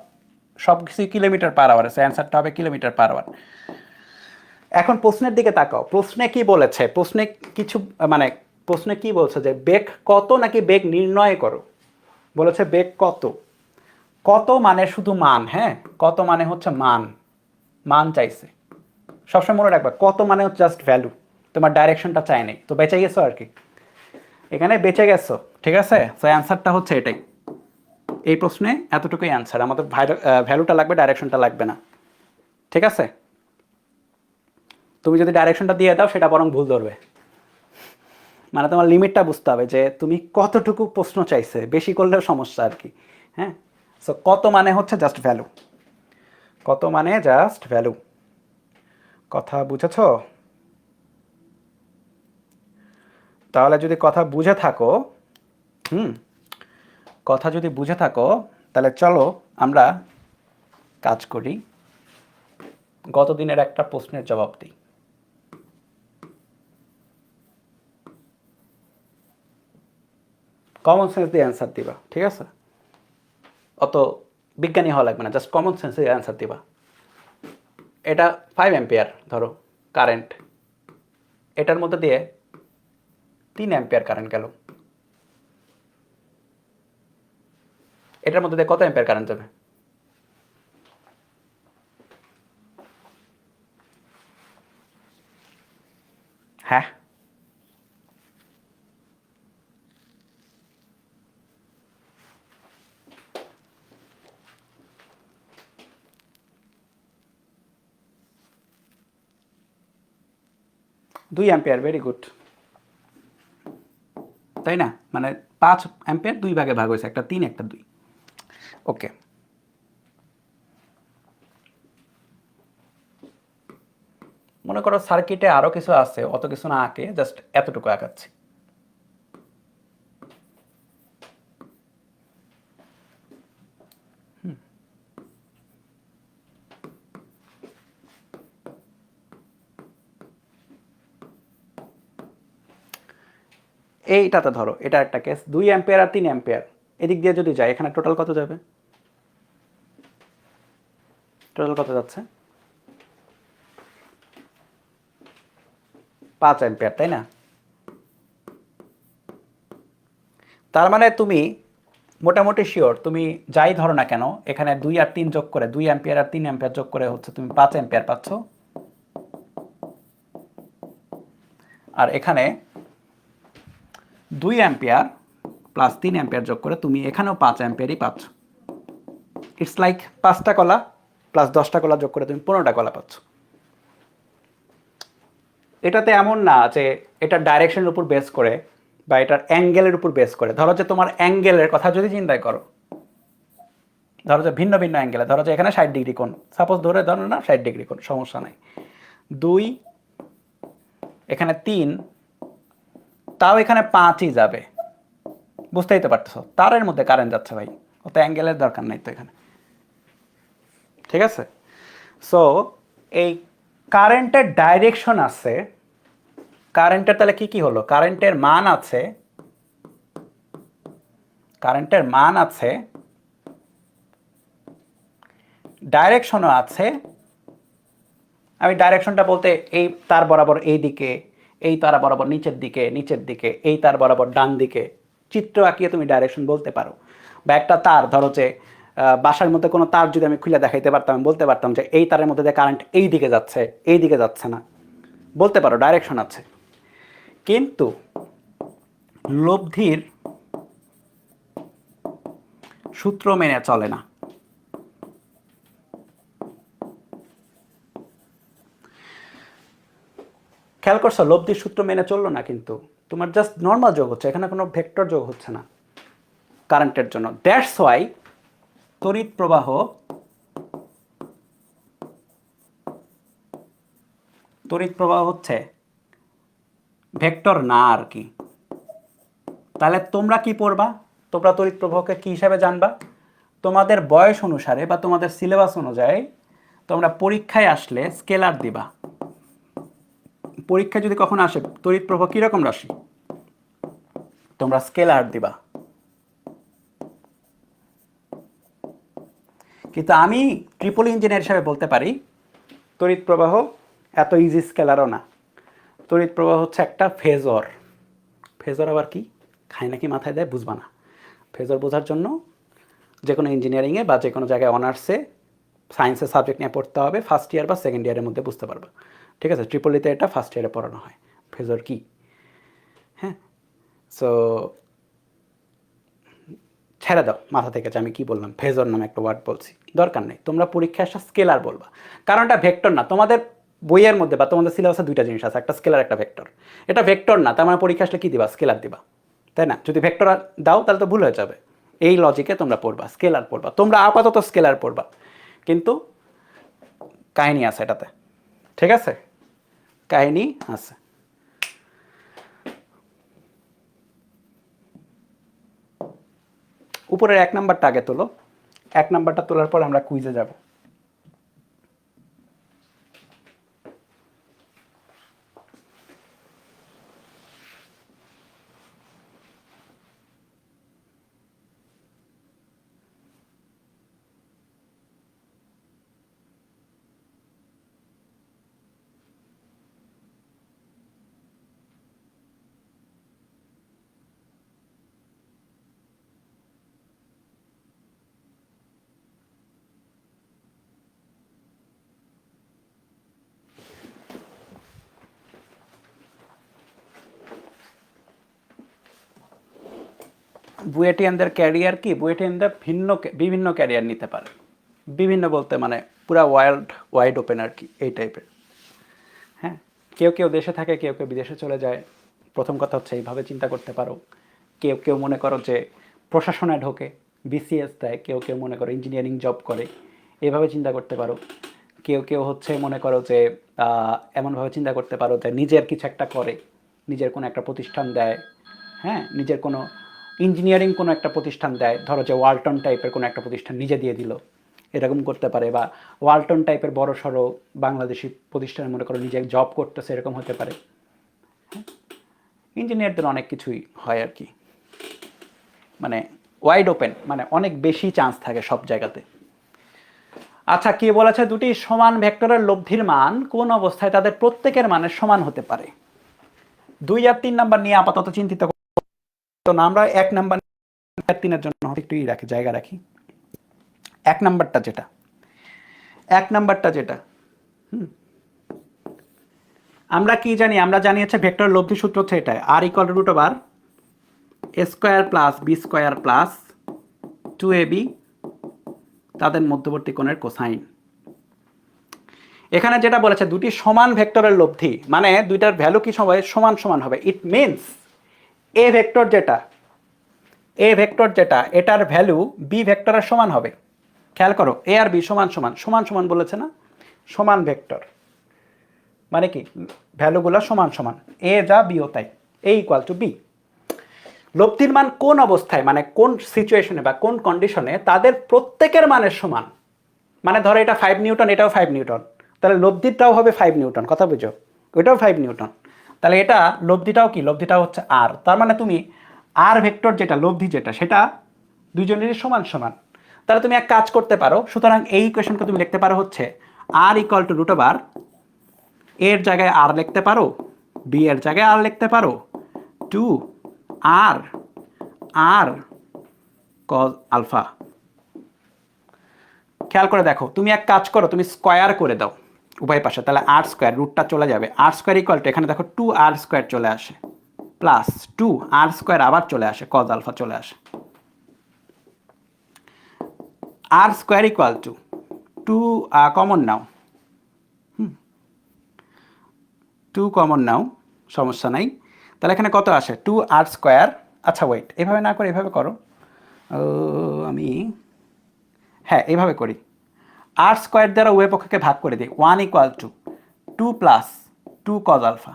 [SPEAKER 1] সব কিছু কিলোমিটার পার আওয়ার আছে, অ্যান্সারটা হবে কিলোমিটার পার আওয়ার। এখন প্রশ্নের দিকে তাকাও, প্রশ্নে কি বলেছে? প্রশ্নে কিছু মানে প্রশ্নে কি বলছে যে বেগ কত নাকি বেগ নির্ণয় করো, বলেছে বেগ কত। কত মানে শুধু মান, হ্যাঁ কত মানে হচ্ছে মান, মান চাইছে। সবসময় মনে রাখবা কত মানে হচ্ছে জাস্ট ভ্যালু, তোমার ডাইরেকশনটা চাই নাই, তো বেঁচে গেছো আর কি, এখানে বেঁচে গেছো, ঠিক আছে। তো অ্যান্সারটা হচ্ছে এটাই, এই প্রশ্নে এতটুকুই অ্যান্সার, আমাদের ভ্যালুটা লাগবে, ডাইরেকশনটা লাগবে না, ঠিক আছে। তুমি যদি ডাইরেকশনটা দিয়ে দাও সেটা বরং ভুল ধরবে, মানে তোমার লিমিটটা বুঝতে হবে যে তুমি কতটুকু প্রশ্ন চাইছে, বেশি করলেও সমস্যা আর কি, হ্যাঁ। সো কত মানে হচ্ছে জাস্ট ভ্যালু, কত মানে জাস্ট ভ্যালু, কথা বুঝেছো? তাহলে যদি কথা বুঝে থাকো, কথা যদি বুঝে থাকো তাহলে চলো আমরা কাজ করি, গত দিনের একটা প্রশ্নের জবাব দিই। কমন সেন্স দিয়ে অ্যান্সার দিবা, ঠিক আছে, অত বিজ্ঞানী হওয়া লাগবে না, জাস্ট কমন সেন্স দিয়ে অ্যান্সার দিবা। এটা 5 অ্যাম্পিয়ার ধরো কারেন্ট, এটার মধ্যে দিয়ে 3 অ্যাম্পিয়ার কারেন্ট গেল, এটার মধ্যে দিয়ে কত অ্যাম্পিয়ার কারেন্ট যাবে? হ্যাঁ, দুই অ্যাম্পিয়ার, ভেরি গুড, তাই না? মানে 5 অ্যাম্পিয়ার দুই ভাগে ভাগ হয়েছে, একটা 3 একটা 2। ওকে, মনে করো সার্কিটে আরো কিছু আছে, অত কিছু না আঁকে, জাস্ট এতটুকু আঁকাচ্ছি। এইটাতে ধরো এটা একটা কেস, 2 অ্যাম্পিয়ার আর 3 অ্যাম্পিয়ার এদিক দিয়ে যদি যায়, এখানে টোটাল কত যাবে? টোটাল কত যাচ্ছে? 5 অ্যাম্পিয়ার, তাই না? তার মানে তুমি মোটামুটি শিওর, তুমি যাই ধরো না কেন, এখানে 2 আর 3 যোগ করে, 2 অ্যাম্পিয়ার আর 3 অ্যাম্পিয়ার যোগ করে হচ্ছে তুমি 5 অ্যাম্পিয়ার পাচ্ছ, আর এখানে 2 অ্যাম্পিয়ার প্লাস 3 অ্যাম্পিয়ার যোগ করে তুমি এখানেও 5 অ্যাম্পিয়ারই পাচ্ছ। ইটস লাইক 5টা কলা প্লাস 10টা কলা যোগ করে তুমি 15টা কলা পাচ্ছ। এটাতে এমন না যে এটা ডাইরেকশনের উপর বেস করে বা এটার অ্যাঙ্গেলের উপর বেস করে, ধরো যে তোমার অ্যাঙ্গেলের কথা যদি চিন্তাই করো, ধরো যে ভিন্ন ভিন্ন অ্যাঙ্গেলে, ধরো যে এখানে 60 ডিগ্রি কোণ, সাপোজ ধরো না 60 ডিগ্রি কোণ, সমস্যা নাই, 2 এখানে 3, তাও এখানে 5ই যাবে, বুঝতেই তো পারতেছো, তারের মধ্যে কারেন্ট যাচ্ছে ভাই, অত অ্যাঙ্গেলের দরকার নাই তো এখানে, ঠিক আছে। সো এই কারেন্টের ডাইরেকশন আছে, কারেন্টের তাহলে কি কি হলো, কারেন্টের মান আছে, কারেন্টের মান আছে, ডাইরেকশনও আছে। আমি ডাইরেকশনটা বলতে এই তার বরাবর এই দিকে, এই তার বরাবর নিচের দিকে, নিচের দিকে, এই তার বরাবর ডান দিকে, চিত্র আঁকিয়ে তুমি ডাইরেকশন বলতে পারো। বা একটা তার ধরো যে বাসার মধ্যে কোনো তার যদি আমি খুলে দেখাইতে পারতাম, আমি বলতে পারতাম যে এই তারের মধ্যে দিয়ে কারেন্ট এই দিকে যাচ্ছে, এই দিকে যাচ্ছে না, বলতে পারো ডাইরেকশন আছে। কিন্তু লব্ধির সূত্র মেনে চলে না। খেয়াল করছো, লব্ধির সূত্র মেনে চললো না, কিন্তু তোমার জাস্ট নর্মাল যোগ হচ্ছে, এখানে কোনো ভেক্টর যোগ হচ্ছে না কারেন্টের জন্য। দ্যাটস ওয়াই তড়িৎ প্রবাহ হচ্ছে ভেক্টর না আর কি। তাহলে তোমরা কি পড়বা? তোমরা তড়িৎ প্রবাহকে কি হিসাবে জানবা? তোমাদের বয়স অনুসারে বা তোমাদের সিলেবাস অনুযায়ী তোমরা পরীক্ষায় আসলে স্কেলার দিবা। পরীক্ষা যদি কখন আসে তড়িৎ প্রবাহ কিরকম রাশি, তোমরা স্কেলার দিবা। কিন্তু আমি ট্রিপল ইঞ্জিনিয়ার হিসাবে বলতে পারি তড়িৎ প্রবাহ এত ইজি স্কেলারও না। তড়িৎ প্রবাহ হচ্ছে একটা ফেজর। ফেজর আবার কি, খায় নাকি মাথায় দেয় বুঝবা না। ফেজর বোঝার জন্য যে কোনো ইঞ্জিনিয়ারিংয়ে বা যে কোনো জায়গায় অনার্সে সায়েন্সের সাবজেক্ট নিয়ে পড়তে হবে, ফার্স্ট ইয়ার বা সেকেন্ড ইয়ারের মধ্যে বুঝতে পারবে। ঠিক আছে, ট্রিপলিতে এটা ফার্স্ট ইয়ারে পড়ানো হয় ফেজর কি। হ্যাঁ, সো ছেড়ে দাও মাথা থেকে যে আমি কি বললাম, ফেজর নামে একটা ওয়ার্ড বলছি, দরকার নেই। তোমরা পরীক্ষায় আসা স্কেলার বলবা, কারণ এটা ভেক্টর না। তোমাদের বইয়ের মধ্যে বা তোমাদের সিলেবাসে দুইটা জিনিস আছে, একটা স্কেলার একটা ভেক্টর। এটা ভেক্টর না, তার মানে পরীক্ষা আসলে কি দিবা? স্কেলার দিবা, তাই না? যদি ভেক্টর দাও তাহলে তো ভুল হয়ে যাবে। এই লজিকে তোমরা পড়বা, স্কেলার পড়বা। তোমরা আপাতত স্কেলার পড়বা, কিন্তু কাহিনী আছে এটাতে। ঠিক আছে, কাহিনী আছে। উপরের 1 নাম্বারটা আগে তোলো। 1 নাম্বারটা তোলার পর আমরা কুইজে যাব। বুয়েটিয়ানদের ক্যারিয়ার কি? বুয়েটিয়ানদের বিভিন্ন ক্যারিয়ার নিতে পারে। বিভিন্ন বলতে মানে পুরা ওয়াইড ওপেন আর কি, এই টাইপের। হ্যাঁ, কেউ কেউ দেশে থাকে, কেউ কেউ বিদেশে চলে যায়। প্রথম কথা হচ্ছে এইভাবে চিন্তা করতে পারো। কেউ কেউ মনে করো যে প্রশাসনে ঢোকে, বিসিএস দেয়। কেউ কেউ মনে করো ইঞ্জিনিয়ারিং জব করে, এভাবে চিন্তা করতে পারো। কেউ কেউ হচ্ছে মনে করো যে এমনভাবে চিন্তা করতে পারো যে নিজের কিছু একটা করে, নিজের কোনো একটা প্রতিষ্ঠান দেয়। হ্যাঁ, নিজের কোনো ইঞ্জিনিয়ারিং কোনো একটা প্রতিষ্ঠান দেয়, ধরো যে ওয়ালটন টাইপের কোনো একটা প্রতিষ্ঠান নিজে দিয়ে দিল, এরকম করতে পারে। বা ওয়ালটন টাইপের বড় সড়ো বাংলাদেশি প্রতিষ্ঠানে মনে করো নিজে জব করতেছে, এরকম হতে পারে। ইঞ্জিনিয়ারদের অনেক কিছুই হয় আর কি, মানে ওয়াইড ওপেন, মানে অনেক বেশি চান্স থাকে সব জায়গাতে। আচ্ছা, কি বলেছে? দুটি সমান ভেক্টরের লব্ধির মান কোন অবস্থায় তাদের প্রত্যেকের মানের সমান হতে পারে? 2 আর 3 নাম্বার নিয়ে আপাতত চিন্তিত তো না, আমরা 1 নাম্বার আর 3-এর জন্য একটু রাখি, জায়গা রাখি। 1 নাম্বারটা যেটা, 1 নাম্বারটা যেটা আমরা কি জানি? আমরা জানি হচ্ছে ভেক্টর লব্ধি সূত্র হচ্ছে এটা, R equal to root over A square plus B square plus 2ab তাদের মধ্যবর্তী কোণের কোসাইন। এখানে যেটা বলেছে দুটি সমান ভেক্টরের লব্ধি, মানে দুইটার ভ্যালু কি সমান সমান হবে। ইট মিনস এ ভেক্টর যেটা এটার ভ্যালু বি ভেক্টরের সমান হবে। খেয়াল করো, এ আর বি সমান সমান, সমান সমান বলেছে না? সমান ভেক্টর মানে কি ভ্যালুগুলো সমান সমান, এ যা বিও তাই, এ ইকুয়াল টু বি। লব্ধির মান কোন অবস্থায়, মানে কোন সিচুয়েশনে বা কোন কন্ডিশনে তাদের প্রত্যেকের মানের সমান। মানে ধরো এটা 5 নিউটন, এটাও 5 নিউটন, তাহলে লব্ধিটাও হবে 5 নিউটন, কথা বুঝো? ওইটাও 5 নিউটন, তাহলে এটা লব্ধিটাও কি? লব্ধিটাও হচ্ছে আর। তার মানে তুমি আর ভেক্টর যেটা লব্ধি যেটা, সেটা দুইজনেরই সমান সমান। তাহলে তুমি এক কাজ করতে পারো, সুতরাং এই ইকুয়েশনকে তুমি লিখতে পারো হচ্ছে R equal to root over এর জায়গায় আর লিখতে পারো, বি এর জায়গায় আর লিখতে পারো, 2 আর আর কজ আলফা। খেয়াল করে দেখো, তুমি এক কাজ করো, তুমি স্কোয়ার করে দাও উভয় পাশে, তাহলে আর স্কোয়ার, রুটটা চলে যাবে, আর স্কোয়ার ইকুয়াল টু এখানে দেখো 2r স্কোয়ার চলে আসে, প্লাস 2r স্কোয়ার আবার চলে আসে, কজ আলফা চলে আসে, R square equal to 2 common নাও, 2 কমন নাও, সমস্যা নাই। তাহলে এখানে কত আসে, 2r স্কোয়ার। আচ্ছা ওয়েট, এভাবে না করে এভাবে করো, আমি হ্যাঁ এইভাবে করি, আর স্কোয়ার দ্বারা উভয় পক্ষকে ভাগ করে দিই, 1 equal to 2 plus 2 cos alpha.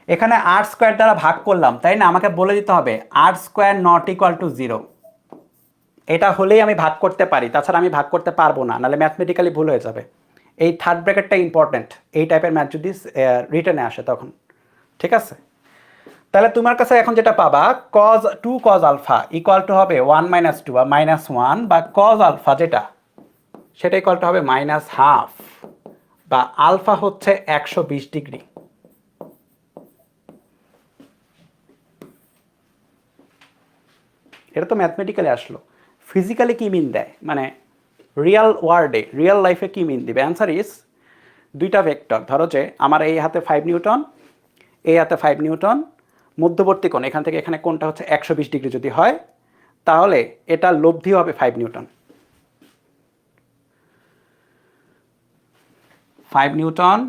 [SPEAKER 1] এখানে আর স্কোয়ার দ্বারা ভাগ করলাম, তাই না? আমাকে বলে দিতে হবে আর স্কোয়ার নট ইকুয়াল টু 0, এটা হলেই আমি ভাগ করতে পারি, তাছাড়া আমি ভাগ করতে পারবো না, নাহলে ম্যাথমেটিক্যালি ভুল হয়ে যাবে। এই থার্ড ব্র্যাকেটটা ইম্পর্টেন্ট এই টাইপের ম্যাথ যদি রিটার্নে আসে তখন, ঠিক আছে? তাহলে তোমার কাছে এখন যেটা পাবা, cos 2 cos alpha equal to হবে 1 মাইনাস 2 বা মাইনাস 1, বা কজ আলফা যেটা সেটা ইকুয়াল টু হবে মাইনাস হাফ, বা আলফা হচ্ছে 120 ডিগ্রি। এটা তো ম্যাথমেটিক্যালি আসলো, ফিজিক্যালি কি মিন দেয়, মানে রিয়েল ওয়ার্ল্ডে রিয়েল লাইফে কি মিন দিবে? অ্যান্সার ইজ দুইটা ভেক্টর, ধরো যে আমার এই হাতে 5 নিউটন, এই হাতে 5 নিউটন, মধ্যবর্তী কোণ এখান থেকে এখানে কোণটা হচ্ছে 120 ডিগ্রি যদি হয়, তাহলে এটা লব্ধি হবে 5 নিউটন। 5 নিউটন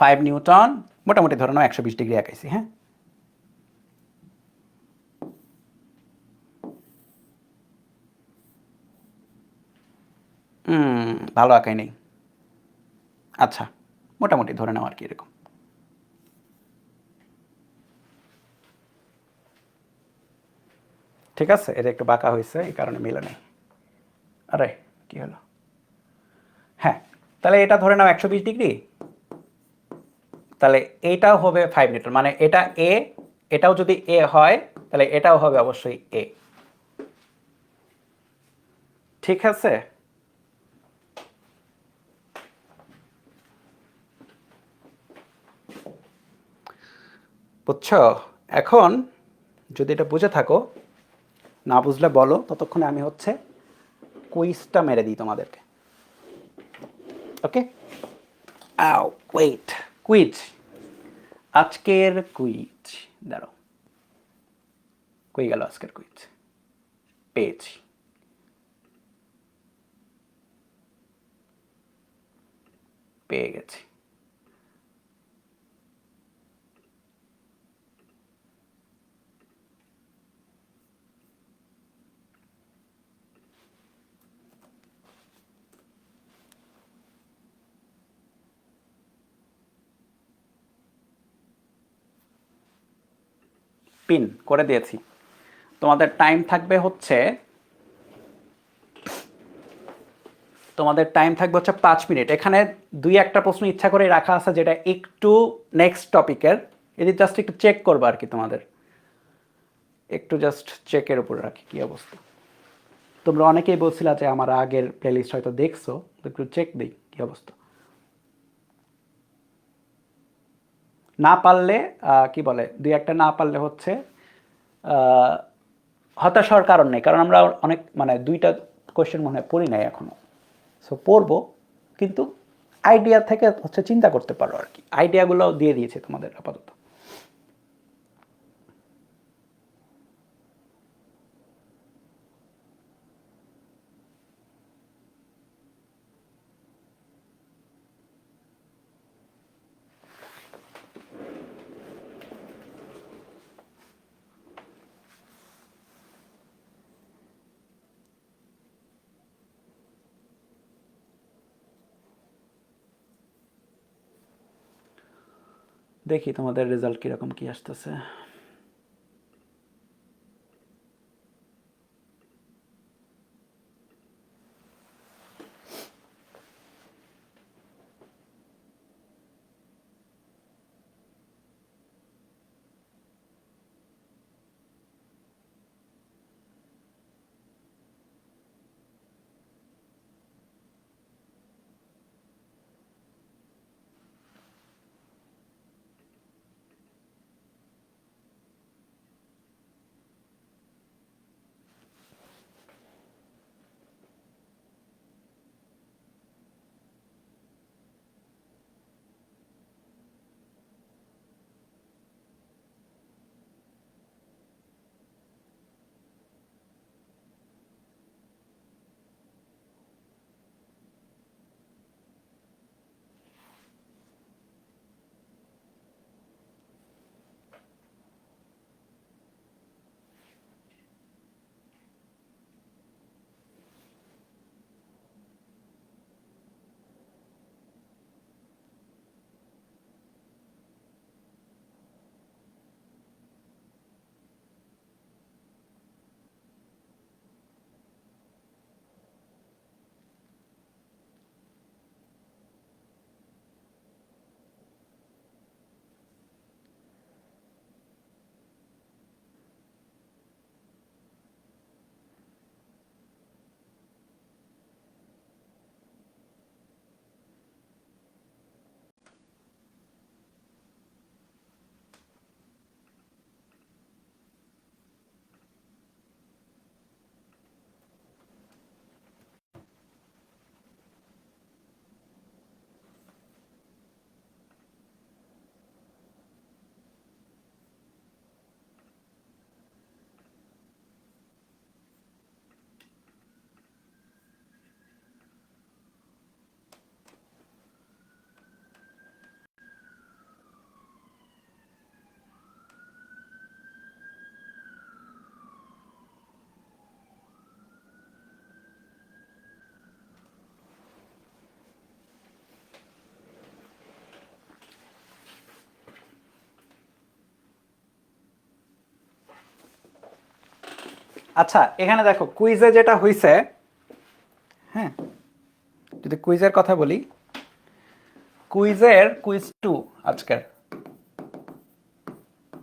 [SPEAKER 1] 5 নিউটন মোটামুটি ধরে নাও 120 ডিগ্রি আঁকাইছি, হ্যাঁ? ভালো আঁকাই নেই, আচ্ছা মোটামুটি ধরে নাও আর কি এরকম। ঠিক আছে, এটা একটু বাঁকা হয়েছে এই কারণে মিলে নেই। আরে কি হলো, হ্যাঁ তাহলে এটা ধরে নাও 120 ডিগ্রি, তাহলে এটাও হবে 5 নিউটন, মানে এটা এ, এটাও যদি এ হয় তাহলে এটাও হবে অবশ্যই এ, ঠিক আছে? বুঝছো? এখন যদি এটা বুঝে থাকো, না বুঝলে বলো, ততক্ষণে আমি হচ্ছে কুইজটা মেরে দিই তোমাদেরকে। ওকে, আও ওয়েট, কুইজ, আজকের কুইজ, দাঁড়াও, কই গেল আজকের কুইজ? পেয়েছি, পেয়ে গেছি। পিন করে দিয়েছি। তোমাদের টাইম থাকবে হচ্ছে, তোমাদের টাইম থাকবে হচ্ছে 5 মিনিট। এখানে দুই একটা প্রশ্ন ইচ্ছা করে রাখা আছে যেটা একটু নেক্সট টপিকের, এটি জাস্ট একটু চেক করবো আর কি, তোমাদের একটু জাস্ট চেকের উপর রাখি কি অবস্থা। তোমরা অনেকেই বলছিলা যে আমার আগের প্লেলিস্ট হয়তো দেখছো, একটু চেক দিই কি অবস্থা। না পারলে কি বলে, দুই একটা না পারলে হচ্ছে আহ, হতাশ হওয়ার কারণ নেই, কারণ আমরা অনেক মানে দুইটা কোয়েশ্চেন মনে হয় পড়ি নাই এখনো, সো পড়বো, কিন্তু আইডিয়া থেকে হচ্ছে চিন্তা করতে পারো আর কি, আইডিয়াগুলো দিয়ে দিয়েছে তোমাদের আপাতত। দেখি তোমাদের রেজাল্ট কিরকম কি আসতেছে। আচ্ছা এখানে দেখো কুইজে যেটা হইছে, হ্যাঁ যদি কুইজের কথা বলি, কুইজ 2 আজকের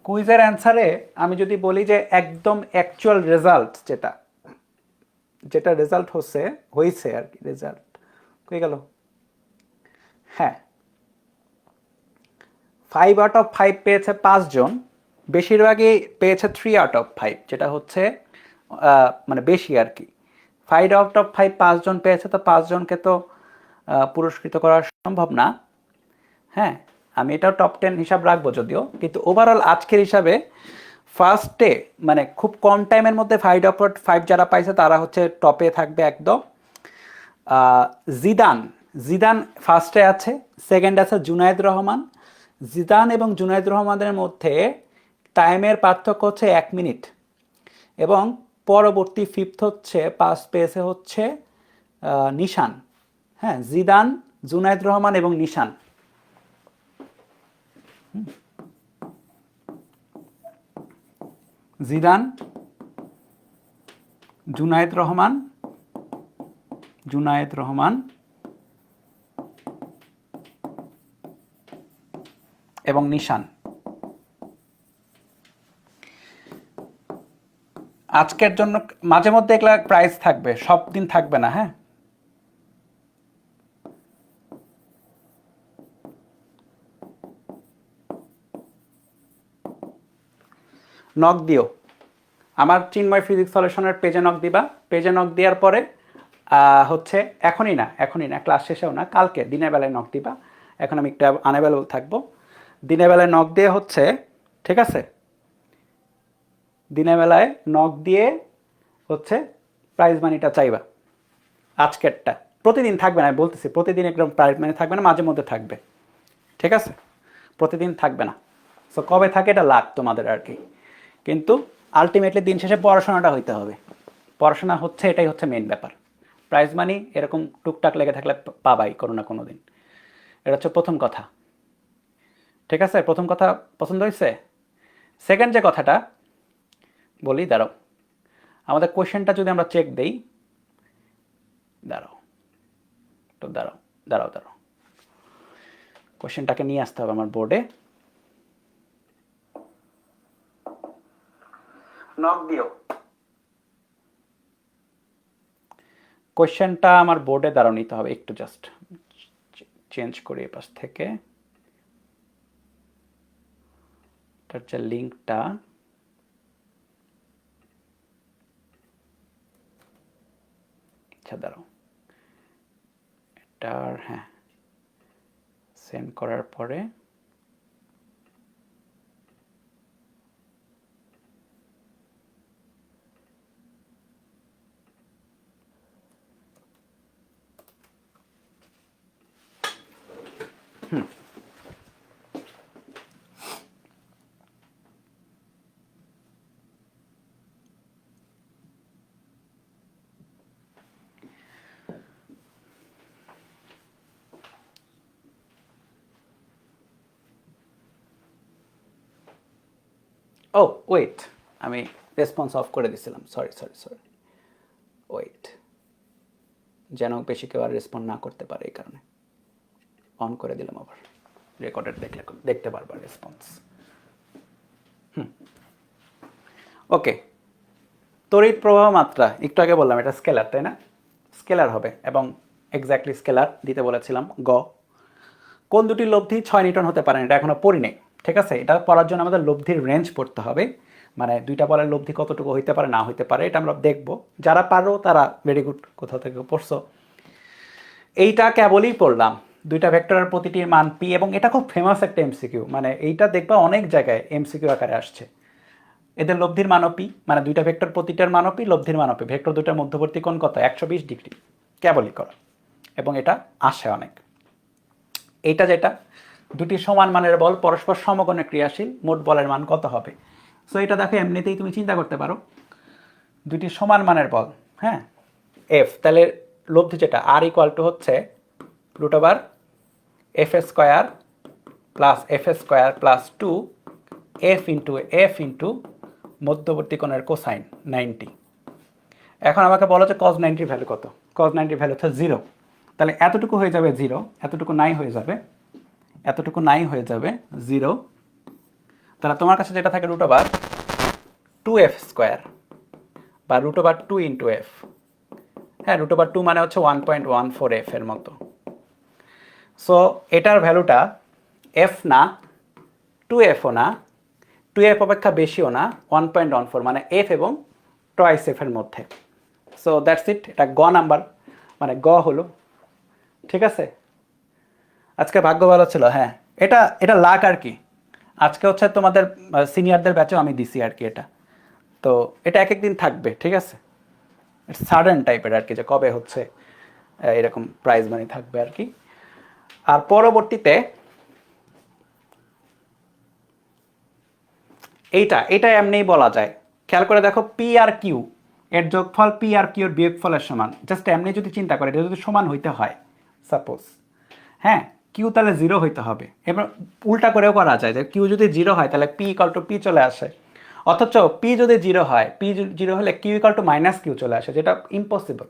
[SPEAKER 1] কুইজের অ্যান্সারে আমি যদি বলি যে একদম অ্যাকচুয়াল রেজাল্ট যেটা যেটা রেজাল্ট হয়েছে আর কি, রেজাল্ট কই গেল, হ্যাঁ 5/5 পেয়েছে 5 জন, বেশিরভাগই পেয়েছে 3/5, যেটা হচ্ছে মানে বেশি আর কি। 5/5 5 জন পেয়েছে, তো 5 জনকে তো পুরস্কৃত করা সম্ভব না। হ্যাঁ আমি এটাও টপ 10 হিসাব রাখবো যদিও, কিন্তু ওভারঅল আজকের হিসাবে ফার্স্টে মানে খুব কম টাইমের মধ্যে 5/5 যারা পাইছে তারা হচ্ছে টপে থাকবে একদম। জিদান জিদান ফার্স্টে আছে, সেকেন্ড আছে জুনায়েদ রহমান। জিদান এবং জুনায়েদ রহমানের মধ্যে টাইমের পার্থক্য হচ্ছে 1 মিনিট, এবং পরবর্তী ফিফথ হচ্ছে পাস পেয়েছে হচ্ছে নিশান। হ্যাঁ জিদান, জুনায়েদ রহমান এবং নিশান। জিদান, জুনায়েদ রহমান এবং নিশান। আজকের জন্য মাঝে মধ্যে এগুলা প্রাইস থাকবে, সব দিন থাকবে না। হ্যাঁ নক দিও, আমার চিন্ময় ফিজিক্স সলিউশনের পেজে নক দিবা। পেজে নক দেওয়ার পরে হচ্ছে এখনই না ক্লাস শেষেও না, কালকে দিনের বেলায় নক দিবা। এখন আমি একটু আনঅ্যাভেলেবল থাকবো। দিনের বেলায় নক দিয়ে হচ্ছে, ঠিক আছে, দিনের বেলায় নক দিয়ে হচ্ছে প্রাইজ মানিটা চাইবা আজকেরটা। প্রতিদিন থাকবে না, আমি বলতেছি প্রতিদিন একদম প্রাইজ মানি থাকবে না, মাঝে মধ্যে থাকবে, ঠিক আছে, প্রতিদিন থাকবে না। সো কবে থাকে এটা লাগ তোমাদের আর কি, কিন্তু আলটিমেটলি দিন শেষে পড়াশোনাটা হইতে হবে। পড়াশোনা হচ্ছে, এটাই হচ্ছে মেইন ব্যাপার। প্রাইজ মানি এরকম টুকটাক লেগে থাকলে পাবাই কোনো না কোনো দিন। এটা হচ্ছে প্রথম কথা, ঠিক আছে। প্রথম কথা পছন্দ হয়েছে। সেকেন্ড যে কথাটা বলি, দাঁড়াও, আমাদের কোয়েশ্চেনটা যদি আমরা চেক দেই, দাঁড়াও তো দাঁড়াও কোয়েশ্চেনটাকে নিয়ে আসতে হবে আমার বোর্ডে। নক দিও, কোয়েশ্চেনটা আমার বোর্ডে দাঁড়াও নিতে হবে, একটু জাস্ট চেঞ্জ করি এ পাশ থেকে। এটার যে লিঙ্কটা, আচ্ছা দাঁড়াও, এটার হ্যাঁ সেন্ড করার পরে ও ওয়েট, আমি রেসপন্স অফ করে দিছিলাম, সরি ওয়েট, যেন বেশি কেউ আর রেসপন্ড না করতে পারে, এই কারণে অন করে দিলাম। আবার রেকর্ডেড দেখতে পারবা রেসপন্স। ওকে, তড়িৎ প্রবাহ মাত্রা একটু আগে বললাম এটা স্কেলার, তাই না? স্কেলার হবে, এবং এক্স্যাক্টলি স্কেলার দিতে বলেছিলাম। কোন দুটি লব্ধি 6 নিউটন হতে পারে, এটা এখনো পড়ি নেই, ঠিক আছে। এটা পড়ার জন্য আমাদের লব্ধির রেঞ্জ পড়তে হবে, মানে দুইটা বলের লব্ধি কতটুকু হইতে পারে না হইতে পারে, এটা আমরা দেখব। যারা পারো তারা ভেরি গুড, কোথাও থেকে পড়ছো। এইটা কেবলই পড়লাম, দুইটা ভেক্টরের প্রতিটির মান পি, এবং এটা খুব ফেমাস একটা এমসিকিউ, মানে এইটা দেখবা অনেক জায়গায় এমসিকিউ আকারে আসছে। এদের লব্ধির মানও পি, মানে দুইটা ভেক্টর প্রতিটার মানও পি, লব্ধির মানও পি, ভেক্টর দুটার মধ্যবর্তী কোণ কত, 120 ডিগ্রি, কেবলই করা, এবং এটা আসে অনেক। এইটা যেটা দুটি সমান মানের বল পরস্পর সমকোণে ক্রিয়াশীল, মোট বলের মান কত হবে। সো এটা দেখো এমনিতেই তুমি চিন্তা করতে পারো, দুটি সমান মানের বল, হ্যাঁ এফ, তাহলে লব্ধি যেটা আর ইকুয়াল টু হচ্ছে √, f² plus f² plus 2 f into মধ্যবর্তী কোণের কোসাইন 90। এখন আমাকে বলো যে cos 90 ভ্যালু কত। cos 90 ভ্যালু হচ্ছে 0। তাহলে এতটুকু হয়ে যাবে 0, এতটুকু নাই হয়ে যাবে, এতটুকু নাই হয়ে যাবে 0। তাহলে তোমার কাছে যেটা থাকে √2f স্কোয়ার বা √2 ইন্টু এফ। হ্যাঁ, √2 মানে হচ্ছে 1.14f এর মতো। সো এটার ভ্যালুটা এফ না, 2fও না, 2f অপেক্ষা বেশিও না, 1.14 মানে এফ এবং টয়েস এফ এর মধ্যে। So that's it. এটা গ নাম্বার, মানে গ হলো। ঠিক আছে, আজকে ভাগ্য ভালো ছিল। হ্যাঁ, এটা এটা লাক আর কি। আজকে হচ্ছে তোমাদের সিনিয়রদের ব্যাচেও আমি দিছি আর কি এটা। তো এটা এক এক দিন থাকবে, ঠিক আছে। সাডেন টাইপের আর কি, যে কবে হচ্ছে এরকম প্রাইজ মানি থাকবে আর কি। আর পরবর্তীতে এইটা এমনিই বলা যায়। খেয়াল করে দেখো, পি আর কিউ এর যোগফল পি আর কিউর বিয়োগফলের সমান। জাস্ট এমনি যদি চিন্তা করে, এটা যদি সমান হইতে হয় সাপোজ, হ্যাঁ, কিউ তাহলে 0 হইতে হবে। এবার উল্টা করেও করা যায়, যে কিউ যদি 0 হয় তাহলে পি ইকাল টু পি চলে আসে। অথচ পি যদি 0 হয়, পি 0 হলে Q equal to minus Q চলে আসে, যেটা impossible.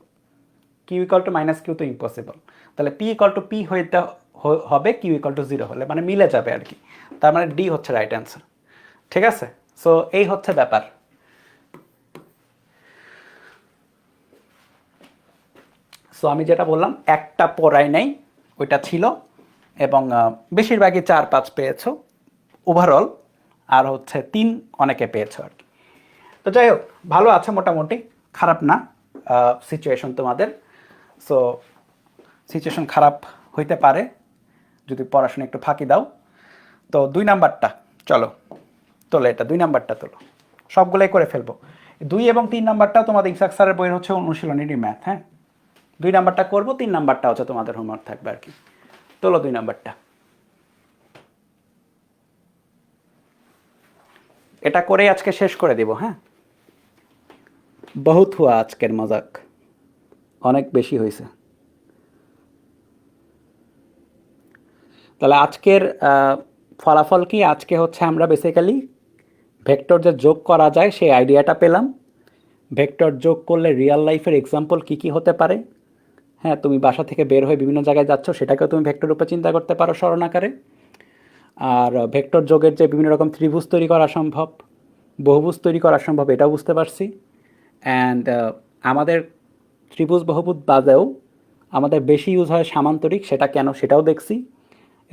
[SPEAKER 1] Q equal to minus Q তো ইম্পসিবল। তাহলে পি ইকাল টু পি হইতে হবে কিউ ইকাল টু 0 হলে, মানে মিলে যাবে আর কি। তার মানে ডি হচ্ছে রাইট অ্যান্সার। ঠিক আছে, সো এই হচ্ছে ব্যাপার। সো আমি যেটা বললাম, একটা পড়াই নাই, ওইটা ছিল। এবং বেশিরভাগই 4-5 পেয়েছো ওভারঅল, আর হচ্ছে 3 অনেকে পেয়েছো আর কি। তো যাই হোক, ভালো আছে মোটামুটি, খারাপ না সিচুয়েশন তোমাদের। সো সিচুয়েশন খারাপ হইতে পারে যদি পড়াশোনা একটু ফাঁকি দাও। তো 2 নাম্বারটা চলো তোলো, এটা 2 নাম্বারটা তোলো, সবগুলোই করে ফেলবো। 2 এবং 3 নাম্বারটাও তোমাদের ইসাক স্যারের বইয়ের হচ্ছে অনুশীলনীরই ম্যাথ। হ্যাঁ, 2 নাম্বারটা করবো, 3 নাম্বারটা হচ্ছে তোমাদের হোমওয়ার্ক থাকবে আর কি। তোলো 2 নাম্বারটা। এটা করে আজকে শেষ করে দিব। হ্যাঁ, বহুত হুয়া আজকের মজাক, অনেক বেশি হয়েছে। তাহলে আজকের ফলাফল কি? আজকে হচ্ছে আমরা বেসিক্যালি ভেক্টর যে যোগ করা যায় সেই আইডিয়াটা পেলাম। ভেক্টর যোগ করলে রিয়েল লাইফের এক্সাম্পল কী কী হতে পারে। হ্যাঁ, তুমি বাসা থেকে বের হয়ে বিভিন্ন জায়গায় যাচ্ছ, সেটাকেও তুমি ভেক্টর রূপে চিন্তা করতে পারো সরণ আকারে। আর ভেক্টর যোগের যে বিভিন্ন রকম ত্রিভুজ তৈরি করা সম্ভব, বহুভুজ তৈরি করা সম্ভব, এটাও বুঝতে পারছি। অ্যান্ড আমাদের ত্রিভুজ বহুভুজ বাদেও আমাদের বেশি ইউজ হয় সামান্তরিক, সেটা কেন সেটাও দেখছি।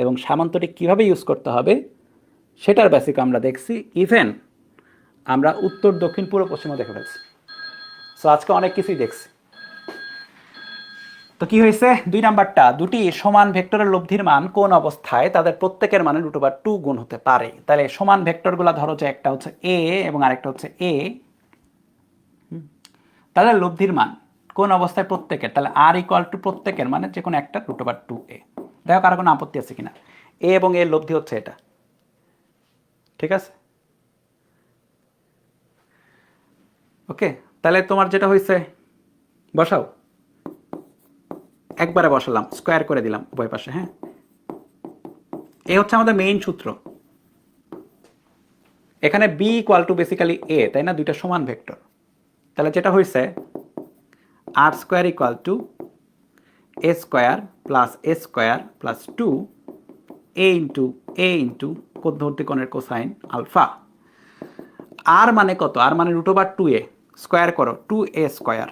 [SPEAKER 1] এবং সামান্তরিক কীভাবে ইউজ করতে হবে সেটার বেসিক আমরা দেখছি। ইভেন আমরা উত্তর দক্ষিণ পূর্ব পশ্চিমও দেখে ফেলছি। সো আজকে অনেক কিছুই দেখছি। তো কি হয়েছে? 2 নাম্বারটা, দুটি সমান ভেক্টরের লব্ধির মান কোন অবস্থায় তাদের প্রত্যেকের মানে √2 গুণ হতে পারে। তাহলে সমান ভেক্টরগুলো ধরো যে একটা হচ্ছে এ এবং আরেকটা হচ্ছে এ, তাদের লব্ধির মান কোন অবস্থায় প্রত্যেকের, তাহলে আর ইকুয়াল টু প্রত্যেকের মানে যে কোনো একটা √2a। দেখো কারো কোনো আপত্তি আছে কিনা। এ এবং এর লব্ধি হচ্ছে এটা, ঠিক আছে। ওকে, তাহলে তোমার যেটা হয়েছে বসাও, একবারে বসালাম, স্কোয়ার করে দিলাম উভয় পাশে। হ্যাঁ, এই হচ্ছে আমাদের মেইন সূত্র। এখানে B equal to basically A, তাই না, দুইটা সমান ভেক্টর। তাহলে যেটা হয়েছে R square equal to A square plus A square plus 2 A into মধ্যবর্তী কোণের কোসাইন আলফা। আর মানে কত? আর মানে √2a, স্কোয়ার করো 2a স্কোয়ার,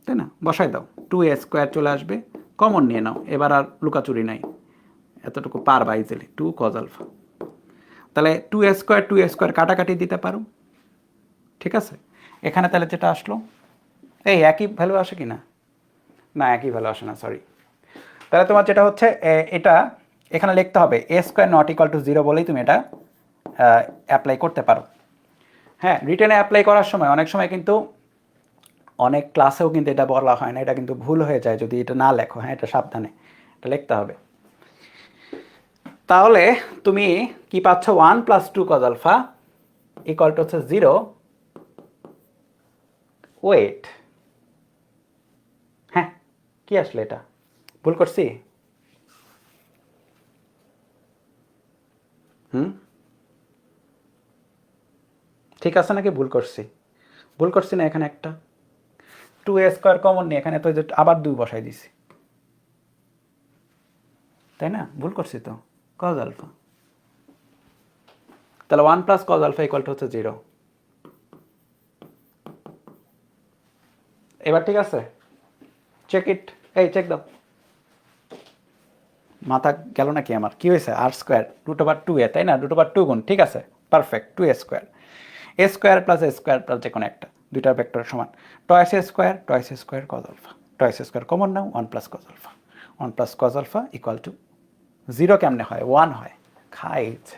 [SPEAKER 1] তাই না, বসাই দাও, 2a স্কোয়ার চলে আসবে, কমন নিয়ে নাও, এবার আর লুকাচুরি নাই, এতটুকু পারবা ইজিলি, 2 cos আলফা। তাহলে 2a স্কোয়ার কাটাকাটি দিতে পারো, ঠিক আছে। এখানে তাহলে যেটা আসলো, এই একই ভ্যালু আসে কি না? না, একই ভ্যালু আসে না, সরি। তাহলে তোমার যেটা হচ্ছে এটা এখানে লিখতে হবে এ স্কোয়ার নট ইকুয়াল টু 0 বলেই তুমি এটা অ্যাপ্লাই করতে পারো। হ্যাঁ, রিটেনে অ্যাপ্লাই করার সময় অনেক সময় কিন্তু অনেক ক্লাসেও কিন্তু এটা বলা হয় না, এটা কিন্তু ভুল হয়ে যায় যদি এটা না লেখো। হ্যাঁ, এটা সাবধানে এটা লিখতে হবে। তাহলে তুমি কি পাচ্ছ? 1 + 2 cos আলফা ইকুয়াল টু হচ্ছে 0। ওয়েট, হ্যাঁ, কি আসলে এটা? ভুল করছি? ঠিক আছে নাকি ভুল করছি? ভুল করছি না এখানে একটা? 2a স্কোয়ার কমন নিয়ে এখানে তো আবার 2 বসাই দিছি, তাই না? ভুল করছি তো। কজ আলফা, তাহলে 1 plus cos alpha equal to হচ্ছে 0। এবার ঠিক আছে, চেক ইট, এই চেক দাও। মাথা গেল নাকি আমার? কি হয়েছে? R square root over 2a, তাই না? রুট ওভার 2 গুণ, ঠিক আছে, perfect. 2a square, A square plus যে কোনো একটা, দুইটার ভেক্টরের সমান। Twice A square cos alpha, twice square common নাও, 1 plus cos alpha, 1 plus cos alpha equal to 0 কেমনে হয়? 1 হয়। খাইছে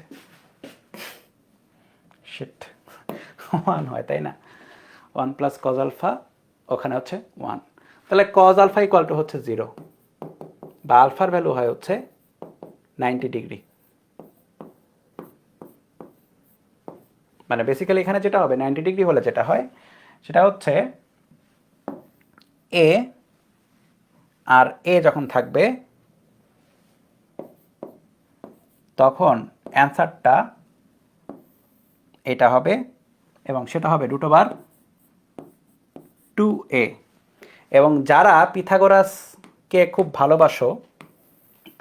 [SPEAKER 1] শিট, 1 হয়, তাই না? 1 প্লাস কজ আলফা ওখানে হচ্ছে 1, তাহলে কজ আলফা ইকুয়াল টু হচ্ছে 0, বা আলফার ভ্যালু হয় হচ্ছে 90 ডিগ্রি। মানে বেসিক্যালি এখানে যেটা হবে 90 ডিগ্রি হলে যেটা হয় সেটা হচ্ছে এ আর এ যখন থাকবে তখন অ্যান্সারটা এটা হবে, এবং সেটা হবে রুট ওভার 2a। এবং যারা পিথাগোরাসকে খুব ভালোবাসো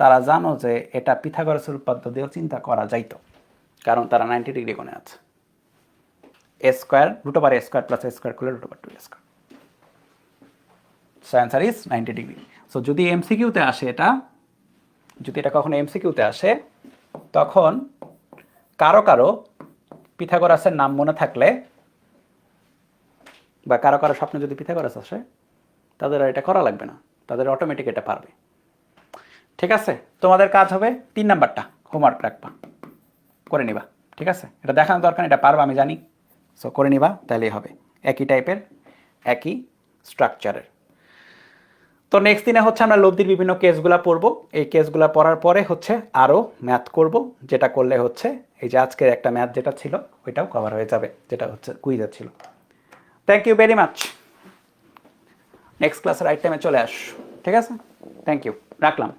[SPEAKER 1] তারা জানো যে এটা পিথাগোরাসের উপপাদ্য দিয়েও চিন্তা করা যাইতো, কারণ তারা 90 ডিগ্রি কোণে আছে। A square root over A square plus A square করলে root over 2a square. So answer is 90 degree. So যদি এমসিকিউতে আসে এটা, যদি এটা কখনো এমসিকিউতে আসে, তখন কারো কারো পিথাগোরাসের নাম মনে থাকলে বা কারো কারো স্বপ্নে যদি পিথাগোরাস আসে, তাদের আর এটা করা লাগবে না, তাদের অটোমেটিক এটা পারবে। ঠিক আছে, তোমাদের কাজ হবে 3 নাম্বারটা হোমওয়ার্ক রাখবা, করে নিবা। ঠিক আছে, এটা দেখানোর দরকার, এটা পারবা আমি জানি। সো করে নিবা, তাহলেই হবে। একই টাইপের, একই স্ট্রাকচারের। তো নেক্সট দিনে হচ্ছে আমরা লব্ধির বিভিন্ন কেসগুলো পড়বো। এই কেসগুলো পড়ার পরে হচ্ছে আরও ম্যাথ করব, যেটা করলে হচ্ছে এই যে আজকের একটা ম্যাথ যেটা ছিল ওইটাও কভার হয়ে যাবে, যেটা হচ্ছে কুইজের ছিল। Thank you very much. Next ক্লাসে রাইট টাইমে চলে আস, ঠিক আছে? থ্যাংক ইউ, রাখলাম।